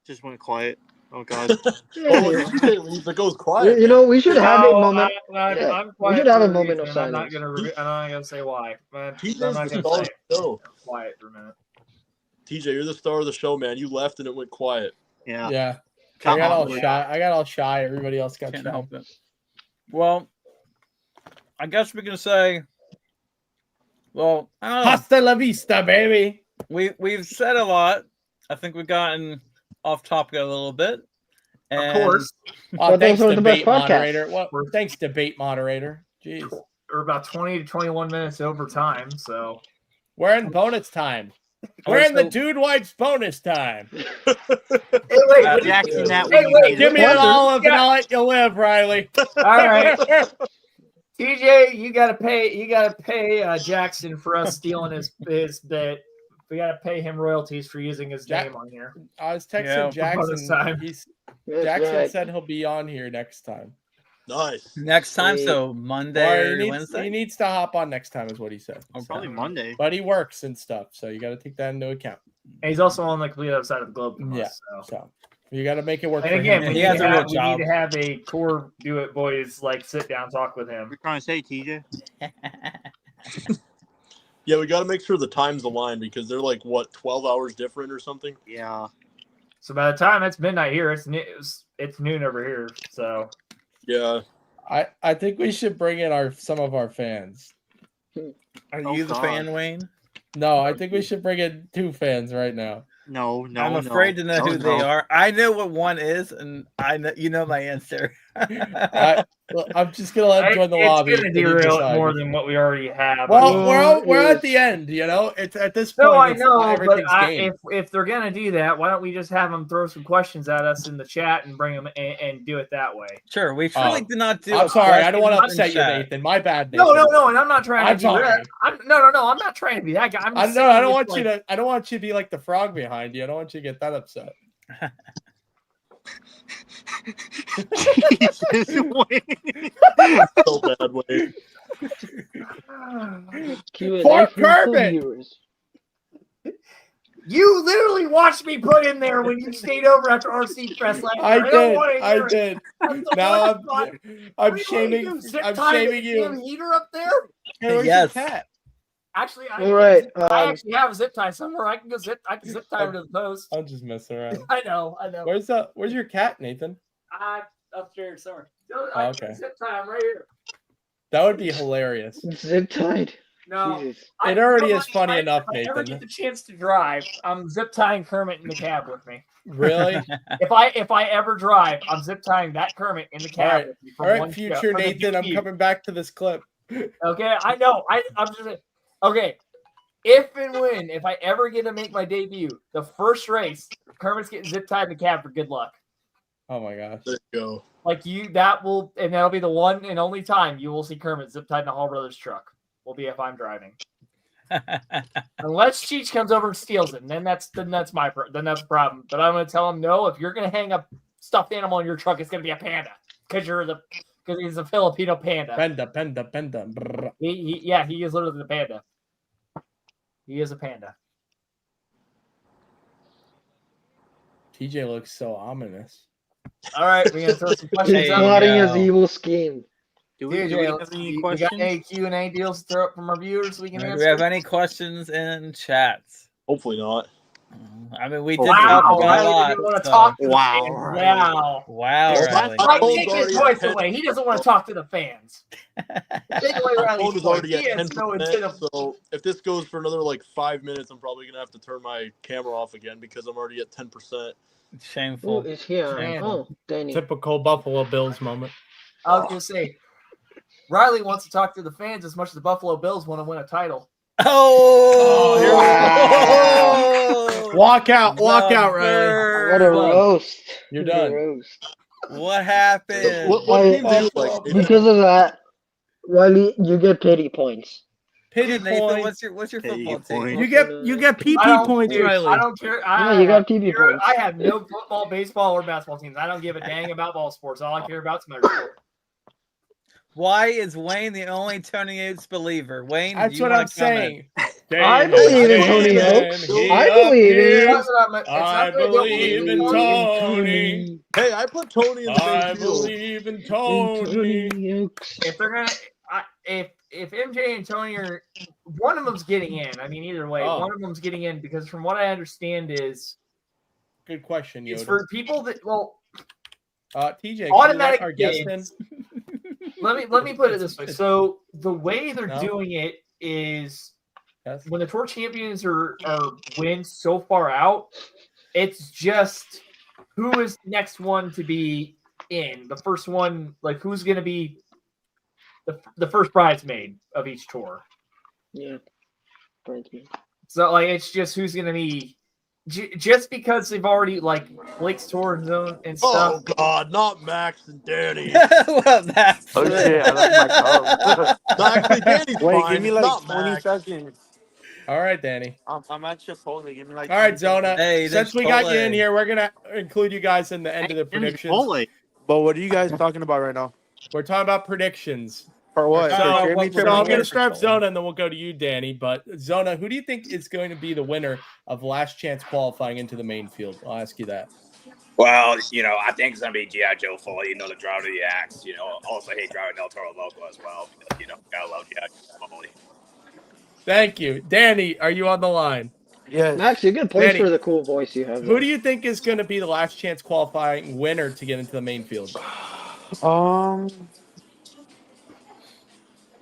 Just went quiet. Oh God. Oh, when TJ leaves, it goes quiet. You know, we should have a moment. I'm we should quiet have for a moment reason, of and I'm not silence. gonna say why. Man, TJ's I'm not the gonna star say of it. the show. I'm quiet for a minute. TJ, you're the star of the show, man. You left and it went quiet. Yeah. Yeah. I Come got all on. shy. I got all shy. Everybody else got Can't shy. help it. Well, I guess we can say. Well, I don't know. Hasta la vista, baby. We've said a lot. I think we've gotten off topic a little bit. Of And course, Oh, But thanks, those were the best debate moderator. podcasts. Well, thanks, debate moderator. Jeez. we're about 20 to 21 minutes over time, so We're in bonus time. Oh, We're in the so- Dude Wipes bonus time. hey, wait, Jackson, that Hey, one. wait. Give me an Wonder- olive and I'll let you live, Riley. all right. TJ, you gotta pay Jackson for us stealing his bit. We gotta pay him royalties for using his Jack- name on here. I was texting Yeah, Jackson. bonus time. That's Jackson right. said he'll be on here next time. Nice. next time, Sweet. so Monday Or or Wednesday. he needs to hop on next time, is what he said. Okay. Probably Monday. But he works and stuff, so you got to take that into account. And he's also on the complete other side of the globe from Yeah. us. So. So you got to make it work And for again, him. he has a real we job. need to have a core do it boys like sit down talk with him. We're trying to say, TJ. Yeah, we got to make sure the times align because they're like, what, 12 hours different or something? Yeah. So by the time it's midnight here, it's noon over here. So Yeah. I think we should bring in some of our fans. Are Oh, you the God. fan, Wayne? No, I think we should bring in 2 fans right now. No. I'm afraid to know who they are. I know what one is, and I know you know my answer. I'm just gonna let him join the lobby. It's gonna and he derail it decide. more than what we already have. Well, we're Yes. at the end, you know. It's at this point. No, I it's know, but everything's game. if they're gonna do that, why don't we just have them throw some questions at us in the chat and bring them and do it that way? Sure, we truly did not do. I'm sorry, I don't want to questions in upset you, chat. Nathan. My bad, Nathan. No, and I'm not trying I'm to do sorry. that. No, I'm not trying to be that guy. I'm just I don't saying want it's you like- to. I don't want you to be like the frog behind you. I don't want you to get that upset. So bad, Wayne. Q&A For from some Kermit! viewers. You literally watched me put in there when you stayed over after RC Press last I year. don't did. wanna I hear it. did. That's the Now worst part. I'm What do you want to shaming. do, zip I'm tie shaming the damn you. heater up there? Hey, where's Yes. your cat? Actually, All right. I actually have a zip tie somewhere. I can zip tie her to the post. I'm just messing around. I know. Where's your cat, Nathan? Upstairs somewhere. Oh, okay. Zip tie. I'm right here. That would be hilarious. Zip tied. No. Jesus. It already no, is funny I- enough, If I ever Nathan. get the chance to drive, I'm zip tying Kermit in the cab with me. Really? If I ever drive, I'm zip tying that Kermit in the cab All right. with me. All right, future Nathan. I'm coming back to this clip. Okay, I know. I'm just okay. If I ever get to make my debut, the first race, Kermit's getting zip tied in the cab for good luck. Oh my gosh. There you go. And that'll be the one and only time you will see Kermit zip tied in a Hall Brothers truck. Will be if I'm driving. Unless Cheech comes over and steals it, and then that's a problem. But I'm gonna tell him no. If you're gonna hang a stuffed animal in your truck, it's gonna be a panda because he's a Filipino panda. Penda. Brr. He is literally the panda. He is a panda. TJ looks so ominous. All right, we're gonna throw some questions He's out. plotting no. his evil scheme. Do we TJ, have any we got questions? any Q&A deals to throw up from our viewers we can Do answer? we have any questions in chat? Hopefully not. I mean, we did Wow, talk about a Riley lot. didn't want to so- talk to the Wow, fans. Riley. Wow. Wow, Well, Riley. my Mike, phone's take his already voice at 10. away. He doesn't want to talk to the fans. Take away My Riley's phone is voice. already He at has no 10%, incentive. so if this goes for another like 5 minutes, I'm probably gonna have to turn my camera off again because I'm already at 10%. Who Shameful. is here? Man. Oh, Danny. Typical Buffalo Bills moment. I was going to say, Riley wants to talk to the fans as much as the Buffalo Bills want to win a title. Oh, here we go. Walk out, Riley. What a roast. You're What a done. roast. What happened? What team do you like? Because of that, Riley, you get pity points. Pity Nathan, points. what's your Pity football team? points. You get PP I don't- points, dude, Riley. I don't care. Yeah, you got PP points. I have no football, baseball, or basketball teams. I don't give a dang about ball sports. All I care about is motorsport. Why is Wayne the only Tony Oates believer? Wayne, That's do you what wanna I'm comment? saying. I believe in Tony Oaks. I believe in I believe in Tony. Hey, I put Tony in the I main field. believe in Tony. Tony Oaks. If they're gonna, if MJ and Tony are, one of them's getting in. I mean, either way, Oh. one of them's getting in because from what I understand is Good question, it's Yoda. for people that TJ, automatic our guest in? bids. Let me put it this way. So the way they're No? doing it is Yes. when the tour champions are win so far out, it's just who is the next one to be in. The first one, like who's going to be the first bridesmaid of each tour. Yeah. Bridesmaid. So like it's just who's going to be just because they've already like Blake's tour zone and stuff. Oh God, not Max and Danny. Well, that's Oh shit, I left my No, actually, Danny's Wait, fine. give me like not 20 Max. seconds. All right, Danny. I'm at Chipotle. Give me like. All right, 20 Zona. seconds. Hey, Since we there's got you Chipotle. in here, we're gonna include you guys in the end of the predictions. Chipotle. But what are you guys talking about right now? We're talking about predictions. For what? So, For what championship? we're So I'm doing. going to start with Zona, and then we'll go to you, Danny. But Zona, who do you think is going to be the winner of Last Chance qualifying into the main field? I'll ask you that. Well, I think it's going to be G.I. Joe Foley, the driver of the axe. Also hate driving El Toro Loco as well. Because, gotta love G.I. Joe Foley. Thank you. Danny, are you on the line? Yes. Max, you get points Danny, for the cool voice you have. Who do you think is going to be the Last Chance qualifying winner to get into the main field?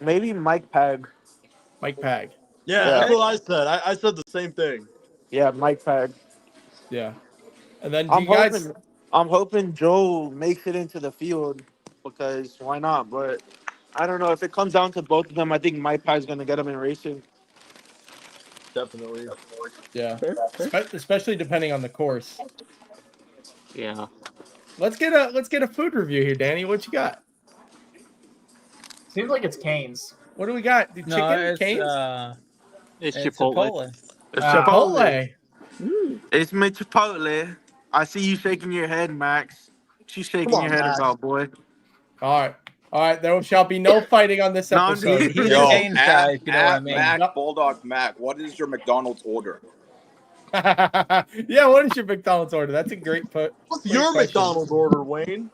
Maybe Mike Pag. Mike Pag. Yeah, that's what I said. I said the same thing. Yeah, Mike Pag. Yeah. And then do I'm hoping Joe makes it into the field because why not? But I don't know if it comes down to both of them. I think Mike Pag's going to get him in racing. Definitely. Yeah. Especially depending on the course. Yeah. Let's get a food review here, Danny. What you got? Seems like it's Canes. What do we got? The No, chicken? it's Canes? It's it's Chipotle. It's Chipotle. It's my Chipotle. I see you shaking your head, Max. She's shaking Come on, your head Max. about, boy. All right. There shall be no fighting on this No, I'm episode. just- He's Yo, a Canes guy, if you know what I mean. Mac, Yep. Bulldog Mac, what is your McDonald's order? Yeah, what is your McDonald's order? That's a great put. What's your McDonald's order, Wayne?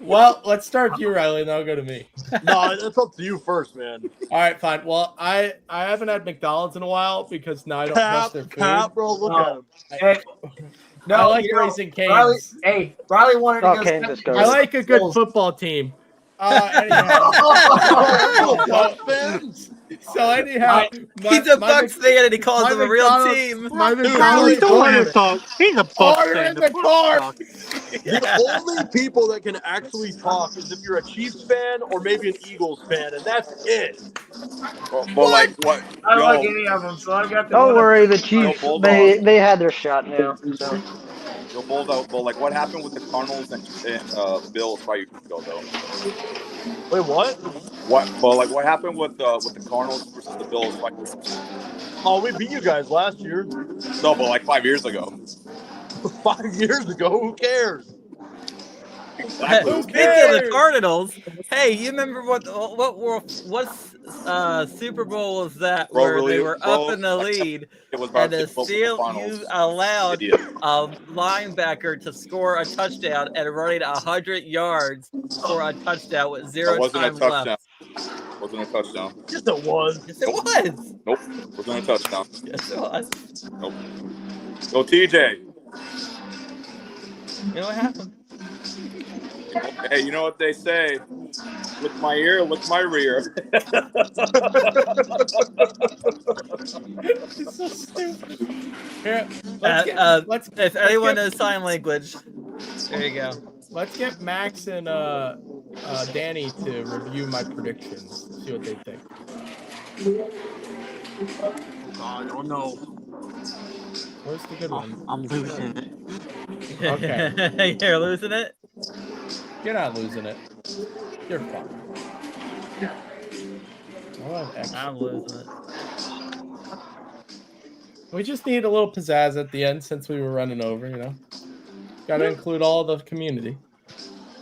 Well, let's start with you, Riley, and then I'll go to me. No, it's up to you first, man. All right, fine. Well, I haven't had McDonald's in a while because now I don't trust their food. Cap, bro, look at him. Hey, I like Raising Cane's. Riley wanted Oh, to go. Cane's is good. I like a good football team. Anyhow. So anyhow, He's a Bucks fan and he calls my them a real McDonald's- team. My Riley, McDonald's don't let order. him talk. He's a Bucks Order fan. in the car. The only people that can actually talk is if you're a Chiefs fan or maybe an Eagles fan, and that's it. Well, like what? I don't like Yo, any of them, so I got the Don't one. worry, the Chiefs, Bulldog. they had their shot now. So. yo, Bulldog, but like what happened with the Cardinals and Bills 5 years ago, though? Wait, what? What happened with the Cardinals versus the Bills 5 years ago? Oh, we beat you guys last year. No, but like 5 years ago. 5 years ago, who cares? Exactly. Speaking of the Cardinals, hey, you remember what Super Bowl was that Bro, where really, they were bro, up in the lead It was and about to still you allowed Idiot. a linebacker to score a touchdown and running 100 yards for a touchdown with That zero wasn't a time touchdown. left. Wasn't a touchdown. Yes, it was. Yes, it was. Nope. Wasn't a touchdown. Yes, it was. Nope. Go TJ. You know what happened? Hey, you know what they say? Lick my ear, lick my rear. It's so stupid. Here, let's if anyone knows sign language, there you go. Let's get Max and Danny to review my predictions. See what they think. I don't know. Where's the good one? I'm losing it. Okay. You're losing it? You're not losing it. You're fine. I'm losing it. We just need a little pizzazz at the end since we were running over, you know. Got to include all the community.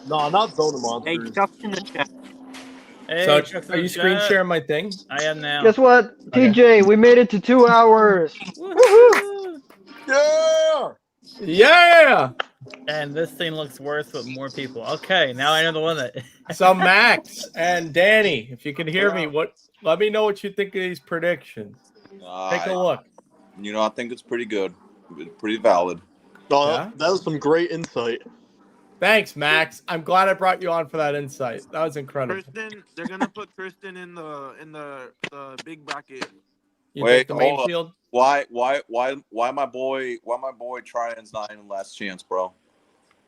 No, not Zona Hey, Monsters. stuff in the chat. Hey, So Chuck are you the screen Jet. sharing my thing? I am now. Guess what, Okay. TJ? We made it to 2 hours. Woohoo! Woohoo! Yeah. Yeah. And this thing looks worse with more people. Okay, now I know the limit. So Max and Danny, if you can hear me, let me know what you think of these predictions. Take a look. I think it's pretty good. Pretty valid. No, Yeah? that was some great insight. Thanks, Max. I'm glad I brought you on for that insight. That was incredible. Tristan, they're gonna put Tristan in the big bracket. You Wait, think the main hold up. field? Why my boy Trian's not in last chance, bro?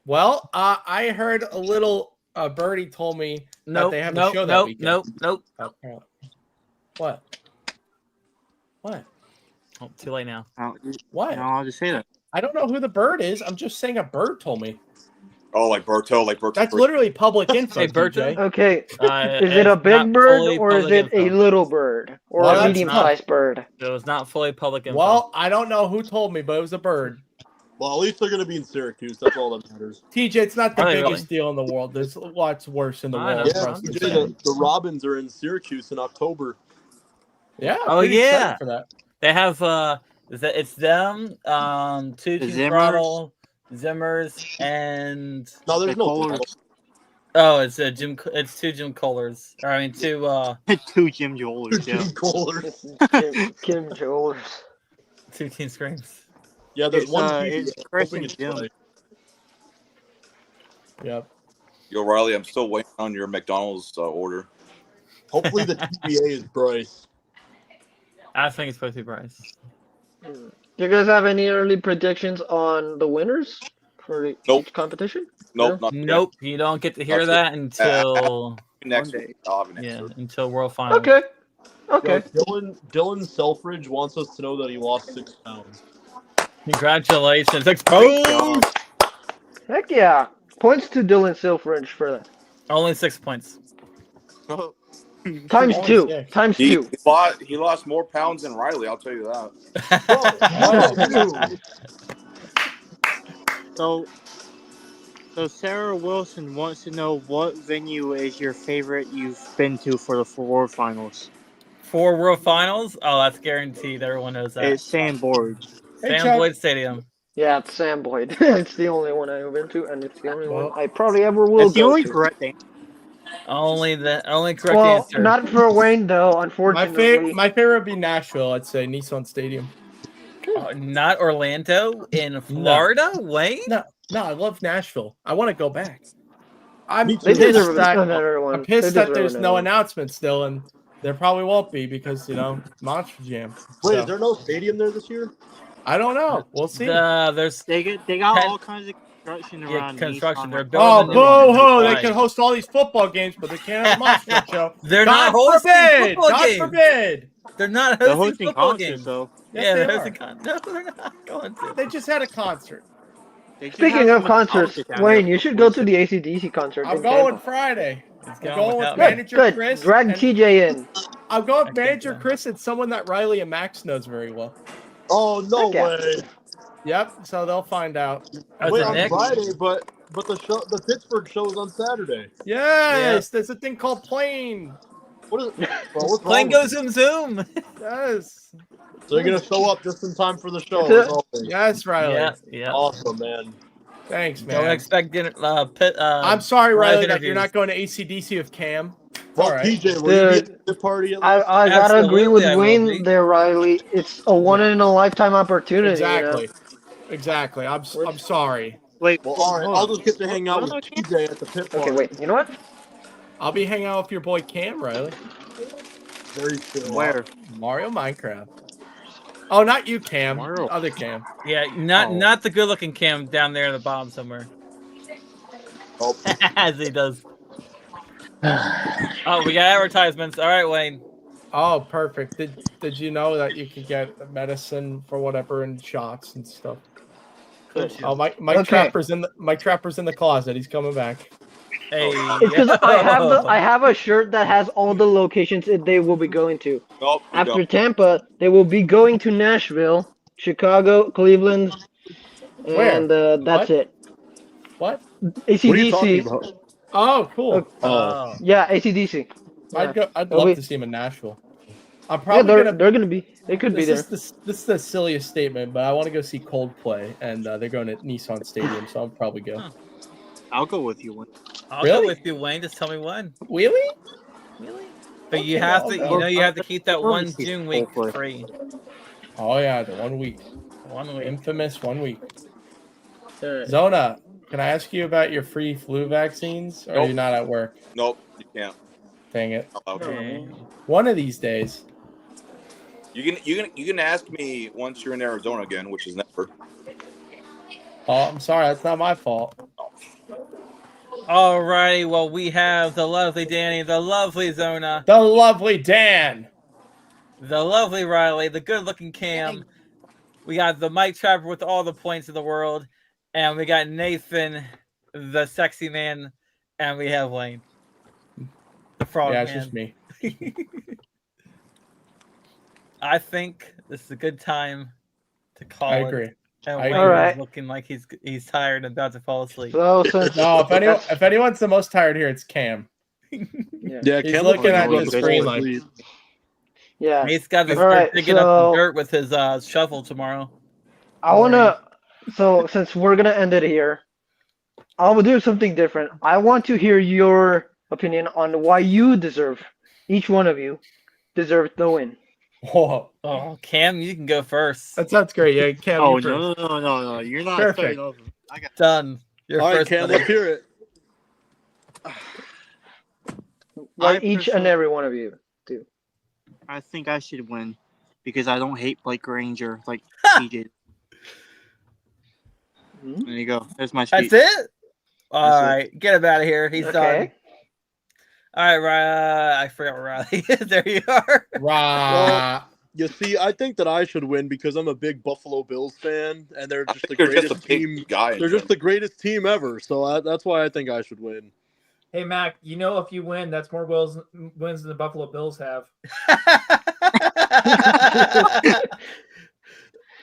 Well, I heard a little birdie told me that they have a show that weekend. Nope. Oh, what? What? Oh, too late now. What? No, I'll just say that. I don't know who the bird is. I'm just saying a bird told me. Oh, like Berto, That's literally public info. Hey, Berto? TJ. Okay, is it It's a not big bird fully or is public it a info. little bird or Well, a that's medium-sized bird? It was not fully public info. Well, I don't know who told me, but it was a bird. Well, at least they're going to be in Syracuse. That's all that matters. TJ, it's not the Are they biggest deal in the world. There's lots worse in the I world. know. Yeah, trust me. TJ, the Robins are in Syracuse in October. Yeah. Oh, pretty yeah. excited for that. They have it's them, Two Team Zimmers. Throttle, Zimmers, and No, there's no. Kohler. oh, it's two Jim Kohlers. Or, I mean two Two Jim Jewelers. Yeah. Jim Kohler. Kim Jewelers. two Team Screams. Yeah, there's It's, one. it's TV Chris hoping and it's Jim. play. Yep. Yo, Riley, I'm still waiting on your McDonald's order. Hopefully the TBA is Bryce. I think it's supposed to be Bryce. Do you guys have any early predictions on the winners for each competition? Nope, No? not yet. Nope, you don't get to hear That's that until Next Monday. week, I'll have an yeah, answer. until World Finals. Okay. Okay. Yo, Dylan Selfridge wants us to know that he lost 6 pounds. Congratulations, exposed. Heck yeah. Points to Dylan Silfridge for that. Only 6 points. Times Only 2. six. Times He 2. he lost more pounds than Riley. I'll tell you that. So Sarah Wilson wants to know what venue is your favorite you've been to for the World Finals. For World Finals? Oh, that's guaranteed. Everyone knows that. It's Sam Boyd. Hey, Sam Chuck. Boyd Stadium. Yeah, it's Sam Boyd. It's the only one I've been to, and it's the only Well, one I probably ever will That's the go only to. correct thing. Only correct Well, answer. not for Wayne though, unfortunately. My favorite would be Nashville. I'd say Nissan Stadium. Not Orlando in Florida, Wayne. No, I love Nashville. I want to go back. I'm Me too. They pissed deserve that, another one. I'm pissed They that deserve there's another no one. announcement still, and there probably won't be because Monster Jam. Wait, So, is there no stadium there this year? I don't know. We'll see. There's They got all kinds of construction around. construction. Nissan. They're Oh, building a new one. boo hoo! They Right. can host all these football games, but they can't have a monster show. They're God not hosting forbid! football God games. forbid! They're not They're hosting hosting football concerts, games. though. Yes, Yeah, they they're are. hosting no, they're not going to. They just had a concert. They just Speaking have of concerts, Metallica down Wayne, there you should go to the AC/DC concert I'm in going Tampa. Friday. It's I'm going going with without me. manager Good. Chris. Drag and TJ in. I'll go with I can't manager go. Chris and someone that Riley and Max knows very well. Oh no Heck yeah. way! Yep. So they'll find out. Oh, Wait, it's a on Nick? Friday, but the Pittsburgh show is on Saturday. Yes. There's a thing called plane. What is it? Well, what's Plane wrong goes zoom zoom. Yes. So you're gonna show up just in time for the show. That's as always. Yes, Riley. Yeah, yeah. Awesome, man. Thanks, man. Don't expect dinner. I'm sorry, live Riley, that you're interviews. not going to ACDC with Cam. Well, All right. TJ, will you be Dude, at the party at least? I gotta agree with Absolutely, I will Wayne be. there, Riley. It's a one in a lifetime opportunity. Exactly. You know? Exactly. I'm sorry. Wait, Well, all right. hold I'll on. just get to hang out with What? TJ at the pit party. Okay, wait. You know what? I'll be hanging out with your boy Cam, Riley. Very chill. Where? Mario Minecraft. Oh, not you, Cam. Mario. Other Cam. Yeah, not the good looking Cam down there in the bottom somewhere. Oh. As he does. Oh, we got advertisements. All right, Wayne. Oh, perfect. Did you know that you could get medicine for whatever and shots and stuff? Oh, Mike Okay. Trapper's in the closet. He's coming back. Hey, It's because I have a shirt that has all the locations that they will be going to. Nope. you After don't. Tampa, they will be going to Nashville, Chicago, Cleveland, Where? and that's What? it. What? What are you talking AC/DC. about? Oh, cool. Oh. Yeah, AC/DC. I'd love Okay. to see him in Nashville. I'm Yeah, probably they're gonna be. They could be there. This is the silliest statement, but I want to go see Coldplay, and they're going to Nissan Stadium, so I'll probably go. Huh. I'll go with you. I'll Really? go with you, Wayne. Just tell me when. Really? But you Okay, have well, to, I'll go. you have to keep that We'll one see June week Coldplay. free. Oh yeah, the 1 week. 1 week. Infamous 1 week. Alright. Zona, can I ask you about your free flu vaccines? Or are you Nope. not at work? Nope, you can't. Dang it. Okay. One of these days. You can ask me once you're in Arizona again, which is never. Oh, I'm sorry, that's not my fault. Alrighty, well, we have the lovely Danny, the lovely Zona, The lovely Dan. the lovely Riley, the good-looking Cam. We got the Mike Trapper with all the points in the world, and we got Nathan, the sexy man, and we have Wayne, the frog Yeah, man. it's just me. I think this is a good time to call I it. agree. And I Wayne agree. Alright. is looking like he's tired and about to fall asleep. So since No, if anyone's the most tired here, it's Cam. Yeah, He's Cam looking looks at like the he's screen falling like- asleep. yeah, He's got to All start right, digging up so- the dirt with his shovel tomorrow. I wanna. So since we're gonna end it here, I will do something different. I want to hear your opinion on why you deserve, each one of you, deserve the win. Whoa. Oh, Cam, you can go first. That sounds great. Yeah, Cam, Oh you first. no! You're not Perfect. starting over. I got Done. You're All right, first. Cam, buddy. let's hear it. Why I each and personally- every one of you do. I think I should win because I don't hate Blake Granger like he did. Hmm? There you go. There's my speech. That's it. All That's it. right, get him out of here. He's done. Okay. All right, I forgot where Riley is. There you are. Rah. You see, I think that I should win because I'm a big Buffalo Bills fan, and they're I just the think you're greatest just a big team. guy. They're just the greatest team ever. So that's why I think I should win. Hey Mac, you know if you win, that's more wins than the Buffalo Bills have.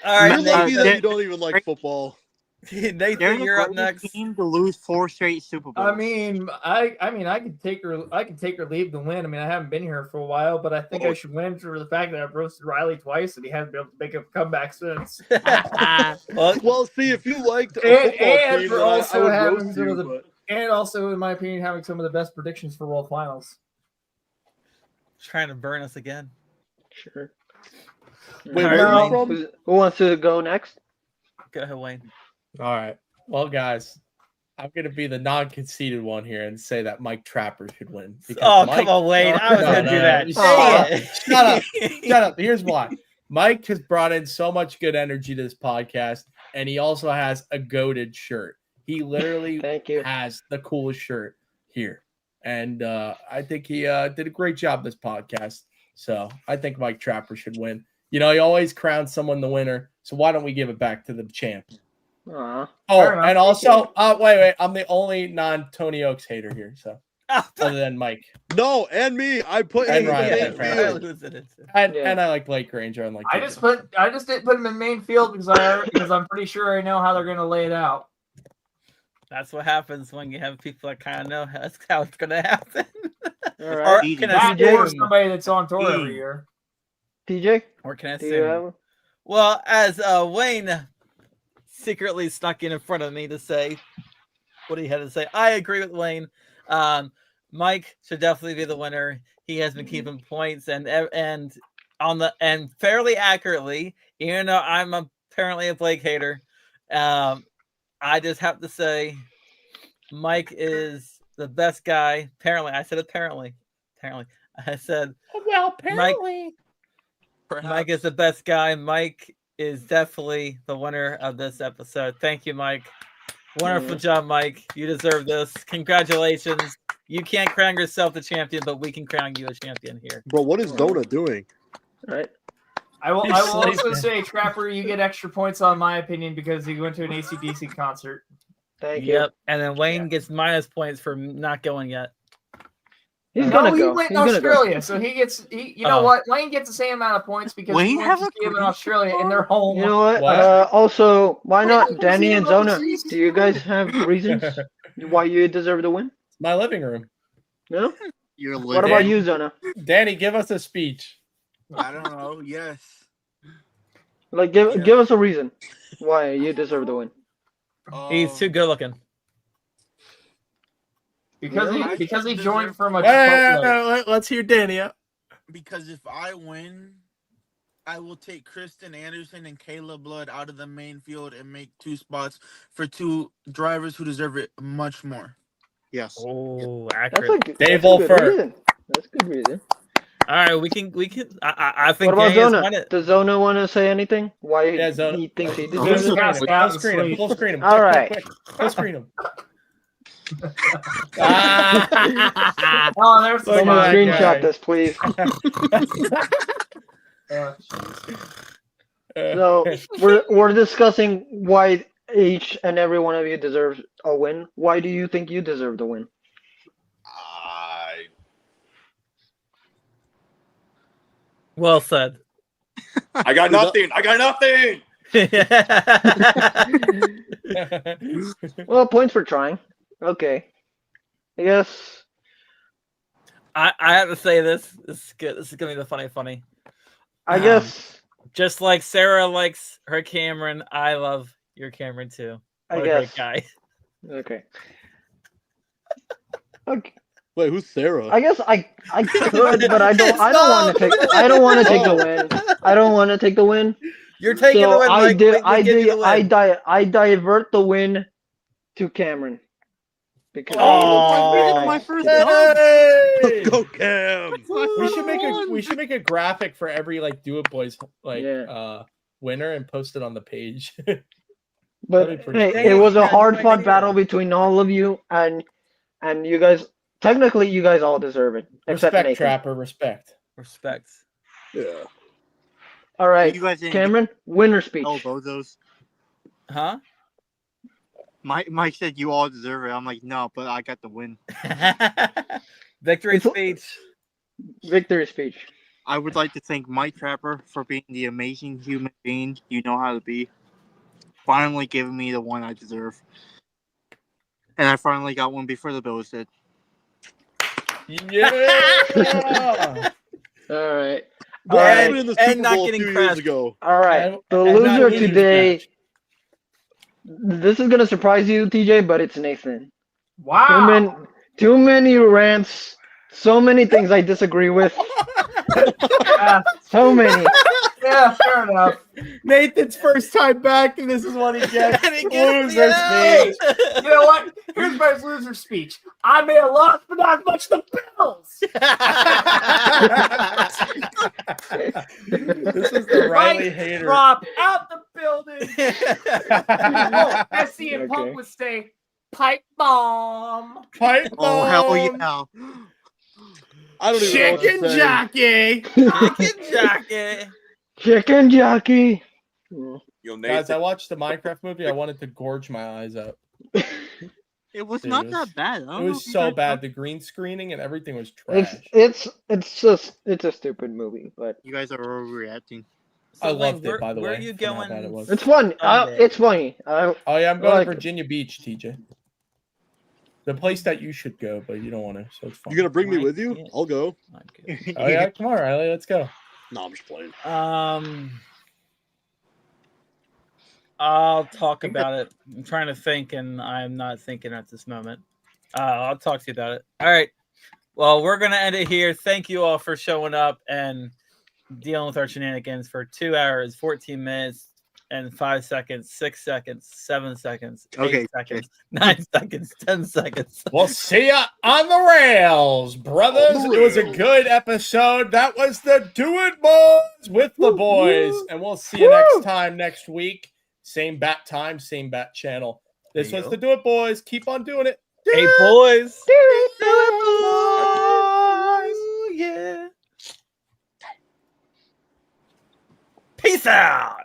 All right, You're lucky Nathan. that you don't even like football. Nathan, They're the you're up greatest next. team to lose 4 straight Super Bowls. I mean, I could take or leave the win. I mean, I haven't been here for a while, but I think I should win for the fact that I've roasted Riley twice and he hasn't been able to make a comeback since. Well, Well, see, if you liked a And- football and team, for then I also would having roast some you. of the- But And also, in my opinion, having some of the best predictions for World Finals. trying to burn us again. Sure. wait, All where right, are Wayne. you from? Who wants to go next? Go ahead, Wayne. All right. Well, guys, I'm gonna be the non-conceited one here and say that Mike Trapper should win. because Oh, Mike- come on, Wayne. I was No, going to no, do no. that. Oh, Dang it. shut up. Shut up. Here's why. Mike has brought in so much good energy to this podcast, and he also has a goated shirt. He literally Thank you. has the coolest shirt here. And I think he did a great job this podcast. So I think Mike Trapper should win. You know, he always crowns someone the winner. So why don't we give it back to the champ? Aw. Oh, Fair enough. and also, wait. I'm the only non-Tony Oaks hater here. So other than Mike. No, and me. I put And him in Ryan, the yeah, main Ryan. field. Losing it. And, Yeah. and I like Blake Granger. And like I just didn't put him in main field because I'm pretty sure I know how they're going to lay it out. That's what happens when you have people that kind of know that's how it's going to happen. All Or right. can That I or assume? somebody that's on tour every year. TJ, Or can I do you have assume? one? Well, as Wayne secretly snuck in front of me to say what he had to say, I agree with Wayne. Mike should definitely be the winner. He has been keeping points and fairly accurately, even though I'm apparently a Blake hater. I just have to say, Mike is the best guy. Apparently, I said apparently. I said well, apparently. Mike is the best guy. Mike is definitely the winner of this episode. Thank you, Mike. Wonderful job, Mike. You deserve this. Congratulations. You can't crown yourself the champion, but we can crown you a champion here. Bro, what is Zona doing? Right. I will He's also sleeping. say, Trapper, you get extra points on my opinion because he went to an AC/DC concert. Thank you. Yep. And then Wayne gets minus points for not going yet. He's No, gonna he go. went He's to gonna go. Australia, so you know Oh. what? Wayne gets the same amount of points because Wayne he went have to a see him in cruise Australia and they're home. You know what? What? Also, why Wait, not wait, Danny see and him Zona? overseas? Do you guys have reasons why you deserve the win? My living room. No? You're What about you, Zona? Danny, give us a speech. I don't know. Yes. Like, give us a reason why you deserve the win. He's too good looking. Because he joined from a Let's hear Danny out. Because if I win, I will take Kristen Anderson and Kayla Blood out of the main field and make 2 spots for 2 drivers who deserve it much more. Yes. Oh, That's accurate. a Dave good Wolfer. reason. That's a good reason. All right, we can. I think What about Danny has Zona? won it. Does Zona want to say anything? Why Yeah, Zona. he thinks he Full deserves screen it? him. Full screen him. Full screen him. All Quick, right. quick, quick. Full screen him. Oh, there's Look Someone at that screenshot guy. this, please. So we're discussing why each and every one of you deserves a win. Why do you think you deserve the win? Well said. I got nothing. I got nothing. Well, points for trying. Okay. I guess. I have to say this. This is good. This is gonna be the funny. I guess. Just like Sarah likes her Cameron, I love your Cameron too. What I a guess. great guy. Okay. Okay. Wait, who's Sarah? I guess I could, but I don't want to take. I don't want to take the win. I don't want to take the win. You're taking So the win. Mike. I divert the win to Cameron. Because my first Hey! Go Cam! We should make a graphic for every like Do It Boys winner and post it on the page. But hey, it was a hard fought battle between all of you, and you guys. Technically, you guys all deserve it, except Respect, Nathan. Trapper. Respect. Yeah. All right, You guys didn't Cameron, winner speech. Oh, bozos. Huh? Mike said you all deserve it. I'm like, no, but I got the win. Victory speech. Victory speech. I would like to thank Mike Trapper for being the amazing human being you know how to be. Finally giving me the one I deserve. And I finally got one before the Bills did. Yeah. All right. What All happened right. in the Super and not Bowl getting 2 years crashed. ago? All right. The And not loser losers today. match. This is gonna surprise you, TJ, but it's Nathan. Wow. Too many rants. So many things I disagree with. So many. Yeah, fair enough. Nathan's first time back, and this is what he gets. And he gets Loser Hey, speech. you know what? Here's my loser speech. I may have lost, but not as much the Bills. This is the Riley hater. Drop out the building. Oh, as CM Okay. Punk would say, pipe bomb. Pipe Oh, hell bomb. yeah. I don't even know what to Chicken say. jockey. Chicken jacket. Chicken jockey. Yo, Guys, Nathan, I watched the Minecraft movie. I wanted to gorge my eyes out. It was Dude, not it was- that bad. I don't It know was if you so guys bad. know. The green screening and everything was trash. It's a stupid movie, but You guys are overreacting. I loved it, where, by the where way. are you from how going? bad it was. it's fun. Sunday. It's funny. Oh yeah, I'm going like to it. Virginia Beach, TJ. The place that you should go, but you don't want to, so it's fun. You gonna bring me Mike, with you? yeah. I'll go. Okay. Oh yeah, come on, Riley, let's go. No, I'm just playing. I'll talk about it. I'm trying to think, and I'm not thinking at this moment. I'll talk to you about it. All right. Well, we're gonna end it here. Thank you all for showing up and dealing with our shenanigans for 2 hours, 14 minutes, and 5 seconds, 6 seconds, 7 seconds, 8 Okay, seconds, 9 seconds, 10 seconds. We'll see ya on the rails, brothers. It was a good episode. That was the Do It Boys with the boys, and we'll see you next time next week. Same bat time, same bat channel. This was the Do It Boys. Keep on doing it. Hey, boys. Yeah. Peace out.